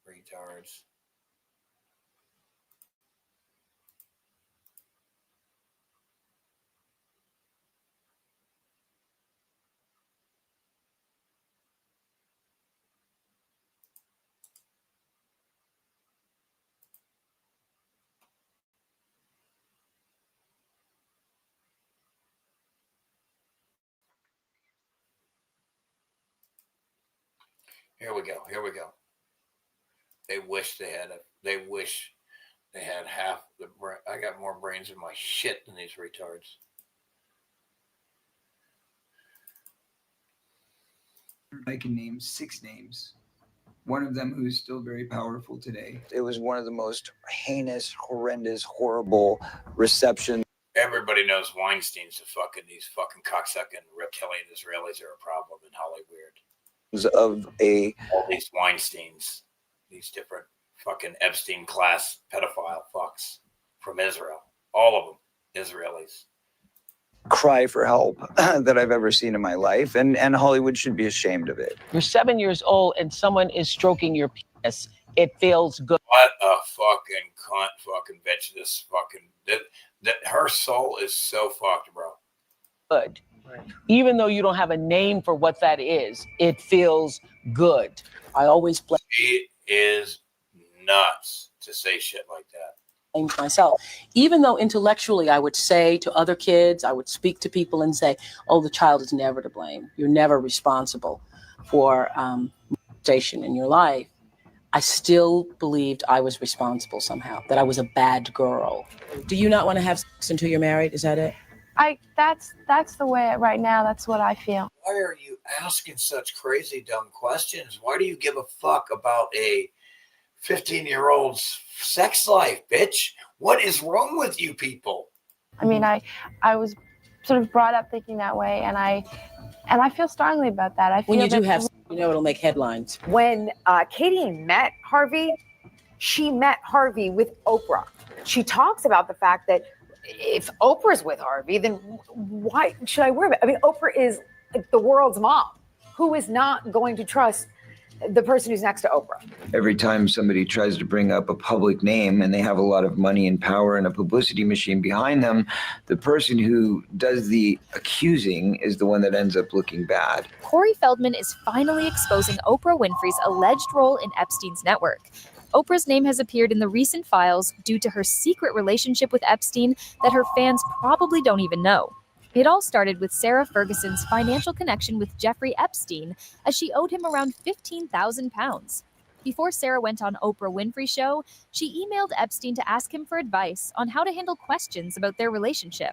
Retards. Here we go. Here we go. They wish they had half the brain. I got more brains in my shit than these retards. I can name 6 names. One of them who's still very powerful today. It was one of the most heinous, horrendous, horrible receptions. Everybody knows Weinstein's these fucking cocksucking reptilian Israelis are a problem in Hollywood. Of all these Weinsteins, these different fucking Epstein class pedophile fucks from Israel, all of them Israelis. Cry for help that I've ever seen in my life, and Hollywood should be ashamed of it. You're 7 years old and someone is stroking your penis. It feels good. What a fucking cunt, fucking bitch! This fucking that her soul is so fucked, bro. Good. Even though you don't have a name for what that is, it feels good. I always blame She is nuts to say shit like that. myself. Even though intellectually I would say to other kids, I would speak to people and say, oh, the child is never to blame. You're never responsible for station in your life. I still believed I was responsible somehow, that I was a bad girl. Do you not want to have sex until you're married? Is that it? That's the way right now. That's what I feel. Why are you asking such crazy dumb questions? Why do you give a fuck about a 15-year-old's sex life, bitch. What is wrong with you people? I mean, I was sort of brought up thinking that way, and I feel strongly about that. I feel When you do that have, it'll make headlines. When Katie met Harvey, she met Harvey with Oprah. She talks about the fact that if Oprah's with Harvey, then why should I worry about it? I mean, Oprah is the world's mom. Who is not going to trust the person who's next to Oprah? Every time somebody tries to bring up a public name and they have a lot of money and power and a publicity machine behind them, the person who does the accusing is the one that ends up looking bad. Corey Feldman is finally exposing Oprah Winfrey's alleged role in Epstein's network. Oprah's name has appeared in the recent files due to her secret relationship with Epstein that her fans probably don't even know. It all started with Sarah Ferguson's financial connection with Jeffrey Epstein, as she owed him around £15,000. Before Sarah went on Oprah Winfrey's show, she emailed Epstein to ask him for advice on how to handle questions about their relationship.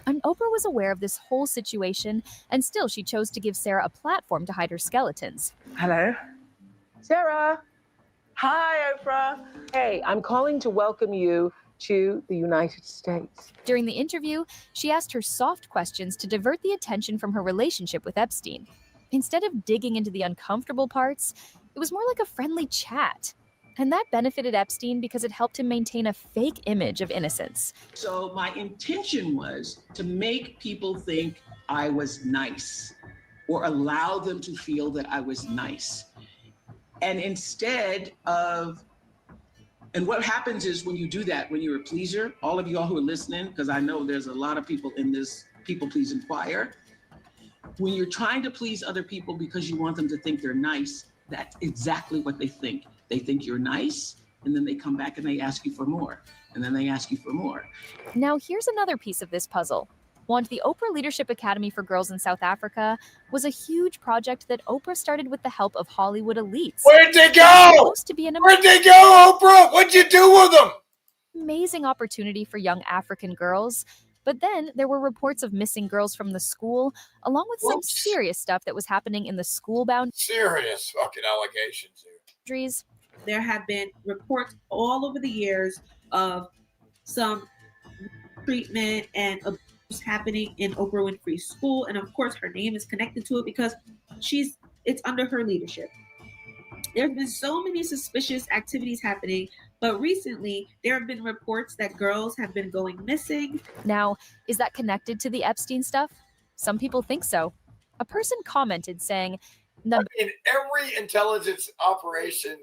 And Oprah was aware of this whole situation, and still she chose to give Sarah a platform to hide her skeletons. Hello? Sarah. Hi, Oprah. Hey, I'm calling to welcome you to the United States. During the interview, she asked her soft questions to divert the attention from her relationship with Epstein. Instead of digging into the uncomfortable parts, it was more like a friendly chat. And that benefited Epstein because it helped him maintain a fake image of innocence. So my intention was to make people think I was nice, or allow them to feel that I was nice. And instead of, and what happens is when you do that, when you're a pleaser, all of y'all who are listening, because I know there's a lot of people in this people-pleasing choir, when you're trying to please other people because you want them to think they're nice, that's exactly what they think. They think you're nice, and then they come back and they ask you for more, and then they ask you for more. Now here's another piece of this puzzle. The Oprah Leadership Academy for Girls in South Africa was a huge project that Oprah started with the help of Hollywood elites. Where'd they go? Where'd they go, Oprah? What'd you do with them? Amazing opportunity for young African girls. But then there were reports of missing girls from the school, along with some serious stuff that was happening in the school-bound Serious fucking allegations here. There have been reports all over the years of some treatment and abuse happening in Oprah Winfrey's school, and of course her name is connected to it because it's under her leadership. There have been so many suspicious activities happening, but recently there have been reports that girls have been going missing. Now, is that connected to the Epstein stuff? Some people think so. A person commented saying, I mean, every intelligence operation,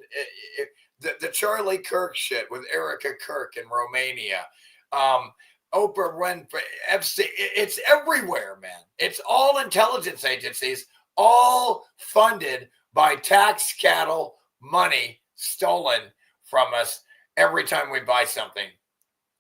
the Charlie Kirk shit with Erica Kirk in Romania, Oprah Winfrey, Epstein, it's everywhere, man. It's all intelligence agencies, all funded by tax cattle money stolen from us. Every time we buy something,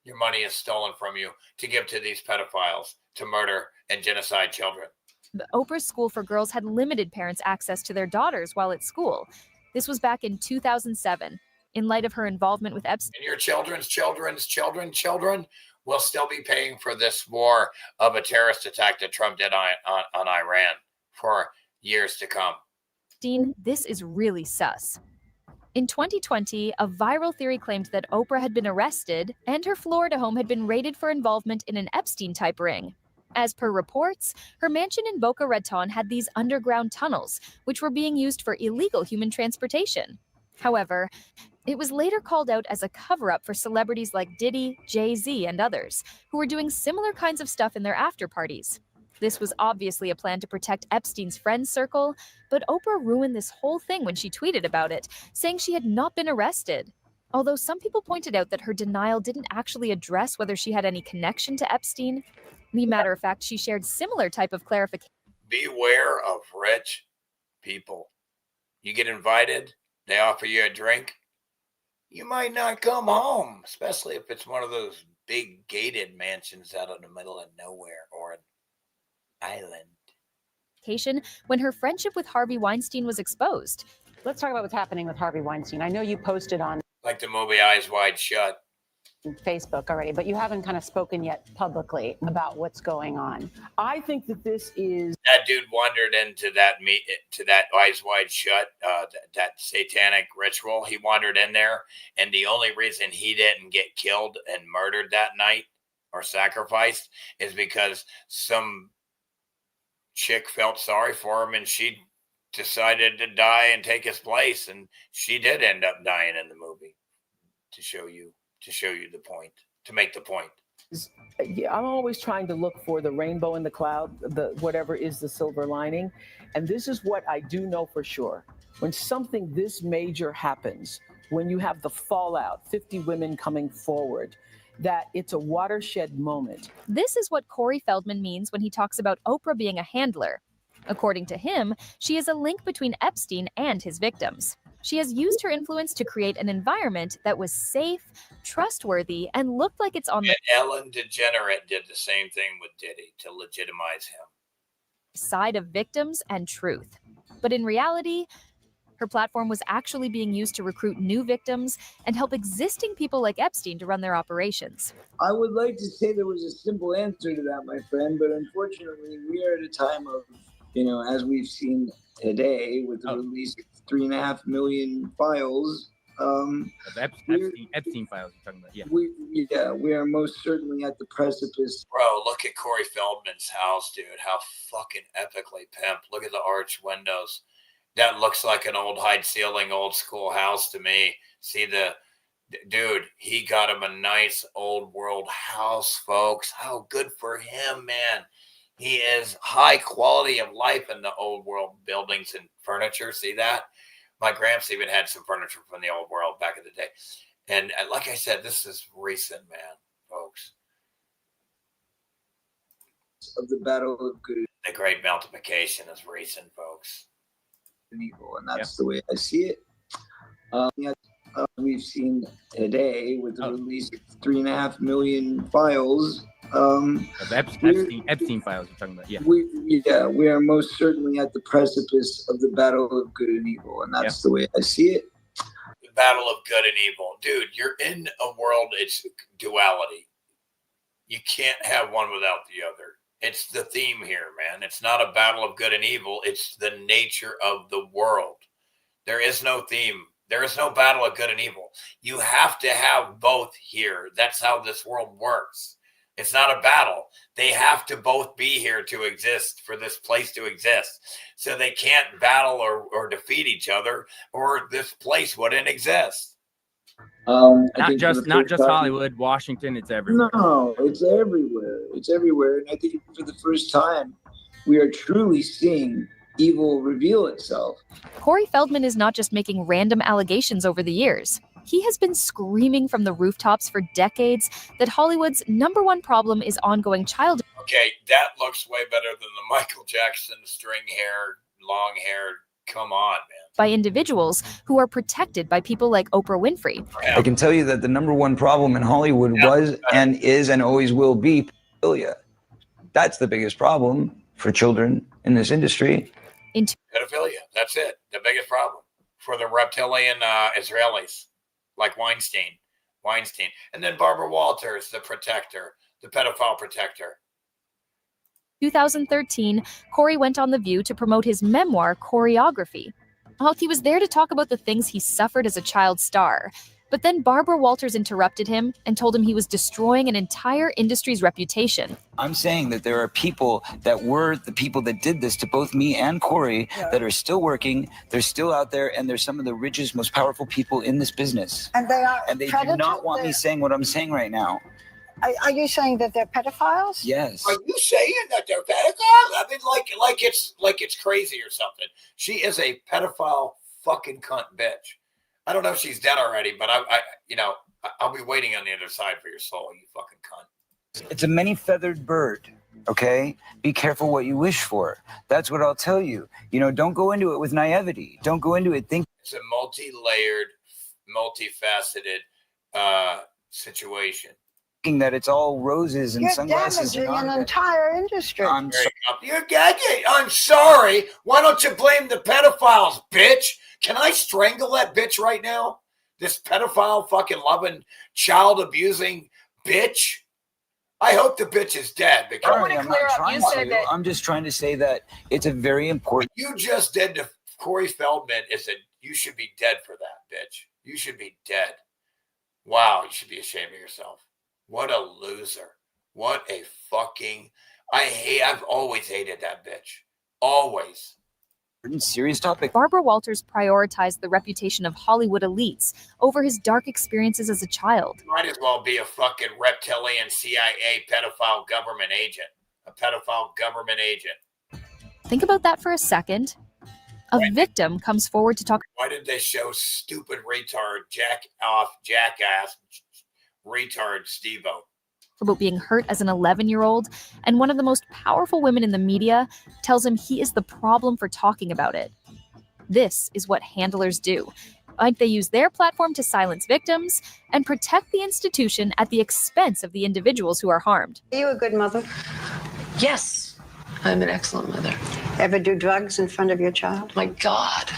your money is stolen from you to give to these pedophiles to murder and genocide children. the Oprah's School for Girls had limited parents' access to their daughters while at school. This was back in 2007. In light of her involvement with Epstein, And your children's children will still be paying for this war of a terrorist attack that Trump did on Iran for years to come. this is really sus. In 2020, a viral theory claimed that Oprah had been arrested and her Florida home had been raided for involvement in an Epstein-type ring. As per reports, her mansion in Boca Raton had these underground tunnels, which were being used for illegal human transportation. However, it was later called out as a cover-up for celebrities like Diddy, Jay-Z, and others, who were doing similar kinds of stuff in their after-parties. This was obviously a plan to protect Epstein's friend circle, but Oprah ruined this whole thing when she tweeted about it, saying she had not been arrested. Although some people pointed out that her denial didn't actually address whether she had any connection to Epstein. As a matter of fact, she shared similar type of clarification. Beware of rich people. You get invited, they offer you a drink, you might not come home, especially if it's one of those big gated mansions out in the middle of nowhere or an island. When her friendship with Harvey Weinstein was exposed. Let's talk about what's happening with Harvey Weinstein. I know you posted on Like the movie Eyes Wide Shut. Facebook already, but you haven't kind of spoken yet publicly about what's going on. I think that this is that dude wandered into that Eyes Wide Shut, that satanic ritual. He wandered in there, and the only reason he didn't get killed and murdered that night or sacrificed is because some chick felt sorry for him, and she decided to die and take his place, and she did end up dying in the movie to show you the point, to make the point. Yeah, I'm always trying to look for the rainbow in the cloud, the whatever is the silver lining. And this is what I do know for sure. When something this major happens, when you have the fallout, 50 women coming forward, that it's a watershed moment. This is what Corey Feldman means when he talks about Oprah being a handler. According to him, she is a link between Epstein and his victims. She has used her influence to create an environment that was safe, trustworthy, and looked like it's on the Ellen DeGeneres did the same thing with Diddy to legitimize him. Side of victims and truth. But in reality, her platform was actually being used to recruit new victims and help existing people like Epstein to run their operations. I would like to say there was a simple answer to that, my friend, but unfortunately, we are at a time of, as we've seen today with the release of 3.5 million files. Epstein files you're talking about, yeah. We are most certainly at the precipice. Bro, look at Corey Feldman's house, dude. How fucking epically pimped. Look at the arch windows. That looks like an old high ceiling, old school house to me. See dude, he got him a nice old world house, folks. How good for him, man. He is high quality of life in the old world buildings and furniture. See that? My gramps even had some furniture from the old world back in the day. And like I said, this is recent, man, folks. Of the battle of good. The great multiplication is recent, folks. And evil, and that's the way I see it. We've seen today with the release of 3.5 million files. Epstein files you're talking about, yeah. We are most certainly at the precipice of the battle of good and evil, and that's the way I see it. The battle of good and evil. Dude, you're in a world, it's duality. You can't have one without the other. It's the theme here, man. It's not a battle of good and evil. It's the nature of the world. There is no theme. There is no battle of good and evil. You have to have both here. That's how this world works. It's not a battle. They have to both be here to exist, for this place to exist. So they can't battle or defeat each other, or this place wouldn't exist. Not just Hollywood, Washington, it's everywhere. No, it's everywhere. It's everywhere. And I think for the first time, we are truly seeing evil reveal itself. Corey Feldman is not just making random allegations over the years. He has been screaming from the rooftops for decades that Hollywood's #1 problem is ongoing child. Okay, that looks way better than the Michael Jackson string hair, long hair. Come on, man. By individuals who are protected by people like Oprah Winfrey. I can tell you that the #1 problem in Hollywood was and is and always will be pedophilia. That's the biggest problem for children in this industry. Pedophilia. That's it. The biggest problem for the reptilian Israelis, like Weinstein. And then Barbara Walters, the protector, the pedophile protector. 2013, Corey went on The View to promote his memoir, Choreography. He was there to talk about the things he suffered as a child star. But then Barbara Walters interrupted him and told him he was destroying an entire industry's reputation. I'm saying that there are people that were the people that did this to both me and Corey that are still working. They're still out there, and they're some of the richest, most powerful people in this business. And they are. And they do not want me saying what I'm saying right now. Are you saying that they're pedophiles? Yes. Are you saying that they're pedophiles? I mean, like it's crazy or something. She is a pedophile fucking cunt bitch. I don't know if she's dead already, but I'll be waiting on the other side for your soul, you fucking cunt. It's a many-feathered bird, okay? Be careful what you wish for. That's what I'll tell you. Don't go into it with naivety. Don't go into it thinking. It's a multi-layered, multifaceted situation. That it's all roses and sunglasses. You're damaging an entire industry. I'm sorry. Why don't you blame the pedophiles, bitch? Can I strangle that bitch right now? This pedophile, fucking loving, child abusing bitch. I hope the bitch is dead. Because I'm not trying to. I'm just trying to say that it's a very important. what you just did to Corey Feldman is that you should be dead for that, bitch. You should be dead. Wow, you should be ashamed of yourself. What a loser. What a fucking... I've always hated that bitch. Always. Serious topic. Barbara Walters prioritized the reputation of Hollywood elites over his dark experiences as a child. Might as well be a fucking reptilian CIA pedophile government agent. A pedophile government agent. Think about that for a second. A victim comes forward to talk Why did they show stupid retard, jackass, retard Steve-O? about being hurt as an 11-year-old, and one of the most powerful women in the media tells him he is the problem for talking about it. This is what handlers do. Like, they use their platform to silence victims and protect the institution at the expense of the individuals who are harmed. Are you a good mother? Yes, I'm an excellent mother. Ever do drugs in front of your child? My God,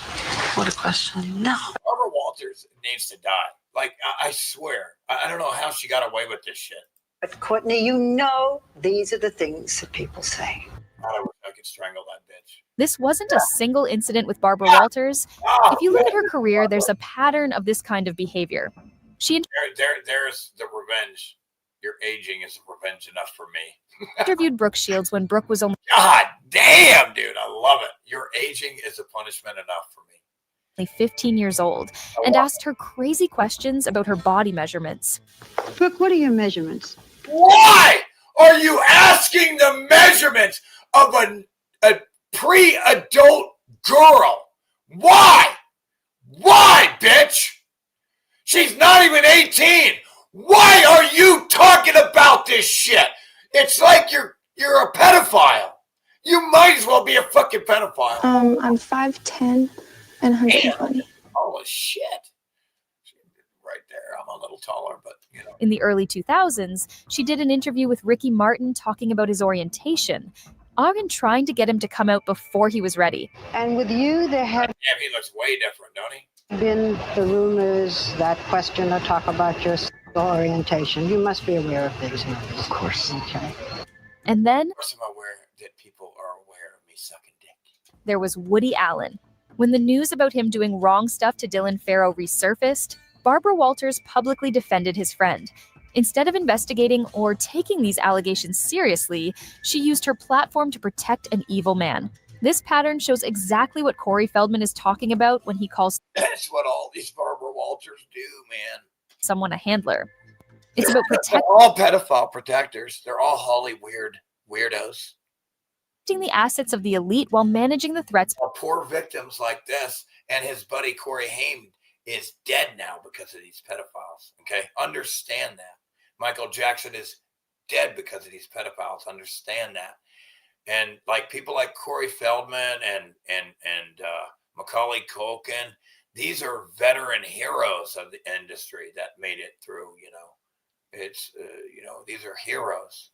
what a question. No. Barbara Walters needs to die. Like, I swear. I don't know how she got away with this shit. But Courtney, you know these are the things that people say. I wish I could strangle that bitch. This wasn't a single incident with Barbara Walters. If you look at her career, there's a pattern of this kind of behavior. She There's the revenge. Your aging is revenge enough for me. interviewed Brooke Shields when Brooke was only God damn, dude. I love it. Your aging is a punishment enough for me. 15 years old and asked her crazy questions about her body measurements. Brooke, what are your measurements? Why are you asking the measurements of a pre-adult girl? Why? Why, bitch? She's not even 18. Why are you talking about this shit? It's like you're a pedophile. You might as well be a fucking pedophile. I'm 5'10" and 120. Holy shit. Right there. I'm a little taller, but you know. In the early 2000s, she did an interview with Ricky Martin talking about his orientation, often trying to get him to come out before he was ready. And with you, there have Yeah, he looks way different, don't he? been the rumors that question or talk about your sexual orientation. You must be aware of things like this. Of course. Okay. And then Of course I'm aware that people are aware of me sucking dick. there was Woody Allen. When the news about him doing wrong stuff to Dylan Farrow resurfaced, Barbara Walters publicly defended his friend. Instead of investigating or taking these allegations seriously, she used her platform to protect an evil man. This pattern shows exactly what Corey Feldman is talking about when he calls That's what all these Barbara Walters do, man. someone a handler. It's about They're all pedophile protectors. They're all Holly weirdos. protecting the assets of the elite while managing the threats. Poor victims like this, and his buddy Corey Haim is dead now because of these pedophiles. Okay, understand that. Michael Jackson is dead because of these pedophiles. Understand that. And like people like Corey Feldman and Macaulay Culkin, these are veteran heroes of the industry that made it through. You know, it's these are heroes.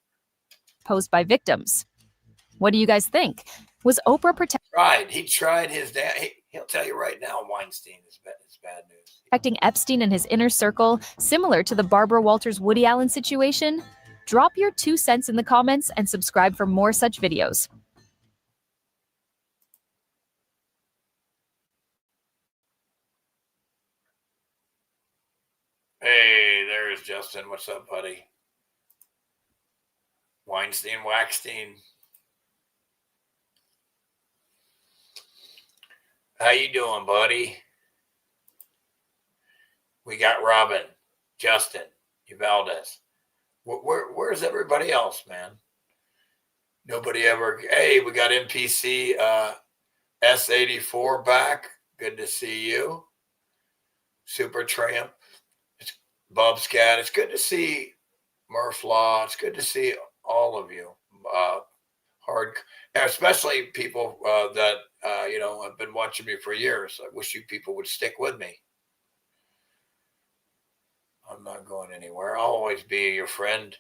Posed by victims. What do you guys think? Was Oprah He tried his dad. He'll tell you right now, Weinstein is bad news. protecting Epstein and his inner circle, similar to the Barbara Walters Woody Allen situation? Drop your 2 cents in the comments and subscribe for more such videos. Hey, there's Justin. What's up, buddy? Weinstein, Waxstein. How you doing, buddy? We got Robin, Justin, Uvaldes. Where's everybody else, man? Nobody ever. Hey, we got NPC S84 back. Good to see you. Super Tramp. It's Bub's Cat. It's good to see Murph Law. It's good to see all of you. Especially people that have been watching me for years. I wish you people would stick with me. I'm not going anywhere. I'll always be your friend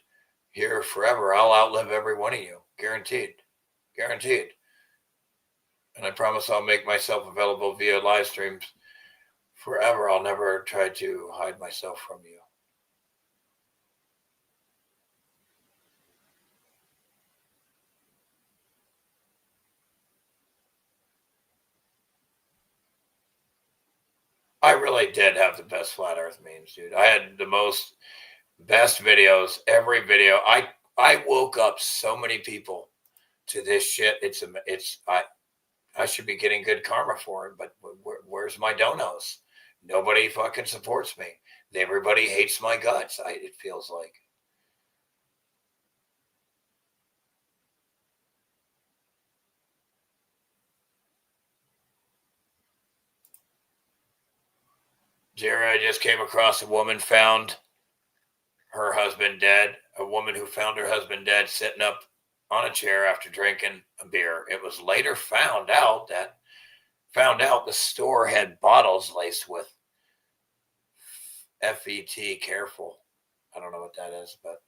here forever. I'll outlive every one of you. Guaranteed. Guaranteed. And I promise I'll make myself available via live streams forever. I'll never try to hide myself from you. I really did have the best flat earth memes, dude. I had the best videos, every video. I woke up so many people to this shit. I should be getting good karma for it, but where's my donos? Nobody fucking supports me. Everybody hates my guts. It feels like. Jerry, I just came across a woman found her husband dead. A woman who found her husband dead sitting up on a chair after drinking a beer. It was later found out the store had bottles laced with FET, careful. I don't know what that is, but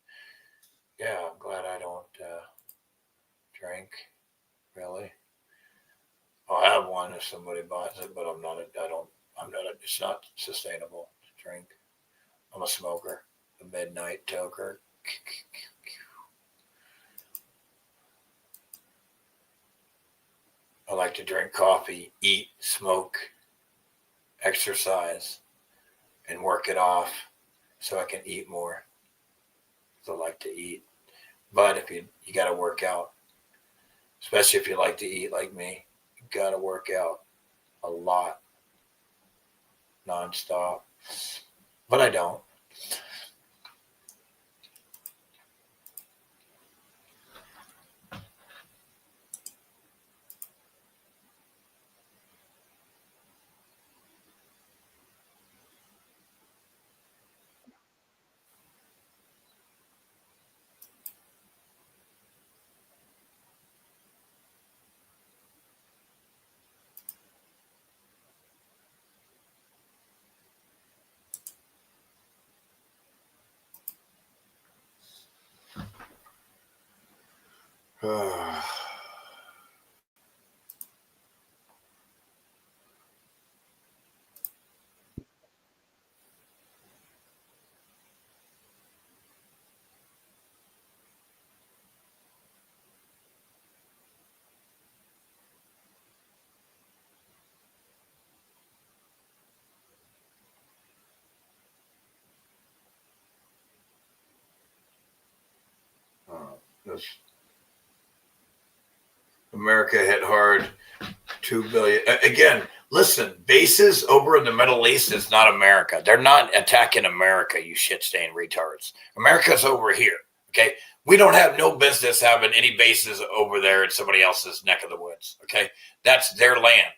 yeah, I'm glad I don't drink, really. I'll have one if somebody buys it, but it's not sustainable to drink. I'm a smoker, a midnight toker. I like to drink coffee, eat, smoke, exercise, and work it off so I can eat more. I like to eat. But if you got to work out, especially if you like to eat like me, you got to work out a lot, nonstop. But I don't. America hit hard. 2 billion. Again, listen, bases over in the Middle East is not America. They're not attacking America, you shit-stained retards. America's over here, okay? We don't have no business having any bases over there in somebody else's neck of the woods, okay? That's their land,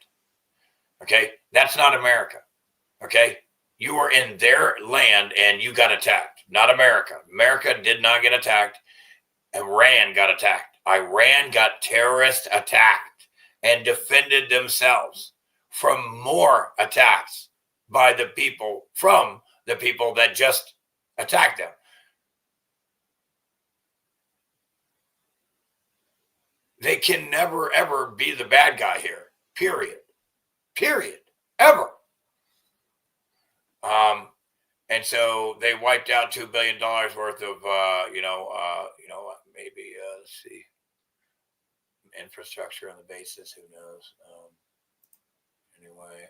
okay? That's not America, okay? You are in their land and you got attacked, not America. America did not get attacked. Iran got attacked. Iran got terrorist attacked and defended themselves from more attacks by the people, from the people that just attacked them. They can never, ever be the bad guy here, period. Period. Ever. And so they wiped out $2 billion worth of, maybe, let's see, infrastructure on the basis, who knows? Anyway,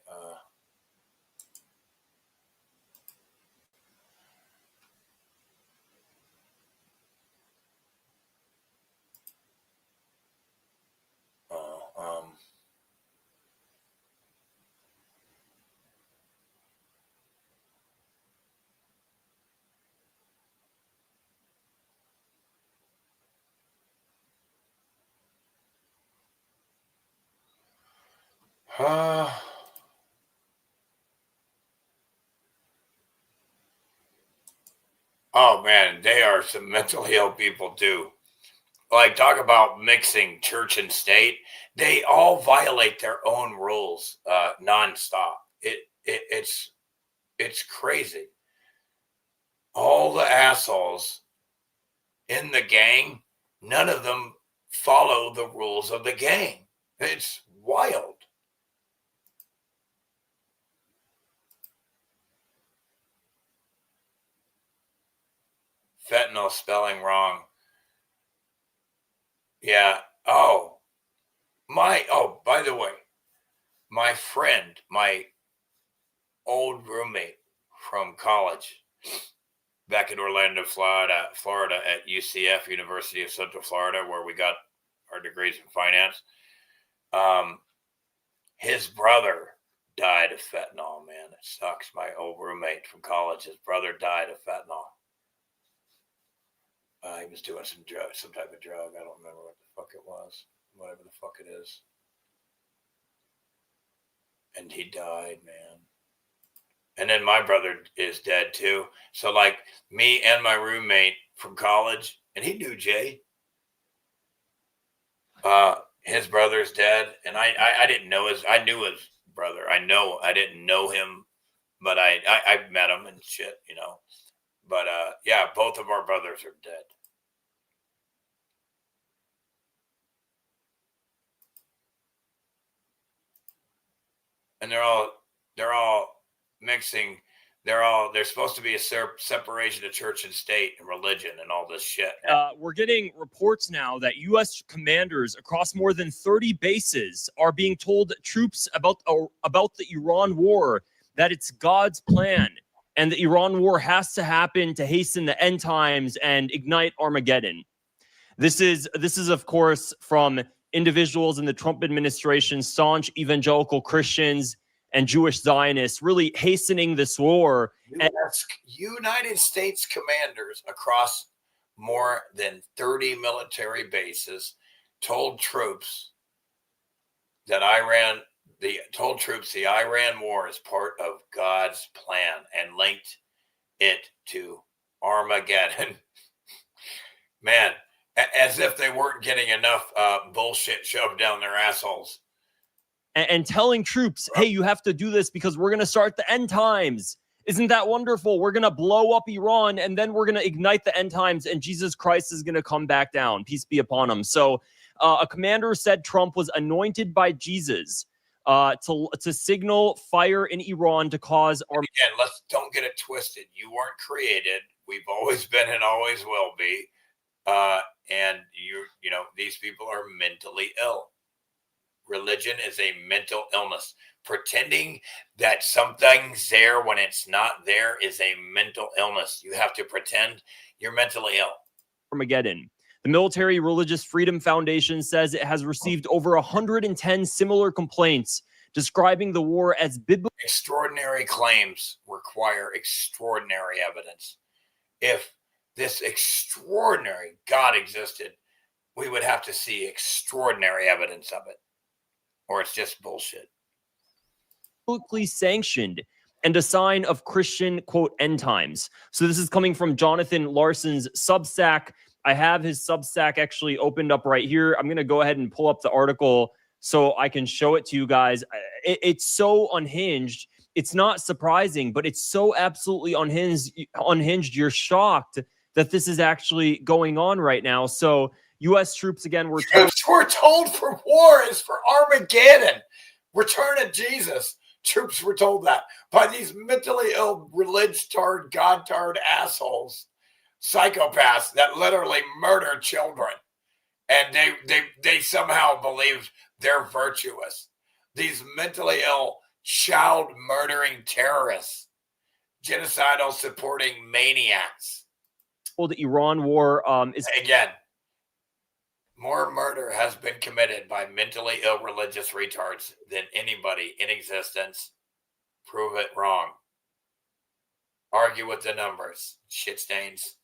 oh man, they are some mentally ill people too. Like, talk about mixing church and state. They all violate their own rules nonstop. It's crazy. All the assholes in the gang, none of them follow the rules of the gang. It's wild. Fentanyl spelling wrong. Yeah. Oh, by the way, my friend, my old roommate from college back in Orlando, Florida at UCF, University of Central Florida, where we got our degrees in finance. His brother died of fentanyl, man. It sucks. My old roommate from college, his brother died of fentanyl. He was doing some type of drug. I don't remember what the fuck it was. Whatever the fuck it is. And he died, man. And then my brother is dead too. So like me and my roommate from college, and he knew Jay. His brother's dead, and I didn't know I knew his brother. I didn't know him, but I met him and shit, you know. But yeah, both of our brothers are dead. And they're all mixing. They're supposed to be a separation of church and state and religion and all this shit. We're getting reports now that U.S. commanders across more than 30 bases are being told troops about the Iran war that it's God's plan and the Iran war has to happen to hasten the end times and ignite Armageddon. This is of course from individuals in the Trump administration, staunch evangelical Christians and Jewish Zionists, really hastening this war. United States commanders across more than 30 military bases told troops that the Iran war is part of God's plan and linked it to Armageddon. Man, as if they weren't getting enough bullshit shoved down their assholes. And telling troops, hey, you have to do this because we're going to start the end times. Isn't that wonderful? We're going to blow up Iran and then we're going to ignite the end times and Jesus Christ is going to come back down. Peace be upon him. So a commander said Trump was anointed by Jesus to signal fire in Iran to cause Again, let's don't get it twisted. You weren't created. We've always been and always will be. And you know, these people are mentally ill. Religion is a mental illness. Pretending that something's there when it's not there is a mental illness. You have to pretend you're mentally ill. Armageddon. The Military Religious Freedom Foundation says it has received over 110 similar complaints describing the war as biblical. Extraordinary claims require extraordinary evidence. If this extraordinary God existed, we would have to see extraordinary evidence of it. Or it's just bullshit. Publicly sanctioned and a sign of Christian, quote, end times. So this is coming from Jonathan Larson's Substack. I have his Substack actually opened up right here. I'm going to go ahead and pull up the article so I can show it to you guys. It's so unhinged. It's not surprising, but it's so absolutely unhinged. You're shocked that this is actually going on right now. So U.S. troops, again, were told for war is for Armageddon. Return of Jesus. Troops were told that by these mentally ill, religious-tard, God-tard assholes, psychopaths that literally murder children. And they somehow believe they're virtuous. These mentally ill, child-murdering terrorists, genocidal supporting maniacs. Well, the Iran war is... Again, more murder has been committed by mentally ill religious retards than anybody in existence. Prove it wrong. Argue with the numbers. Shit stains.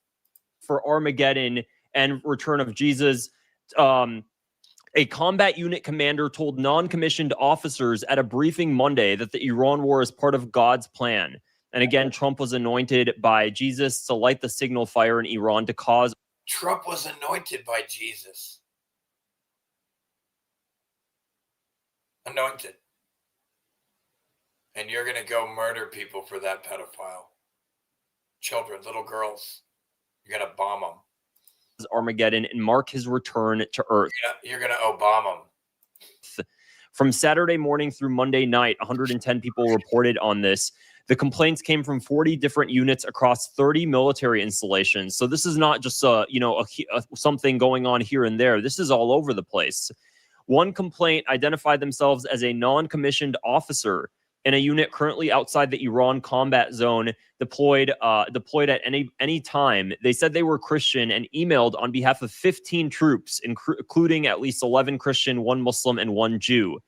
For Armageddon and Return of Jesus, a combat unit commander told non-commissioned officers at a briefing Monday that the Iran war is part of God's plan. And again, Trump was anointed by Jesus to light the signal fire in Iran to cause... Trump was anointed by Jesus. Anointed. And you're going to go murder people for that pedophile. Children, little girls. You're going to bomb them. Armageddon and mark his return to Earth. You're going to Obama them. From Saturday morning through Monday night, 110 people reported on this. The complaints came from 40 different units across 30 military installations. So this is not just something going on here and there. This is all over the place. One complaint identified themselves as a non-commissioned officer in a unit currently outside the Iran combat zone, deployed at any time. They said they were Christian and emailed on behalf of 15 troops, including at least 11 Christian, 1 Muslim, and 1 Jew.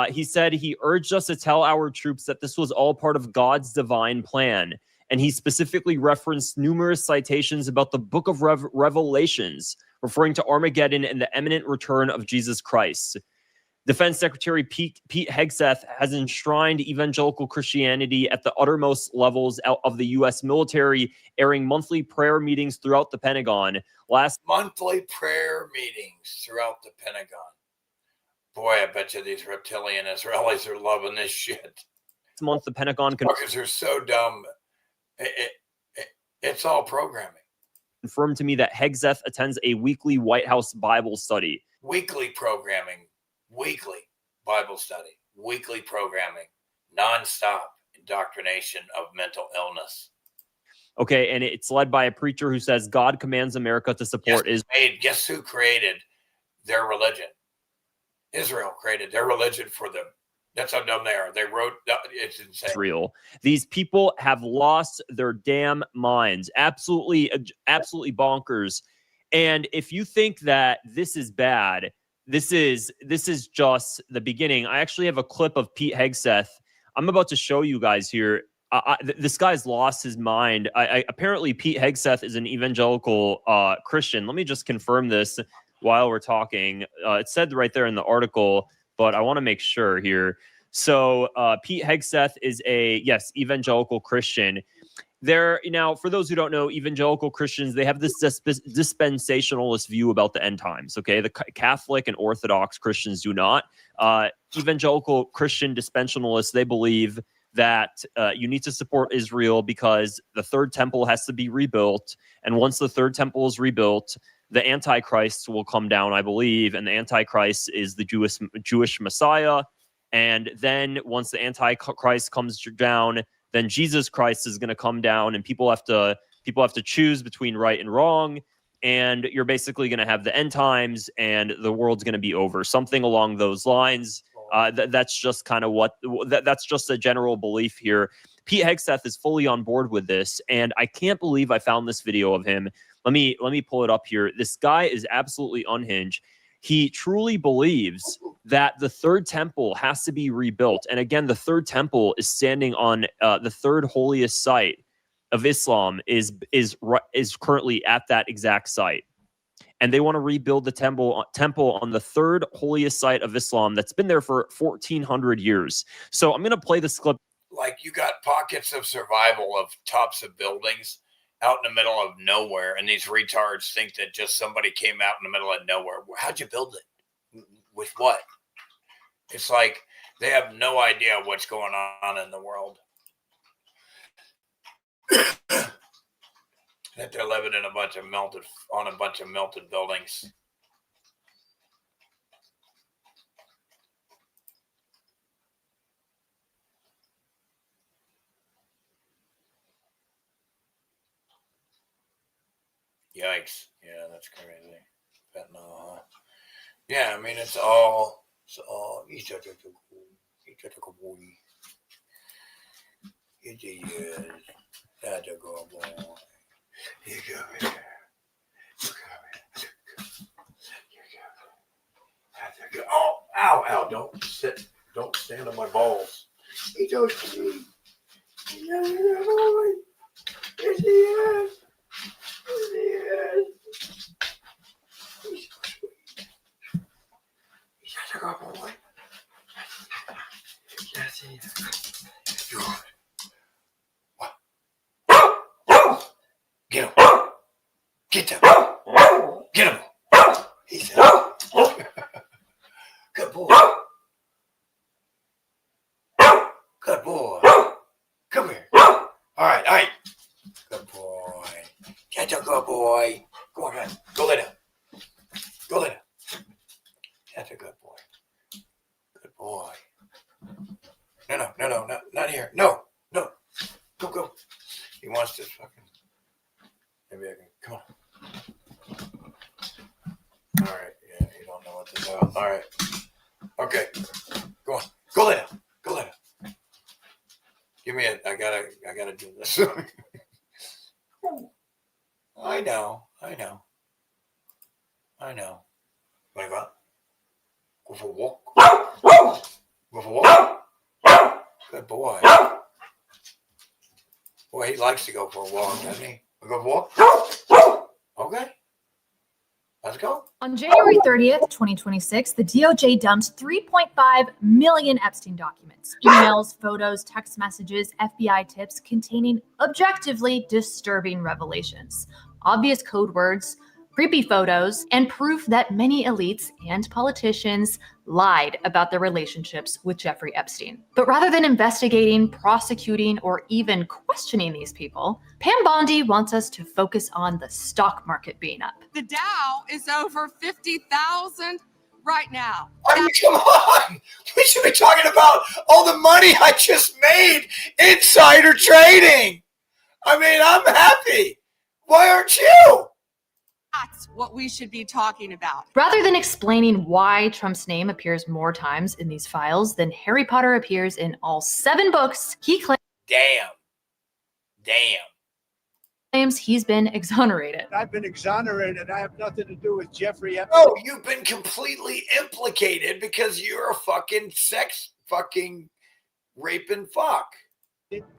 He said he urged us to tell our troops that this was all part of God's divine plan. And he specifically referenced numerous citations about the book of Revelations, referring to Armageddon and the imminent return of Jesus Christ. Defense Secretary Pete Hegseth has enshrined evangelical Christianity at the uttermost levels of the U.S. military, airing monthly prayer meetings throughout the Pentagon. Monthly prayer meetings throughout the Pentagon. Boy, I bet you these reptilian Israelis are loving this shit. This month, the Pentagon Fuckers are so dumb. It's all programming. Confirmed to me that Hegseth attends a weekly White House Bible study. Weekly programming. Weekly Bible study, weekly programming, nonstop indoctrination of mental illness. Okay, and it's led by a preacher who says God commands America to support Israel. Guess who created their religion? Israel created their religion for them. That's how dumb they are. They wrote, it's insane. Israel. These people have lost their damn minds. Absolutely bonkers. And if you think that this is bad, this is just the beginning. I actually have a clip of Pete Hegseth. I'm about to show you guys here. This guy's lost his mind. Apparently, Pete Hegseth is an evangelical Christian. Let me just confirm this while we're talking. It said right there in the article, but I want to make sure here. So Pete Hegseth is a, evangelical Christian. Now, for those who don't know, evangelical Christians, they have this dispensationalist view about the end times, okay? The Catholic and Orthodox Christians do not. Evangelical Christian dispensationalists, they believe that you need to support Israel because the third temple has to be rebuilt. And once the third temple is rebuilt, the Antichrist will come down, I believe. And the Antichrist is the Jewish Messiah. And then once the Antichrist comes down, then Jesus Christ is going to come down, and people have to choose between right and wrong, and you're basically going to have the end times, and the world's going to be over. Something along those lines. That's just kind of that's just a general belief here. Pete Hegseth is fully on board with this, and I can't believe I found this video of him. Let me pull it up here. This guy is absolutely unhinged. He truly believes that the third temple has to be rebuilt. And again, the third temple is standing on the third holiest site of Islam is currently at that exact site. And they want to rebuild the temple on the third holiest site of Islam that's been there for 1,400 years. So I'm going to play this clip. Like, you got pockets of survival of tops of buildings out in the middle of nowhere, and these retards think that just somebody came out in the middle of nowhere. How'd you build it? With what? It's like they have no idea what's going on in the world. That they're living in a bunch of melted buildings. Yikes. Yeah, that's crazy. Fentanyl. Yeah, I mean, it's all oh, ow, don't stand on my balls. He goes to me. Yes, he is. He's such a good boy. Yes, he is. Get him. Get him. Get him. He's good boy. Good boy. Come here. All right. Good boy. That's a good boy. Go ahead. Go lay down. Go lay down. That's a good boy. Good boy. No, not here. No. He wants to fucking. Maybe I can. Come on. All right. Yeah, you don't know what to do. All right. Okay. Go on. Go lay down. Go lay down. Give me a. I gotta do this. I know. Wanna go out? Go for a walk. Go for a walk. Good boy. Boy, he likes to go for a walk, doesn't he? We go for a walk? Okay. Let's go. On January 30th, 2026, the DOJ dumped 3.5 million Epstein documents, emails, photos, text messages, FBI tips containing objectively disturbing revelations, obvious code words, creepy photos, and proof that many elites and politicians lied about their relationships with Jeffrey Epstein. But rather than investigating, prosecuting, or even questioning these people, Pam Bondi wants us to focus on the stock market being up. The Dow is over 50,000 right now. I mean, come on. We should be talking about all the money I just made insider trading. I mean, I'm happy. Why aren't you? That's what we should be talking about. Rather than explaining why Trump's name appears more times in these files than Harry Potter appears in all 7 books, he claims he's been exonerated. I've been exonerated. I have nothing to do with Jeffrey Epstein. Oh, you've been completely implicated because you're a fucking sex fucking raping fuck.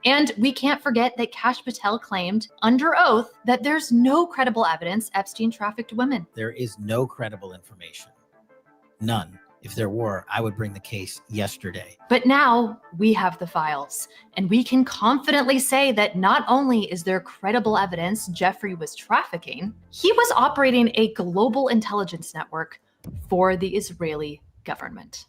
And we can't forget that Kash Patel claimed under oath that there's no credible evidence Epstein trafficked women. There is no credible information. None. If there were, I would bring the case yesterday. But now we have the files, and we can confidently say that not only is there credible evidence Jeffrey was trafficking, he was operating a global intelligence network for the Israeli government.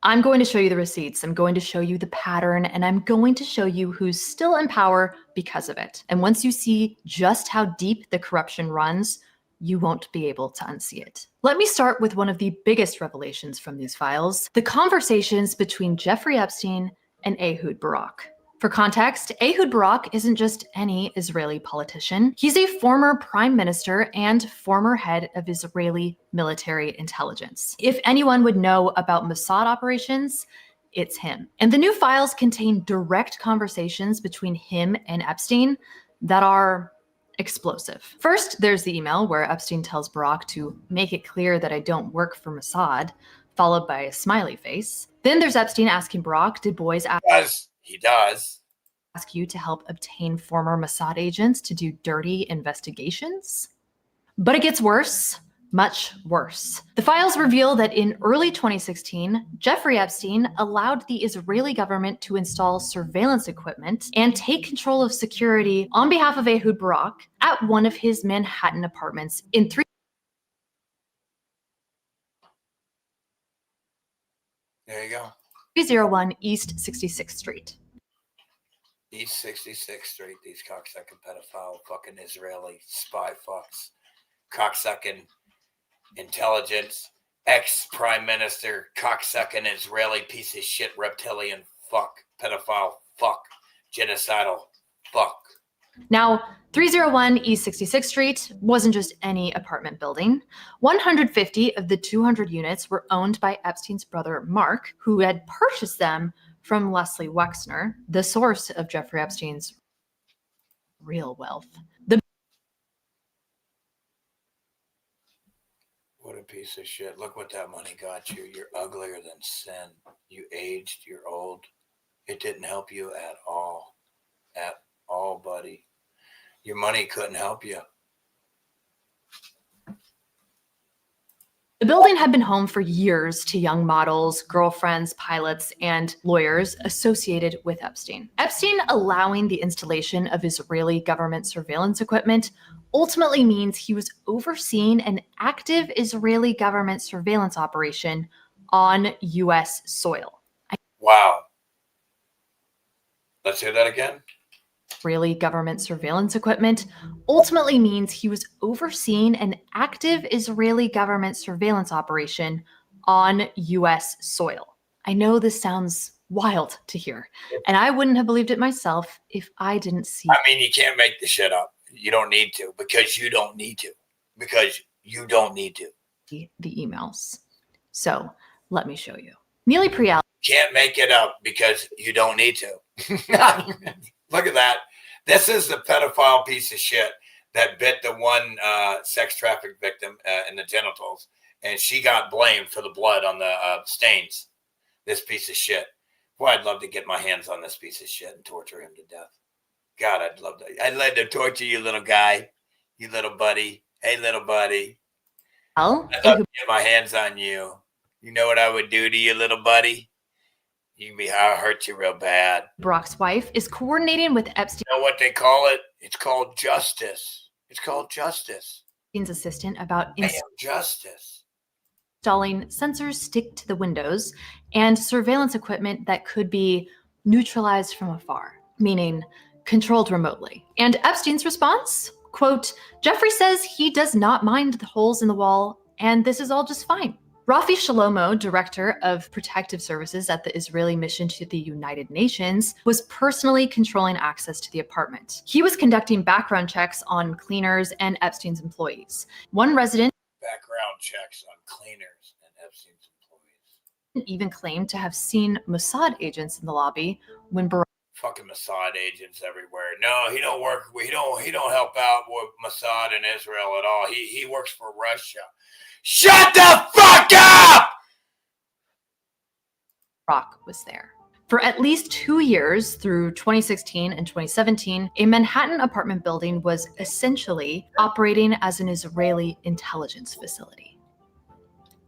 I'm going to show you the receipts, I'm going to show you the pattern, and I'm going to show you who's still in power because of it. And once you see just how deep the corruption runs, you won't be able to unsee it. Let me start with one of the biggest revelations from these files, the conversations between Jeffrey Epstein and Ehud Barak. For context, Ehud Barak isn't just any Israeli politician. He's a former prime minister and former head of Israeli military intelligence. If anyone would know about Mossad operations, it's him. And the new files contain direct conversations between him and Epstein that are explosive. First, there's the email where Epstein tells Barak to make it clear that I don't work for Mossad, followed by a smiley face. Then there's Epstein asking Barak, did boys He does. Ask you to help obtain former Mossad agents to do dirty investigations? But it gets worse, much worse. The files reveal that in early 2016, Jeffrey Epstein allowed the Israeli government to install surveillance equipment and take control of security on behalf of Ehud Barak at one of his Manhattan apartments in 301 East 66th Street. East 66th Street, these cocksucking pedophile fucking Israeli spy fucks. Cocksucking intelligence, ex-prime minister, cocksucking Israeli piece of shit, reptilian fuck, pedophile fuck, genocidal fuck. Now, 301 East 66th Street wasn't just any apartment building. 150 of the 200 units were owned by Epstein's brother, Mark, who had purchased them from Leslie Wexner, the source of Jeffrey Epstein's real wealth. What a piece of shit. Look what that money got you. You're uglier than sin. You aged, you're old. It didn't help you at all. At all, buddy. Your money couldn't help you. The building had been home for years to young models, girlfriends, pilots, and lawyers associated with Epstein. Epstein allowing the installation of Israeli government surveillance equipment ultimately means he was overseeing an active Israeli government surveillance operation on U.S. soil. Wow. Let's hear that again. Israeli government surveillance equipment ultimately means he was overseeing an active Israeli government surveillance operation on U.S. soil. I know this sounds wild to hear. And I wouldn't have believed it myself if I didn't see I mean, you can't make the shit up. You don't need to because you don't need to. Because you don't need to. the emails. So let me show you. Neely Priel. Can't make it up because you don't need to. Look at that. This is the pedophile piece of shit that bit the one sex traffic victim in the genitals. And she got blamed for the blood on the stains. This piece of shit. Boy, I'd love to get my hands on this piece of shit and torture him to death. God, I'd love to. I'd love to torture you, little guy. You little buddy. Hey, little buddy. I'd love to get my hands on you. You know what I would do to you, little buddy? I'll hurt you real bad. Brock's wife is coordinating with Epstein. You know what they call it? It's called justice. It's called justice. Epstein's assistant about justice. installing sensors stick to the windows and surveillance equipment that could be neutralized from afar, meaning controlled remotely. And Epstein's response, quote, Jeffrey says he does not mind the holes in the wall and this is all just fine. Rafi Shalomo, director of protective services at the Israeli mission to the United Nations, was personally controlling access to the apartment. He was conducting background checks on cleaners and Epstein's employees. One resident Background checks on cleaners and Epstein's employees. Even claimed to have seen Mossad agents in the lobby when Barak fucking Mossad agents everywhere. No, he don't work. He don't help out with Mossad in Israel at all. He works for Russia. Shut the fuck up! Barak was there. For at least 2 years, through 2016 and 2017, a Manhattan apartment building was essentially operating as an Israeli intelligence facility.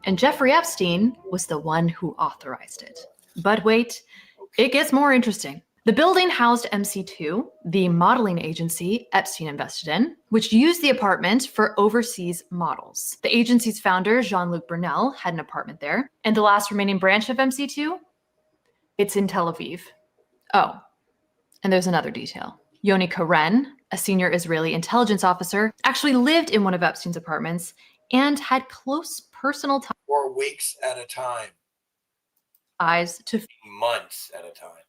And Jeffrey Epstein was the one who authorized it. But wait, it gets more interesting. The building housed MC2, the modeling agency Epstein invested in, which used the apartment for overseas models. The agency's founder, Jean-Luc Brunel, had an apartment there. And the last remaining branch of MC2? It's in Tel Aviv. Oh, and there's another detail. Yoni Karen, a senior Israeli intelligence officer, actually lived in one of Epstein's apartments and had close personal ties. For weeks at a time. To months at a time.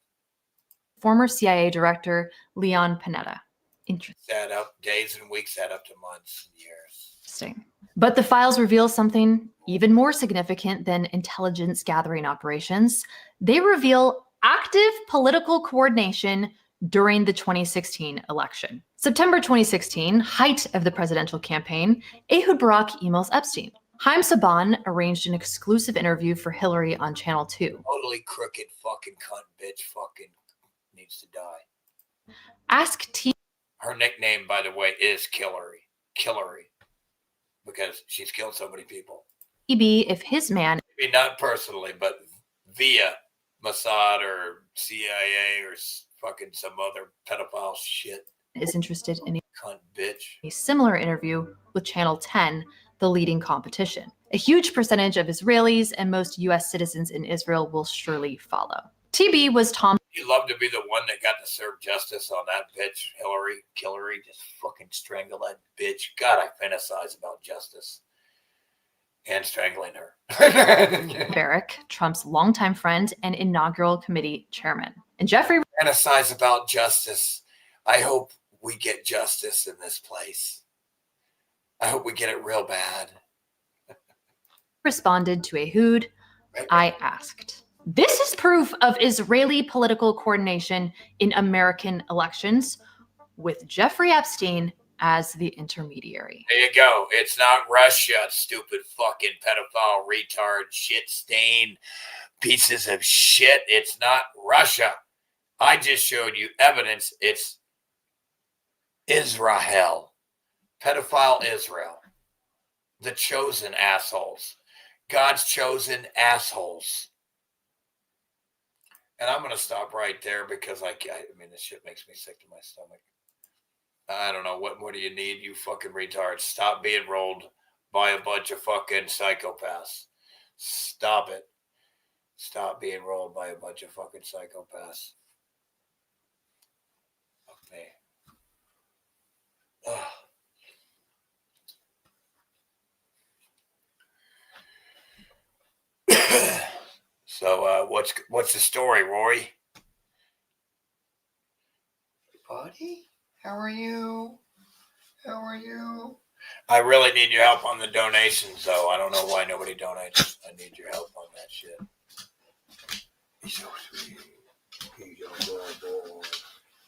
Former CIA director Leon Panetta. Interesting. Add up days and weeks, add up to months and years. Interesting. But the files reveal something even more significant than intelligence gathering operations. They reveal active political coordination during the 2016 election. September 2016, height of the presidential campaign, Ehud Barak emails Epstein. Haim Saban arranged an exclusive interview for Hillary on Channel 2. Totally crooked fucking cunt bitch fucking needs to die. Ask T. Her nickname, by the way, is Killery. Killery. Because she's killed so many people. TB if his man, Maybe not personally, but via Mossad or CIA or fucking some other pedophile shit. is interested in Cunt bitch. a similar interview with Channel 10, the leading competition. A huge percentage of Israelis and most US citizens in Israel will surely follow. TB was Tom. You'd love to be the one that got to serve justice on that bitch, Hillary. Hillary, just fucking strangle that bitch. God, I fantasize about justice and strangling her. Barrack, Trump's longtime friend and inaugural committee chairman. And Jeffrey Fantasize about justice. I hope we get justice in this place. I hope we get it real bad. responded to Ehud. I asked. This is proof of Israeli political coordination in American elections with Jeffrey Epstein as the intermediary. There you go. It's not Russia, stupid fucking pedophile, retard, shit stain pieces of shit. It's not Russia. I just showed you evidence. It's Israel. Pedophile Israel. The chosen assholes. God's chosen assholes. And I'm going to stop right there because I mean, this shit makes me sick to my stomach. I don't know. What do you need, you fucking retards? Stop being rolled by a bunch of fucking psychopaths. Stop it. Stop being rolled by a bunch of fucking psychopaths. Fuck me. Ugh. So So what's the story, Rory? Buddy, how are you? How are you? I really need your help on the donations, though. I don't know why nobody donates. I need your help on that shit. He's so sweet. He's a good boy.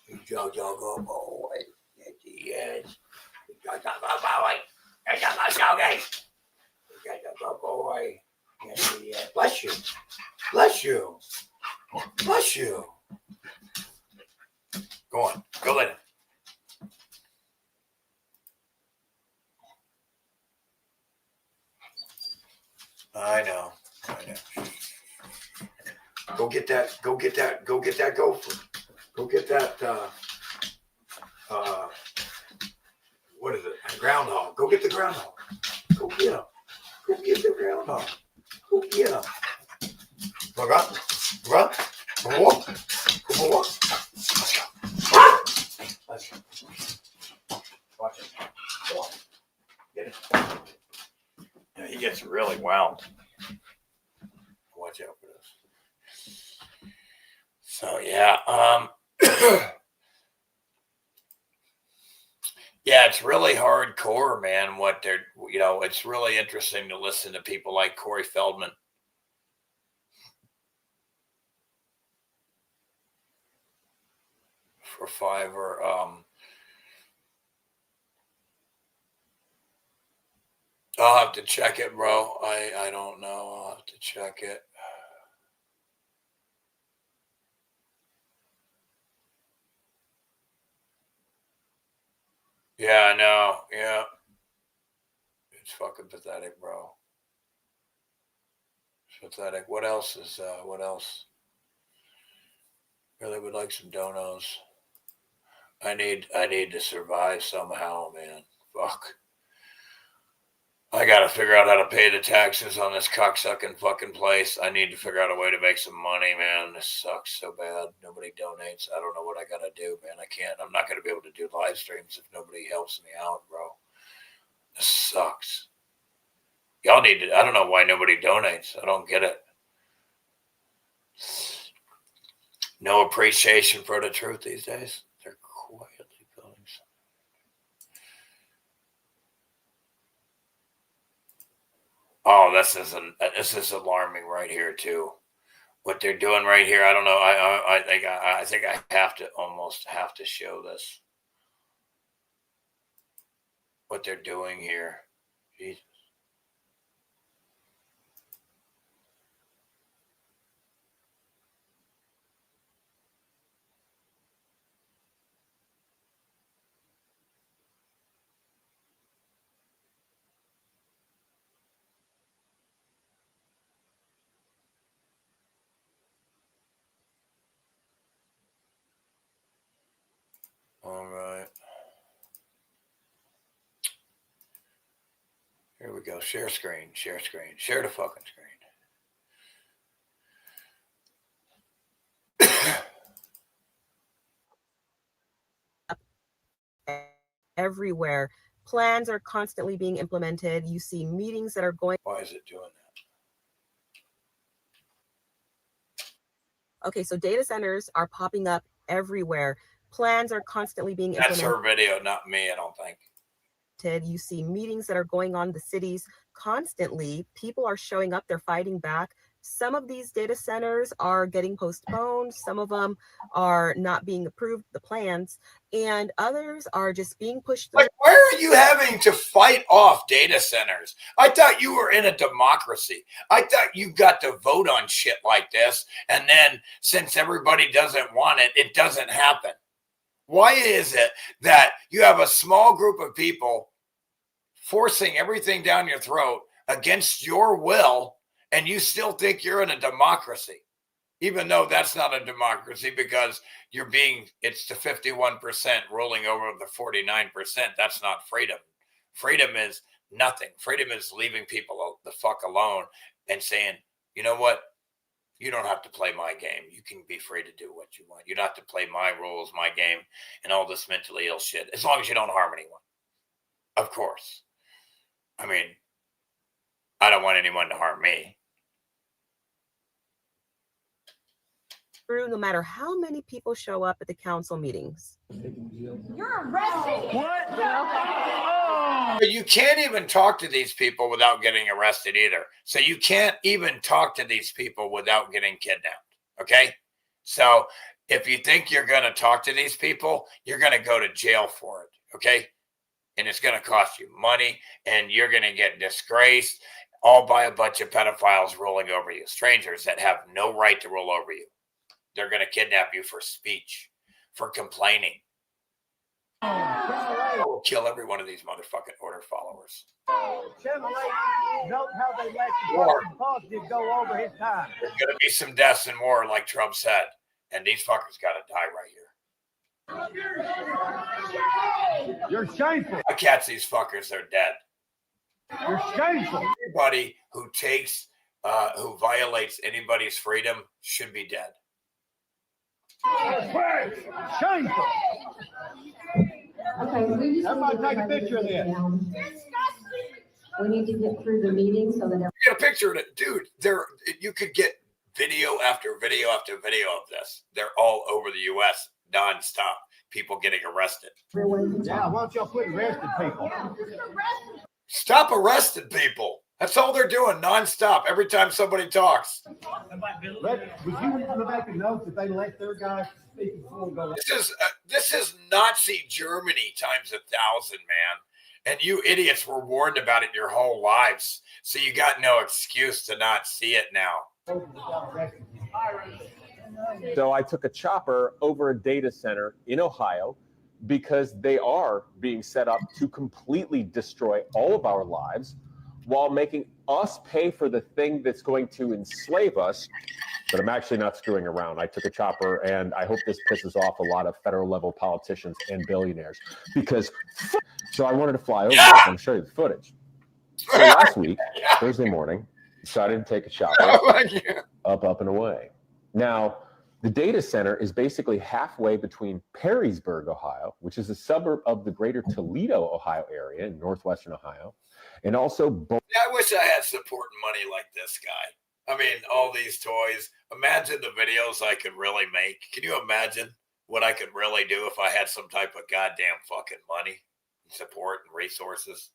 He's a good boy. Yes, he is. He's a good boy. He's a good doggy. He's a good boy. Yes, he is. Bless you. Bless you. Bless you. Go on. Go let him. I know. Go get that. Go get that. Go get that gopher. Go get that. What is it? A groundhog. Go get the groundhog. Go get him. Go get the groundhog. Go get him. Look up. Look up. Go up. Go up. Let's go. Let's go. Watch it. Go on. Get it. Yeah, he gets really wound. Watch out for this. So yeah, yeah, it's really hardcore, man. What they're, it's really interesting to listen to people like Corey Feldman. For Fiverr, I'll have to check it, bro. I don't know. I'll have to check it. Yeah, I know. Yeah. It's fucking pathetic, bro. It's pathetic. What else is, what else? Really would like some donos. I need to survive somehow, man. Fuck. I got to figure out how to pay the taxes on this cocksucking fucking place. I need to figure out a way to make some money, man. This sucks so bad. Nobody donates. I don't know what I got to do, man. I can't. I'm not going to be able to do live streams if nobody helps me out, bro. This sucks. Y'all need to. I don't know why nobody donates. I don't get it. No appreciation for the truth these days. They're quietly building something. Oh, this is alarming right here too. What they're doing right here, I don't know. I think I have to show this. What they're doing here. Jesus. All right. Here we go. Share screen. Share screen. Share the fucking screen. Everywhere. Plans are constantly being implemented. You see meetings that are going. Why is it doing that? Okay, so data centers are popping up everywhere. Plans are constantly being That's implemented. her video, not me, I don't think. You see meetings that are going on in the cities constantly. People are showing up, they're fighting back. Some of these data centers are getting postponed. Some of them are not being approved, the plans, and others are just being pushed through. Like, where are you having to fight off data centers? I thought you were in a democracy. I thought you got to vote on shit like this. And then since everybody doesn't want it, it doesn't happen. Why is it that you have a small group of people forcing everything down your throat against your will, and you still think you're in a democracy, even though that's not a democracy because it's the 51% ruling over the 49%. That's not freedom. Freedom is nothing. Freedom is leaving people the fuck alone and saying, you know what? You don't have to play my game. You can be free to do what you want. You don't have to play my rules, my game, and all this mentally ill shit, as long as you don't harm anyone. Of course. I mean, I don't want anyone to harm me. through no matter how many people show up at the council meetings. You're arrested. What? You can't even talk to these people without getting arrested either. So you can't even talk to these people without getting kidnapped. Okay. So if you think you're going to talk to these people, you're going to go to jail for it. Okay. And it's going to cost you money and you're going to get disgraced all by a bunch of pedophiles rolling over you, strangers that have no right to roll over you. They're going to kidnap you for speech, for complaining. I will kill every one of these motherfucking order followers. Note how they let the positive go over his time. There's going to be some deaths and more, like Trump said. And these fuckers got to die right here. You're shameful. I catch these fuckers, they're dead. You're shameful. Anybody who takes, who violates anybody's freedom should be dead. Shameful. Okay, we just everybody take a picture of this. We need to get through the meeting so that Get a picture of it, dude. You could get video after video after video of this. They're all over the U.S. nonstop. People getting arrested. Yeah, why don't y'all quit arresting people? Stop arresting people. That's all they're doing nonstop. Every time somebody talks. Would you make a note that they let their guys speak before we go? This is Nazi Germany times 1,000, man. And you idiots were warned about it your whole lives. So you got no excuse to not see it now. So I took a chopper over a data center in Ohio because they are being set up to completely destroy all of our lives while making us pay for the thing that's going to enslave us. But I'm actually not screwing around. I took a chopper, and I hope this pisses off a lot of federal level politicians and billionaires because so I wanted to fly over. I'm going to show you the footage. So last week, Thursday morning, decided to take a chopper up and away. Now, the data center is basically halfway between Perrysburg, Ohio, which is a suburb of the greater Toledo, Ohio area in northwestern Ohio, and also I wish I had support and money like this guy. I mean, all these toys. Imagine the videos I could really make. Can you imagine what I could really do if I had some type of goddamn fucking money, support, and resources?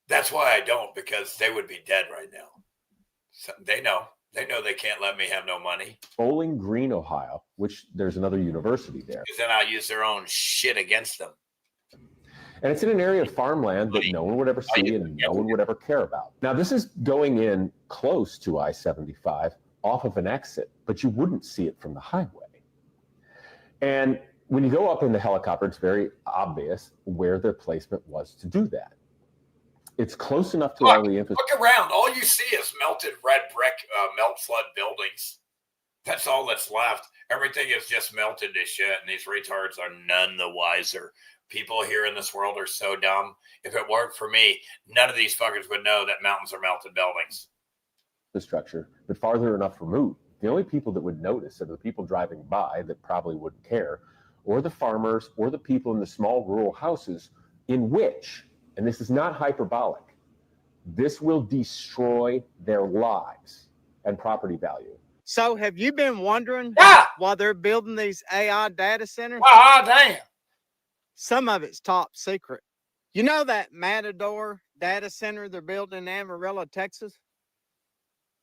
That's why I don't, because they would be dead right now. So they know. They know they can't let me have no money. Bowling Green, Ohio, which there's another university there. Because then I'll use their own shit against them. And it's in an area of farmland that no one would ever see and no one would ever care about. Now, this is going in close to I-75 off of an exit, but you wouldn't see it from the highway. And when you go up in the helicopter, it's very obvious where their placement was to do that. It's close enough to all the infrastructure. Look around. All you see is melted red brick, melt flood buildings. That's all that's left. Everything is just melted to shit, and these retards are none the wiser. People here in this world are so dumb. If it weren't for me, none of these fuckers would know that mountains are melted buildings. Infrastructure, but farther enough removed. The only people that would notice are the people driving by that probably wouldn't care, or the farmers, or the people in the small rural houses in which, and this is not hyperbolic, this will destroy their lives and property value. So have you been wondering why they're building these AI data centers? Ah, damn. Some of it's top secret. You know that Matador data center they're building in Amarillo, Texas?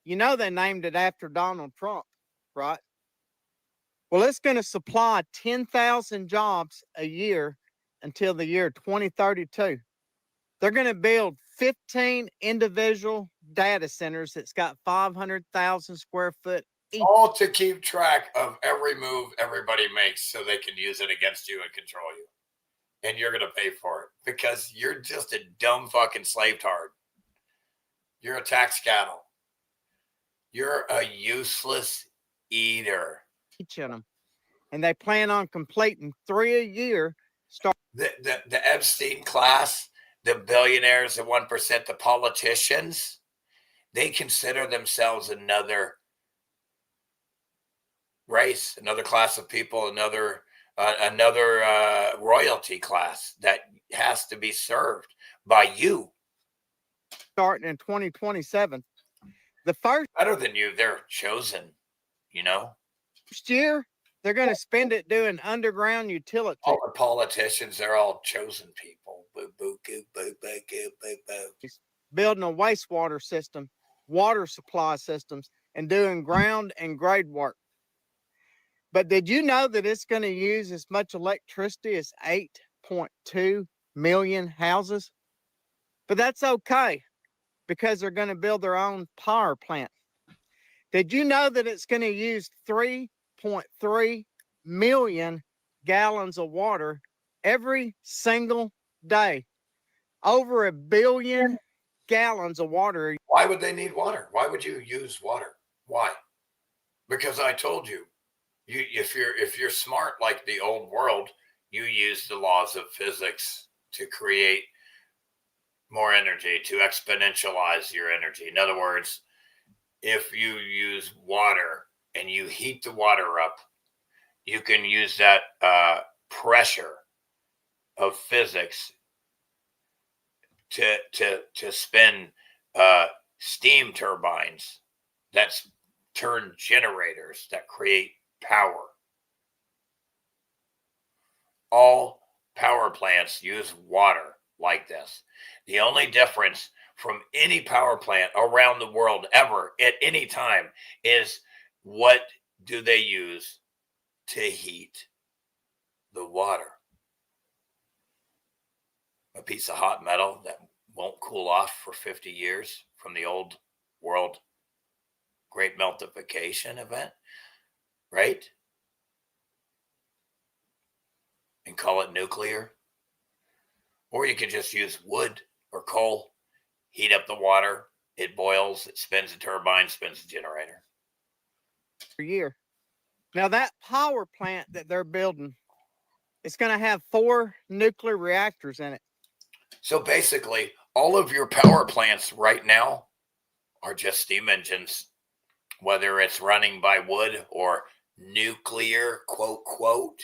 You know they named it after Donald Trump, right? Well, it's going to supply 10,000 jobs a year until the year 2032. They're going to build 15 individual data centers that's got 500,000 square foot each. All to keep track of every move everybody makes so they can use it against you and control you. And you're going to pay for it because you're just a dumb fucking slave tard. You're a tax cattle. You're a useless eater. Each of them. And they plan on completing 3 a year. The Epstein class, the billionaires, the 1%, the politicians, they consider themselves another race, another class of people, another royalty class that has to be served by you. Starting in 2027. The first better than you, they're chosen. you know? Next year, they're going to spend it doing underground utility. All the politicians, they're all chosen people. Boo, boo, goo, boo, boo, goo, boo, boo. Building a wastewater system, water supply systems, and doing ground and grade work. But did you know that it's going to use as much electricity as 8.2 million houses? But that's okay, because they're going to build their own power plant. Did you know that it's going to use 3.3 million gallons of water every single day? Over 1 billion gallons of water. Why would they need water? Why would you use water? Why? Because I told you, if you're smart like the old world, you use the laws of physics to create more energy, to exponentialize your energy. In other words, if you use water and you heat the water up, you can use that pressure of physics to spin steam turbines that's turn generators that create power. All power plants use water like this. The only difference from any power plant around the world ever at any time is what do they use to heat the water? A piece of hot metal that won't cool off for 50 years from the old world great meltification event, right? And call it nuclear. Or you could just use wood or coal, heat up the water, it boils, it spins a turbine, spins a generator. Per year. Now that power plant that they're building, it's going to have 4 nuclear reactors in it. So basically, all of your power plants right now are just steam engines, whether it's running by wood or nuclear, quote, quote.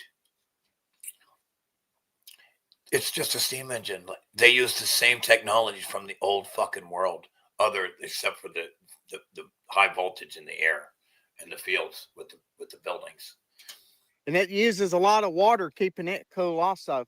It's just a steam engine. They use the same technology from the old fucking world, except for the high voltage in the air and the fields with the buildings. And it uses a lot of water keeping it cool also.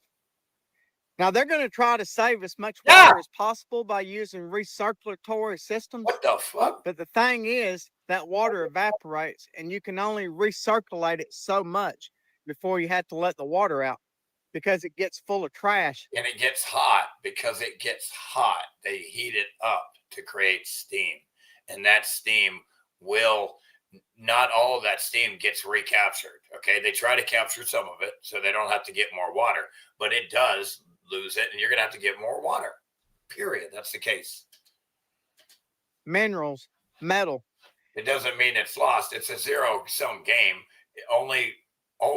Now they're going to try to save as much water as possible by using recirculatory systems. What the fuck? But the thing is that water evaporates and you can only recirculate it so much before you have to let the water out, because it gets full of trash. And it gets hot. Because it gets hot, they heat it up to create steam. And that steam not all of that steam gets recaptured. Okay, they try to capture some of it so they don't have to get more water, but it does lose it, and you're going to have to get more water. Period. That's the case. Minerals, metal. It doesn't mean it's lost. It's a zero-sum game. All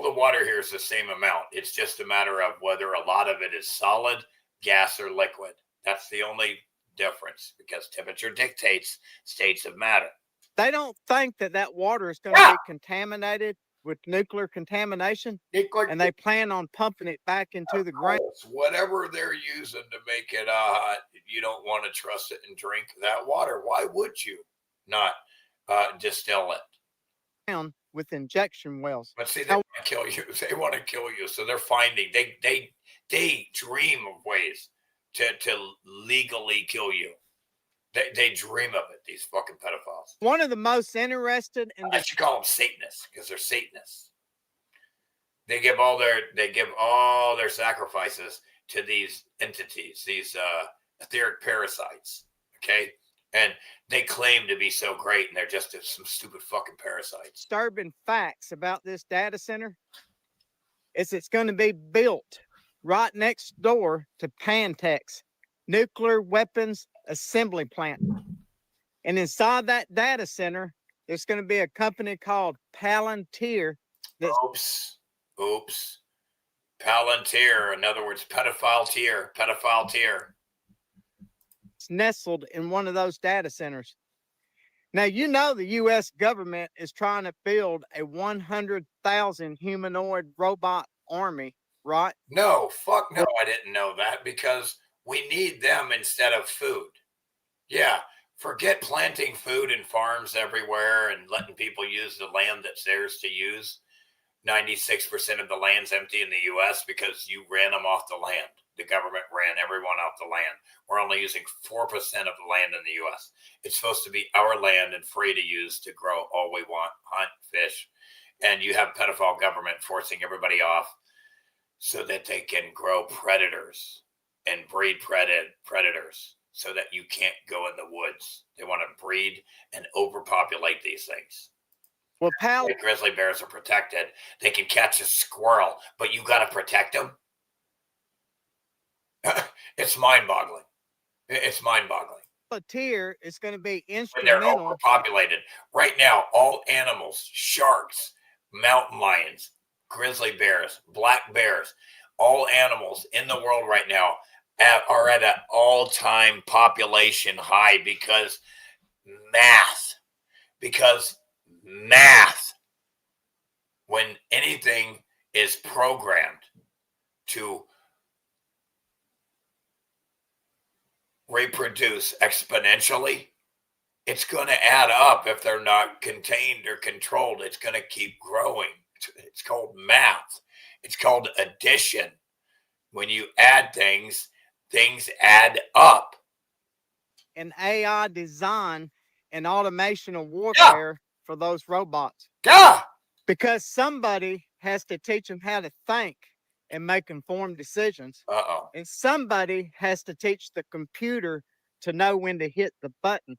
the water here is the same amount. It's just a matter of whether a lot of it is solid, gas, or liquid. That's the only difference, because temperature dictates states of matter. They don't think that water is going to be contaminated with nuclear contamination, and they plan on pumping it back into the ground. Whatever they're using to make it hot, you don't want to trust it and drink that water. Why would you not distill it? With injection wells. But see, they want to kill you. They want to kill you. So they're finding, they dream of ways to legally kill you. They dream of it, these fucking pedophiles. One of the most interested in I should call them Satanists, because they're Satanists. They give all their sacrifices to these entities, these etheric parasites. Okay, and they claim to be so great, and they're just some stupid fucking parasites. Disturbing facts about this data center is it's going to be built right next door to Pantex nuclear weapons assembly plant. And inside that data center, there's going to be a company called Palantir. Oops. Palantir, in other words, pedophile tier. It's nestled in one of those data centers. Now, you know the U.S. government is trying to build a 100,000 humanoid robot army, right? No, fuck no, I didn't know that, because we need them instead of food. Yeah, Forget planting food in farms everywhere and letting people use the land that's theirs to use. 96% of the land's empty in the U.S. because you ran them off the land. The government ran everyone off the land. We're only using 4% of the land in the U.S. It's supposed to be our land and free to use to grow all we want, hunt, fish. And you have pedophile government forcing everybody off so that they can grow predators and breed predators so that you can't go in the woods. They want to breed and overpopulate these things. Well, pal, the grizzly bears are protected. They can catch a squirrel, but you got to protect them. It's mind-boggling. It's mind-boggling. Volunteer is going to be When they're instrumental. overpopulated. Right now, all animals, sharks, mountain lions, grizzly bears, black bears, all animals in the world right now are at an all-time population high because math. When anything is programmed to reproduce exponentially, it's going to add up. If they're not contained or controlled, it's going to keep growing. It's called math. It's called addition. When you add things, things add up. And AI design and automation of warfare for those robots. Yeah. Because somebody has to teach them how to think and make informed decisions. And somebody has to teach the computer to know when to hit the button.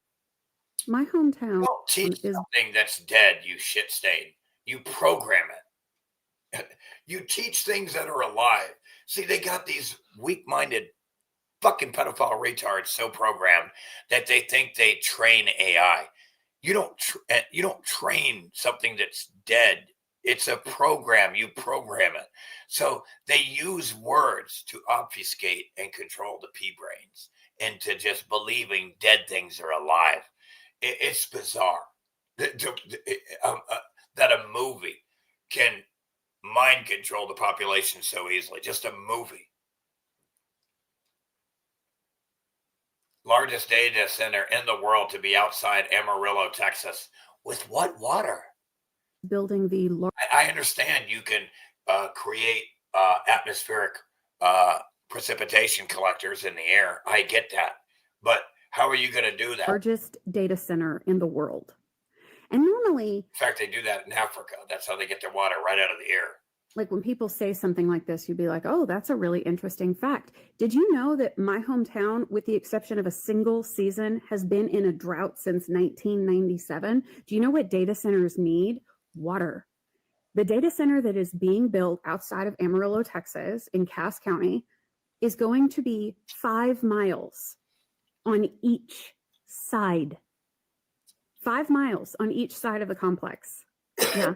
My hometown Don't teach is something that's dead, you shit stain. You program it. You teach things that are alive. See, they got these weak-minded fucking pedophile retards so programmed that they think they train AI. You don't train something that's dead. It's a program. You program it. So they use words to obfuscate and control the pea brains into just believing dead things are alive. It's bizarre that a movie can mind control the population so easily. Just a movie. Largest data center in the world to be outside Amarillo, Texas. With what water? building the I understand you can create atmospheric precipitation collectors in the air. I get that. But how are you going to do that? largest data center in the world. And normally, In fact, they do that in Africa. That's how they get their water right out of the air. like when people say something like this, you'd be like, oh, that's a really interesting fact. Did you know that my hometown, with the exception of a single season, has been in a drought since 1997? Do you know what data centers need? Water. The data center that is being built outside of Amarillo, Texas, in Cass County, is going to be 5 miles on each side. 5 miles on each side of the complex. Yeah.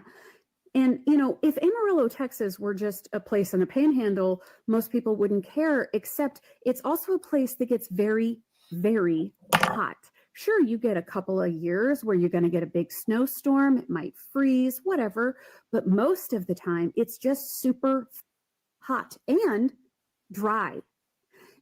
And, you know, if Amarillo, Texas were just a place in a panhandle, most people wouldn't care, except it's also a place that gets very, very hot. Sure, you get a couple of years where you're going to get a big snowstorm, it might freeze, whatever, but most of the time it's just super hot and dry.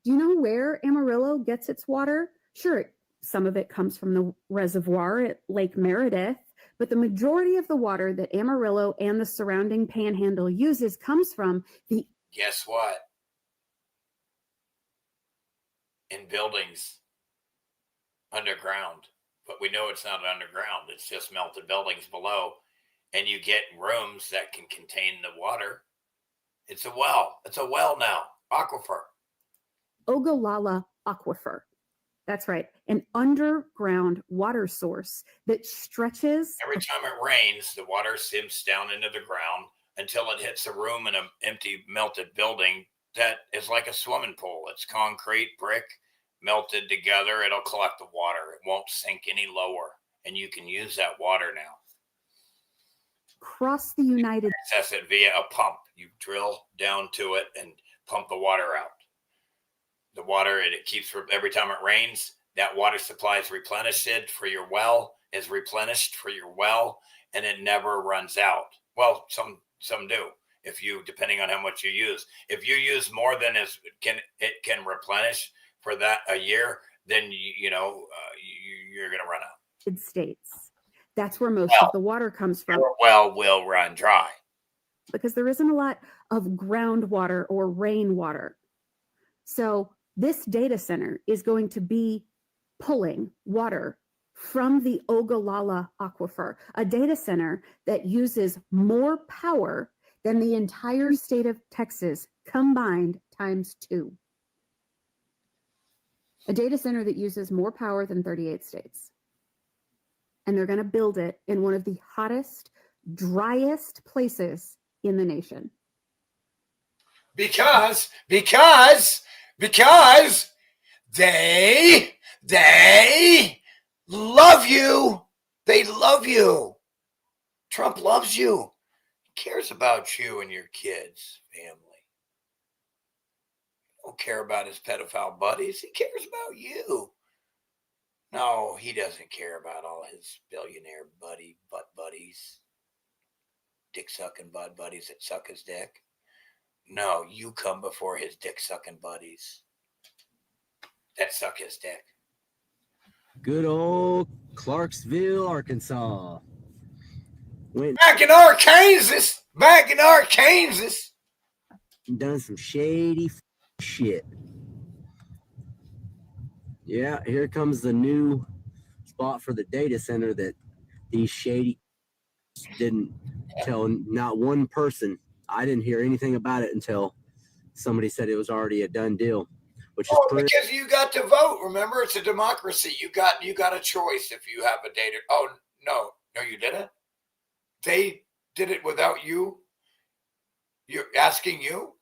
Do you know where Amarillo gets its water? Sure, some of it comes from the reservoir at Lake Meredith, but the majority of the water that Amarillo and the surrounding panhandle uses comes from the... Guess what? In buildings underground. But we know it's not underground. It's just melted buildings below. And you get rooms that can contain the water. It's a well. It's a well now. Aquifer. Ogallala Aquifer. That's right. An underground water source that stretches... Every time it rains, the water simps down into the ground until it hits a room in an empty melted building that is like a swimming pool. It's concrete, brick, melted together. It'll collect the water. It won't sink any lower. And you can use that water now. Across the United States. Access it via a pump. You drill down to it and pump the water out. The water, it keeps, every time it rains, that water supply is replenished for your well, and it never runs out. Well, some do. If you, depending on how much you use. If you use more than it can replenish for that a year, then you you're going to run out. States. That's where most of the water comes from. Your well will run dry. Because there isn't a lot of groundwater or rainwater. So this data center is going to be pulling water from the Ogallala Aquifer, a data center that uses more power than the entire state of Texas combined times 2. A data center that uses more power than 38 states. And they're going to build it in one of the hottest, driest places in the nation. Because they love you. They love you. Trump loves you. He cares about you and your kids, family. He don't care about his pedophile buddies. He cares about you. No, he doesn't care about all his billionaire butt buddies. Dick sucking butt buddies that suck his dick. No, you come before his dick sucking buddies that suck his dick. Good old Clarksville, Arkansas. Back in Arkansas. Done some shady shit. Yeah, here comes the new spot for the data center that these shady didn't tell not one person. I didn't hear anything about it until somebody said it was already a done deal, which is because you got to vote. Remember, it's a democracy. You got a choice if you have a data. Oh no, you didn't. They did it without you. You're asking you,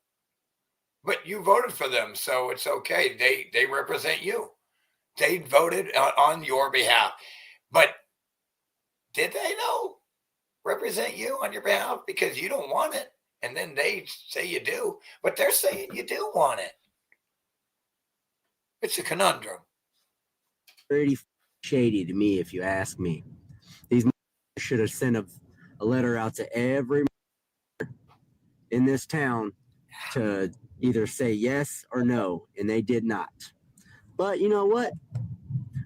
but you voted for them, so it's okay. They represent you. They voted on your behalf, but did they represent you on your behalf because you don't want it? And then they say you do, but they're saying you do want it. It's a conundrum. Pretty shady to me, if you ask me. These should have sent a letter out to every in this town to either say yes or no, and they did not. But you know what?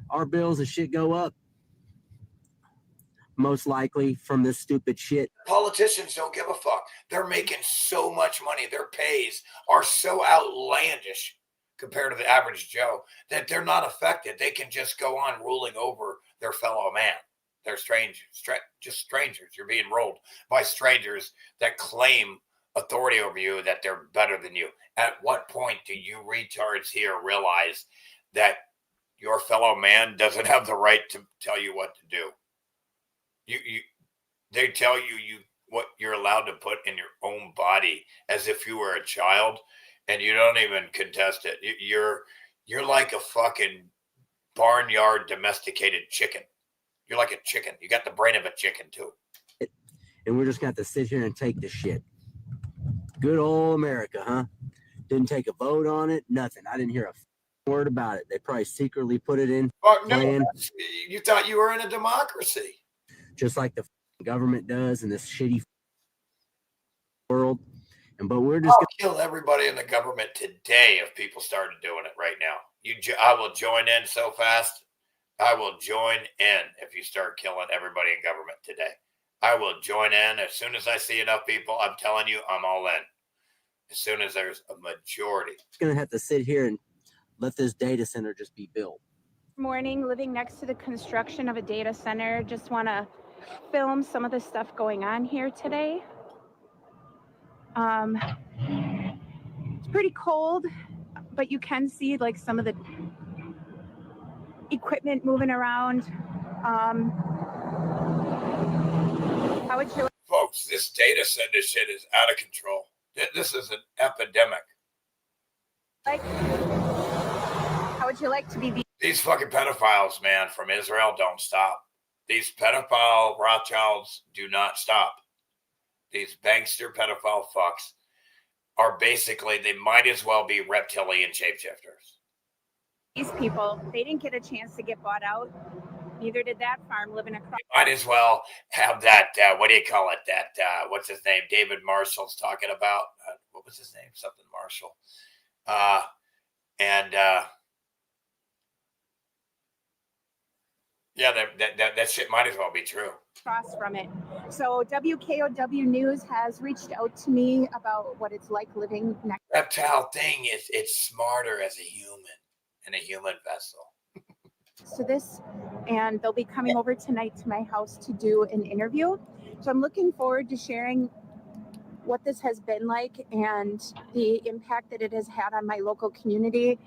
Our bills and shit go up. Most likely from this stupid shit. Politicians don't give a fuck. They're making so much money. Their pays are so outlandish compared to the average Joe that they're not affected. They can just go on ruling over their fellow man. They're strangers, just strangers. You're being ruled by strangers that claim authority over you, that they're better than you. At what point do you retards here realize that your fellow man doesn't have the right to tell you what to do? They tell you what you're allowed to put in your own body as if you were a child, and you don't even contest it. You're like a fucking barnyard domesticated chicken. You're like a chicken. You got the brain of a chicken too. And we're just got to sit here and take the shit. Good old America, huh? Didn't take a vote on it. Nothing. I didn't hear a word about it. They probably secretly put it in. No, you thought you were in a democracy. Just like the government does in this shitty world. But we're just gonna kill everybody in the government today if people started doing it right now. I will join in so fast. I will join in if you start killing everybody in government today. I will join in as soon as I see enough people. I'm telling you, I'm all in. As soon as there's a majority. It's gonna have to sit here and let this data center just be built. Morning, living next to the construction of a data center. Just want to film some of the stuff going on here today. It's pretty cold, but you can see like some of the equipment moving around. How would you like? Folks, this data center shit is out of control. This is an epidemic. How would you like to be? These fucking pedophiles, man, from Israel don't stop. These pedophile Rothschilds do not stop. These bankster pedophile fucks are basically, they might as well be reptilian shapeshifters. These people, they didn't get a chance to get bought out. Neither did that farm living across. Might as well have that, what do you call it? That, what's his name? David Marshall's talking about. What was his name? Something Marshall. Yeah, that shit might as well be true. Across from it. So WKOW News has reached out to me about what it's like living next. Reptile thing is it's smarter as a human in a human vessel. To this, and they'll be coming over tonight to my house to do an interview. So I'm looking forward to sharing what this has been like and the impact that it has had on my local community.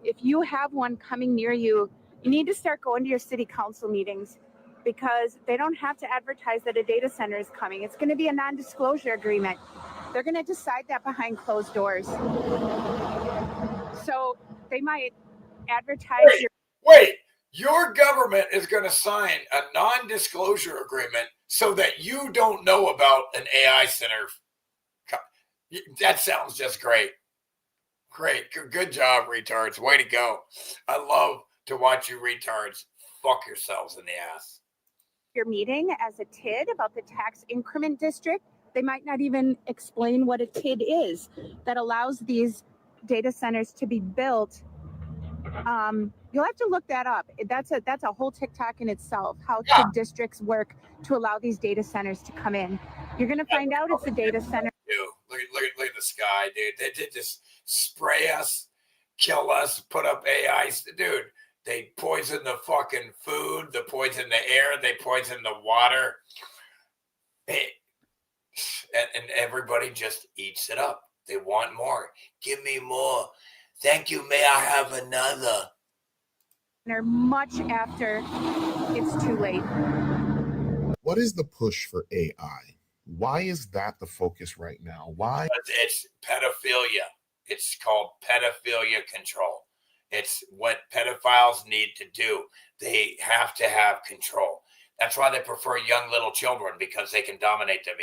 If you have one coming near you, you need to start going to your city council meetings because they don't have to advertise that a data center is coming. It's going to be a non-disclosure agreement. They're going to decide that behind closed doors. So they might advertise Wait, your government is going to sign a non-disclosure agreement so that you don't know about an AI center. That sounds just great. Great. Good job, retards. Way to go. I love to watch you retards fuck yourselves in the ass. Your meeting as a TID about the tax increment district. They might not even explain what a TID is that allows these data centers to be built. You'll have to look that up. That's a whole TikTok in itself, how TID districts work to allow these data centers to come in. You're going to find out it's a data center. Look at the sky, dude. They did just spray us, kill us, put up AIs. Dude, they poison the fucking food, they poison the air, they poison the water. And everybody just eats it up. They want more. Give me more. Thank you. May I have another? Much after it's too late. What is the push for AI? Why is that the focus right now? Why? It's pedophilia. It's called pedophilia control. It's what pedophiles need to do. They have to have control. That's why they prefer young little children, because they can dominate them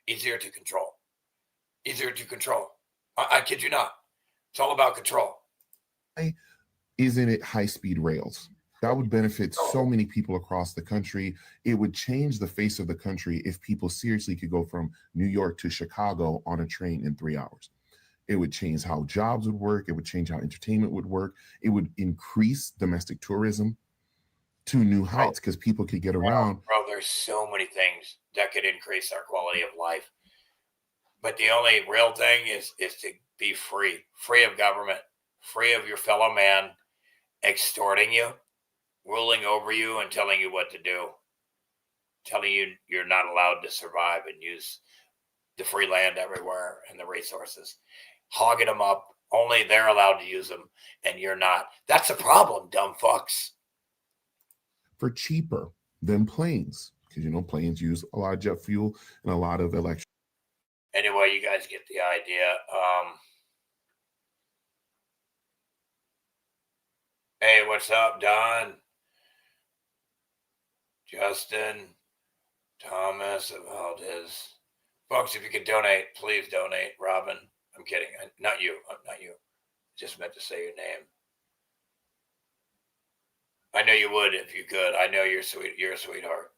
easier to control. I kid you not. It's all about control. Why isn't it high-speed rails? That would benefit so many people across the country. It would change the face of the country if people seriously could go from New York to Chicago on a train in 3 hours. It would change how jobs would work. It would change how entertainment would work. It would increase domestic tourism to new heights because people could get around. Bro, there's so many things that could increase our quality of life. But the only real thing is to be free of government, free of your fellow man extorting you, ruling over you and telling you what to do, telling you you're not allowed to survive and use the free land everywhere and the resources, hogging them up. Only they're allowed to use them and you're not. That's a problem, dumb fucks. For cheaper than planes, because planes use a lot of jet fuel and a lot of electricity. Anyway, you guys get the idea. Hey, what's up, Don? Justin, Thomas, Valdez. Folks, if you could donate, please donate. Robin, I'm kidding. Not you. Just meant to say your name. I know you would if you could. I know you're sweet. You're a sweetheart.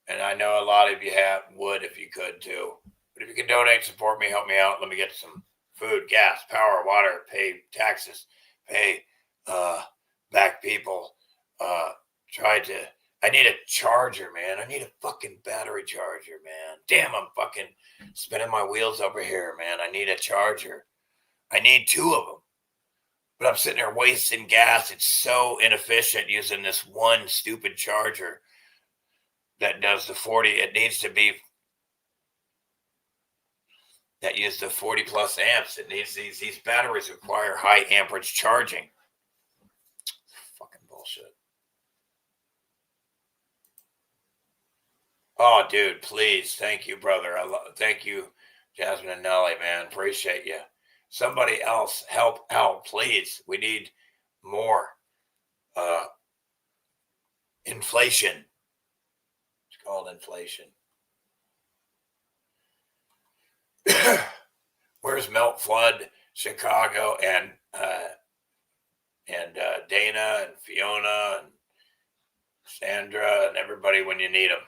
And I know a lot of you would if you could too. But if you can donate, support me, help me out. Let me get some food, gas, power, water, pay taxes, pay back people. I need a charger, man. I need a fucking battery charger, man. Damn, I'm fucking spinning my wheels over here, man. I need a charger. I need 2 of them. But I'm sitting there wasting gas. It's so inefficient using this one stupid charger that does the 40. It needs to be that use the 40 plus amps. It needs these batteries require high amperage charging. Fucking bullshit. Oh, dude, please. Thank you, brother. Thank you, Jasmine and Nelly, man. Appreciate you. Somebody else help out, please. We need more inflation. It's called inflation. Where's Melt Flood, Chicago, and Dana and Fiona and Sandra and everybody when you need them?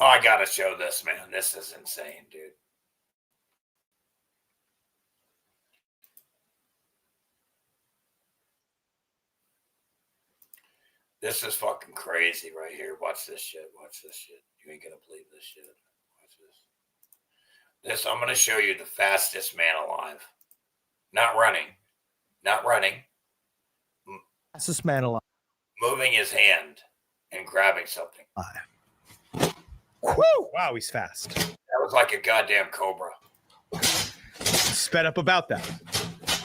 Oh, I gotta show this, man. This is insane, dude. This is fucking crazy right here. Watch this shit. Watch this shit. You ain't gonna believe this shit. Watch this. I'm gonna show you the fastest man alive. Not running. Not running. Fastest man alive. Moving his hand and grabbing something. Woo! Wow, he's fast. That was like a goddamn cobra. Sped up about that.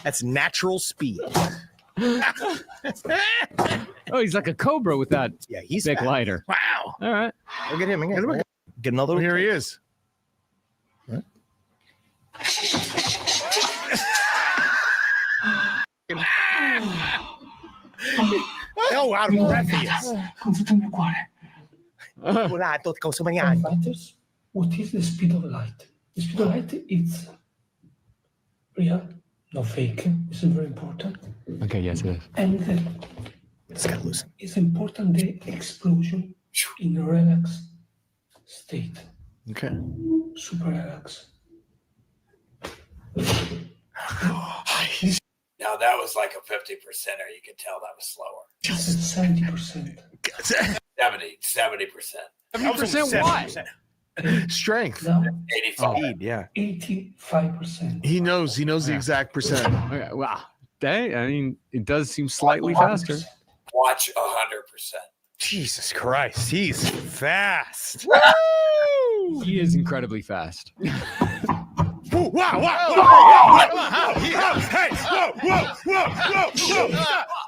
That's natural speed. Oh, he's like a cobra with that big lighter. Wow. All right. Look at him again. Get another one. Here he is. Oh, out of breath he is. What is the speed of light? The speed of light is real, no fake. This is very important. Okay, yes, it is. And it's got loosen. It's important the explosion in a relaxed state. Okay. Super relaxed. Now that was like a 50%er. You could tell that was slower. Just 70%. 70%. 70% what? Strength. No. 85. Speed, yeah. 85%. He knows the exact percent. Okay, wow. Dang, I mean, it does seem slightly faster. Watch 100%. Jesus Christ, he's fast. He is incredibly fast. Wow, wow,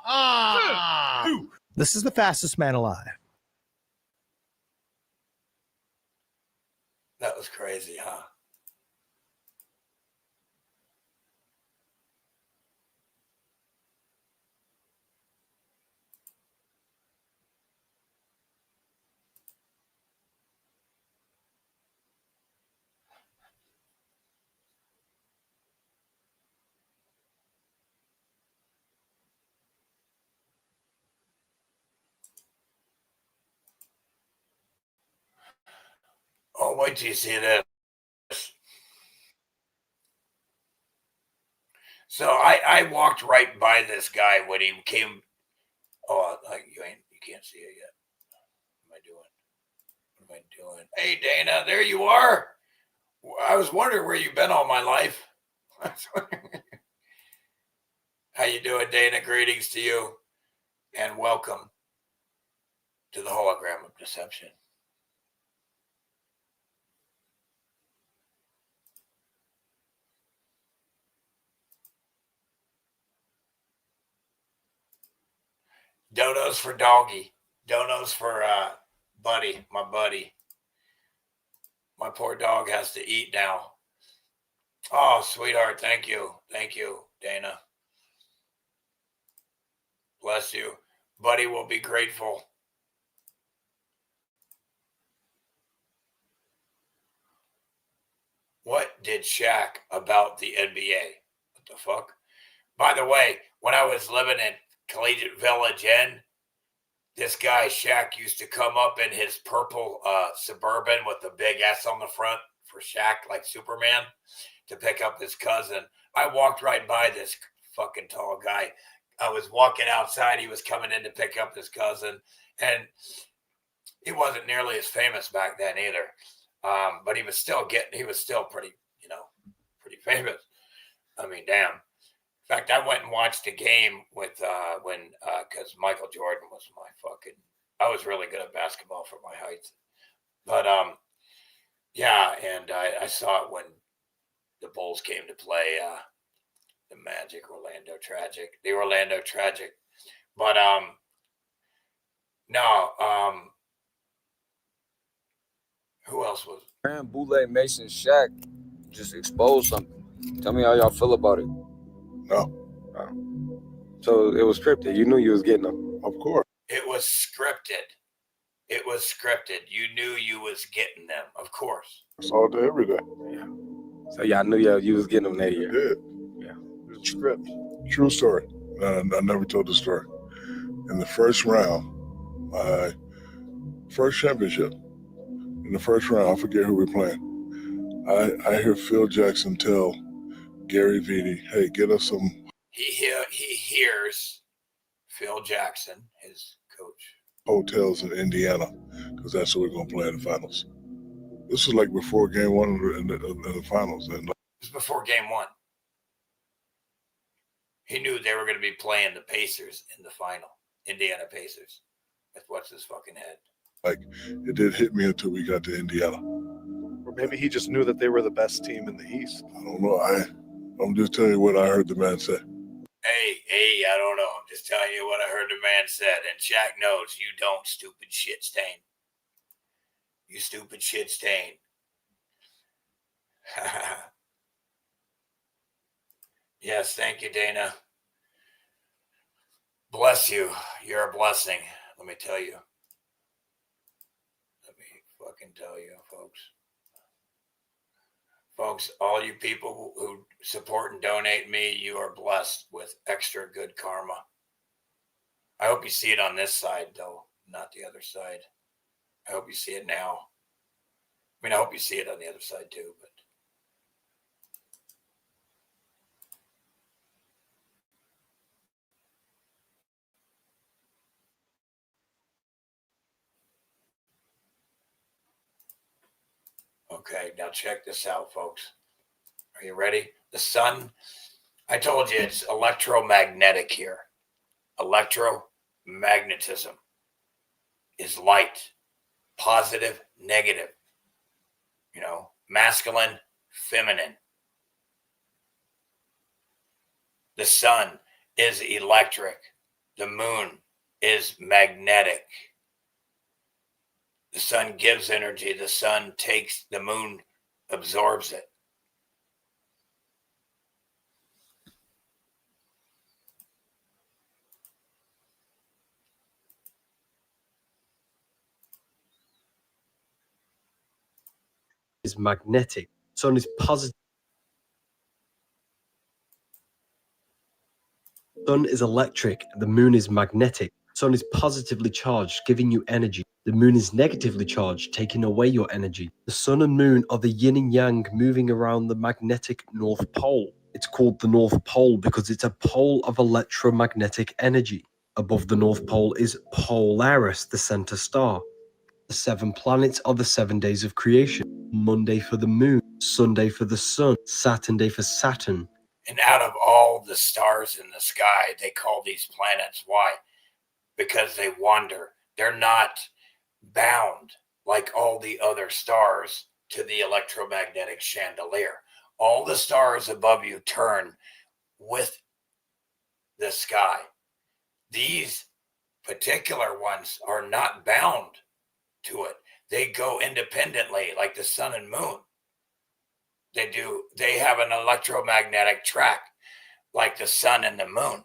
whoa. This is the fastest man alive. That was crazy, huh? Oh, wait till you see this. So I walked right by this guy when he came. Oh, you can't see it yet. What am I doing? Hey, Dana, there you are. I was wondering where you've been all my life. How you doing, Dana? Greetings to you, and welcome to the hologram of deception. Donos for doggy. Donos for buddy, my buddy. My poor dog has to eat now. Oh, sweetheart, thank you. Thank you, Dana. Bless you. Buddy will be grateful. What did Shaq about the NBA? What the fuck? By the way, when I was living in Collegiate Village Inn, this guy Shaq used to come up in his purple Suburban with the big S on the front for Shaq, like Superman, to pick up his cousin. I walked right by this fucking tall guy. I was walking outside. He was coming in to pick up his cousin, and he wasn't nearly as famous back then either. But he was still pretty, pretty famous. I mean, damn. In fact, I went and watched a game with because Michael Jordan was I was really good at basketball for my height. But yeah, and I saw it when the Bulls came to play the Orlando Tragic. But no, who else was? And Bootleg Mason Shaq just exposed something. Tell me how y'all feel about it. No. So it was scripted. You knew you was getting them. Of course. It was scripted. It was scripted. You knew you was getting them, of course. It's all day, every day. Yeah. So y'all knew you was getting them that year. I did. Yeah. It's script. True story. I never told the story. In the first round, my first championship, in the first round. I forget who we're playing. I hear Phil Jackson tell Gary Vitti, "Hey, get us some." He hears Phil Jackson, his coach, hotels in Indiana, because that's where we're gonna play in the finals. This is like before Game 1 in the finals, and it was before Game 1. He knew they were going to be playing the Pacers in the final, Indiana Pacers. That's what's his fucking head. like it did hit me until we got to Indiana. Or maybe he just knew that they were the best team in the East. I don't know. I'm just telling you what I heard the man say. Hey, I don't know. I'm just telling you what I heard the man said. And Shaq knows you don't, stupid shit stain. You stupid shit stain. Yes, thank you, Dana. Bless you. You're a blessing. Let me tell you. Let me fucking tell you, folks. Folks, all you people who support and donate me, you are blessed with extra good karma. I hope you see it on this side, though, not the other side. I hope you see it now. I mean, I hope you see it on the other side, too, but. Okay, now check this out, folks. Are you ready? The sun, I told you it's electromagnetic here. Electromagnetism is light, positive, negative, masculine, feminine. The sun is electric. The moon is magnetic. The sun gives energy. The sun takes, the moon absorbs it. Is magnetic. Sun is positive. Sun is electric. The moon is magnetic. Sun is positively charged, giving you energy. The moon is negatively charged, taking away your energy. The sun and moon are the yin and yang moving around the magnetic North Pole. It's called the North Pole because it's a pole of electromagnetic energy. Above the North Pole is Polaris, the center star. The 7 planets are the 7 days of creation. Monday for the moon, Sunday for the sun, Saturday for Saturn. And out of all the stars in the sky, they call these planets. Why? Because they wander. They're not bound like all the other stars to the electromagnetic chandelier. All the stars above you turn with the sky. These particular ones are not bound to it. They go independently, like the sun and moon. They have an electromagnetic track like the sun and the moon.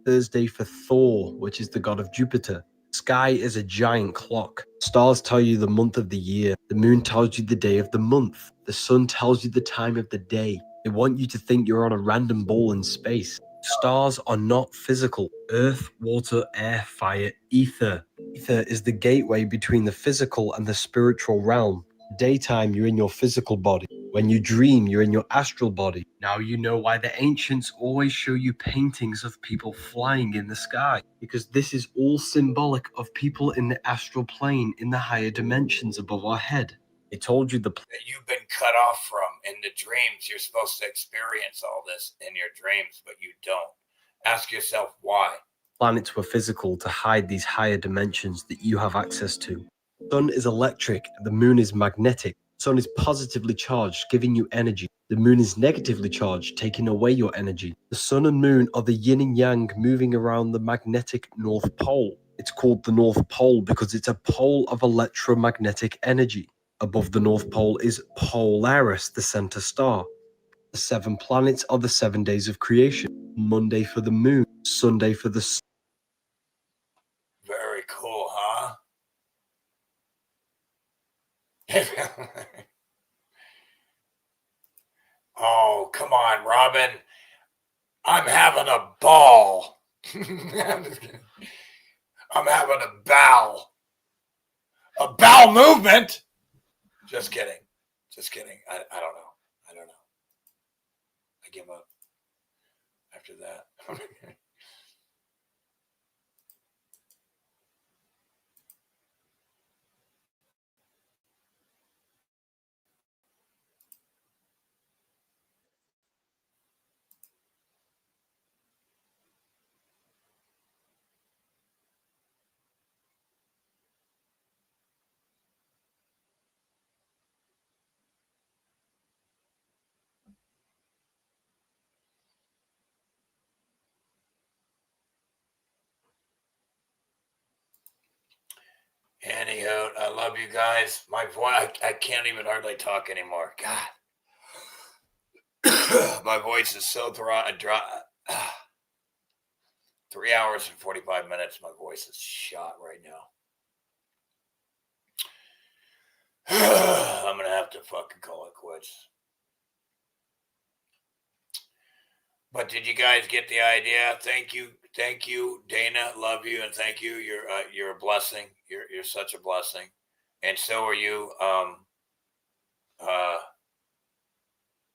Thursday for Thor, which is the god of Jupiter. Sky is a giant clock. Stars tell you the month of the year. The moon tells you the day of the month. The sun tells you the time of the day. They want you to think you're on a random ball in space. Stars are not physical. Earth, water, air, fire, ether. Ether is the gateway between the physical and the spiritual realm. Daytime, you're in your physical body. When you dream, you're in your astral body. Now you know why the ancients always show you paintings of people flying in the sky, because this is all symbolic of people in the astral plane, in the higher dimensions above our head. They told you that you've been cut off from in the dreams. You're supposed to experience all this in your dreams, but you don't. Ask yourself why. Planets were physical to hide these higher dimensions that you have access to. Sun is electric, the moon is magnetic. Sun is positively charged, giving you energy. The moon is negatively charged, taking away your energy. The sun and moon are the yin and yang moving around the magnetic North Pole. It's called the North Pole because it's a pole of electromagnetic energy. Above the North Pole is Polaris, the center star. The 7 planets are the 7 days of creation. Monday for the moon, Sunday for the sun. Very cool, huh? Oh, come on, Robin. I'm having a ball. I'm having a bowel. A bowel movement? Just kidding. Just kidding. I don't know. I don't know. I give up after that. Anywho, I love you guys. My voice, I can't even hardly talk anymore. God. My voice is so dry. 3 hours and 45 minutes. My voice is shot right now. I'm going to have to fucking call it quits. But did you guys get the idea? Thank you, Dana. Love you, and thank you. You're a blessing. You're such a blessing, and so are you.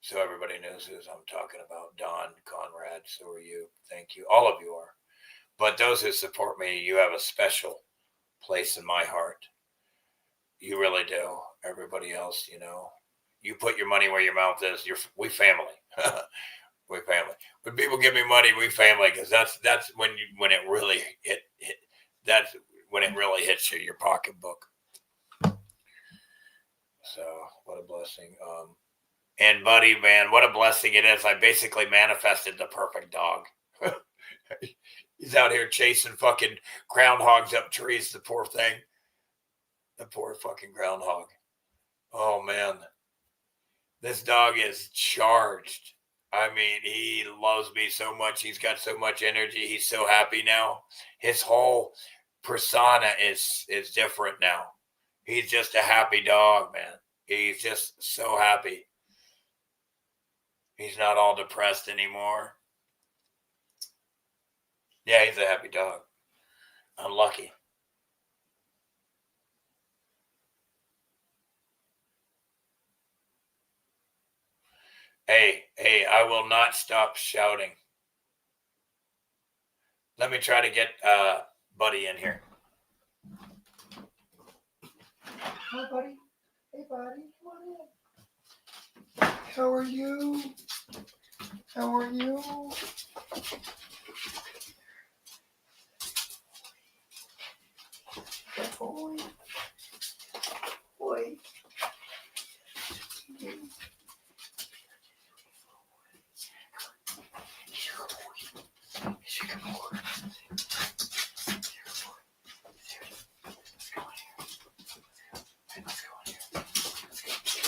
So everybody knows who I'm talking about. Don, Conrad. So are you. Thank you. All of you are. But those who support me, you have a special place in my heart. You really do. Everybody else, you put your money where your mouth is. We family. We family. When people give me money, we family, because that's when it really hit. That's when it really hits your pocketbook. So what a blessing. And buddy, man, what a blessing it is. I basically manifested the perfect dog. He's out here chasing fucking groundhogs up trees. The poor thing. The poor fucking groundhog. Oh man, this dog is charged. I mean, he loves me so much. He's got so much energy. He's so happy now. His whole persona is different now. He's just a happy dog, man. He's just so happy. He's not all depressed anymore. Yeah, he's a happy dog. I'm lucky. Hey, I will not stop shouting. Let me try to get Buddy in here. Hi, Buddy. Hey, Buddy. Come on in. How are you? How are you? Good boy. Boy.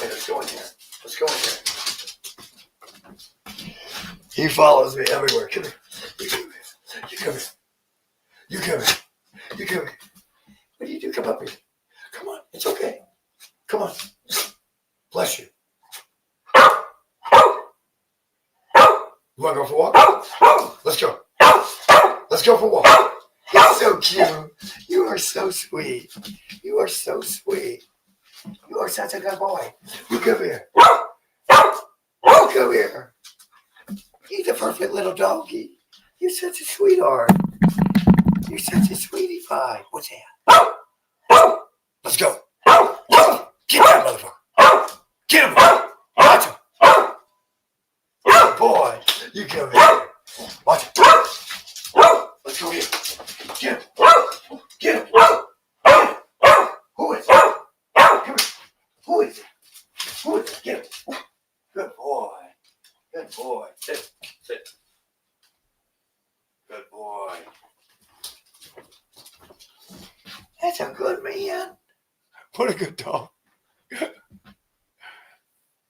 Let's go in here. Let's go in here. He follows me everywhere. Come here. You come here. You come here. You come here. You come here. What do you do? Come up here. Come on. It's okay. Come on. Bless you. You want to go for a walk? Let's go. Let's go for a walk. You're so cute. You are so sweet. You are so sweet. You are such a good boy. You come here. You come here. He's a perfect little doggy. You're such a sweetheart. You're such a sweetie pie. What's that? Let's go. Get that motherfucker. Get him. Watch him. Good boy. You come here. Watch him. Let's go get him. Get him. Get him. Who is it? Come here. Who is it? Who is it? Get him. Good boy. Good boy. Sit. Sit. Good boy. That's a good man. What a good dog.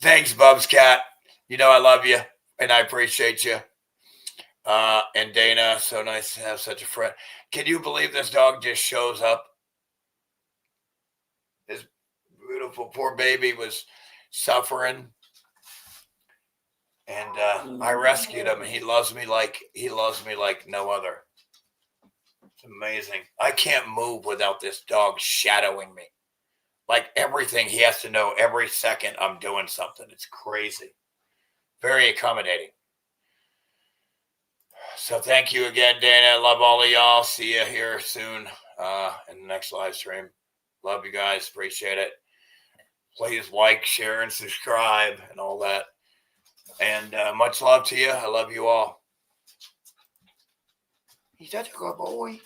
Thanks, Bubs Cat. You know I love you and I appreciate you. And Dana, so nice to have such a friend. Can you believe this dog just shows up? This beautiful poor baby was suffering. And I rescued him. He loves me like no other. It's amazing. I can't move without this dog shadowing me. like everything. He has to know every second I'm doing something. It's crazy. Very accommodating. So thank you again, Dana. Love all of y'all. See you here soon in the next live stream. Love you guys. Appreciate it. Please like, share, and subscribe and all that. And much love to you. I love you all. He's such a good boy.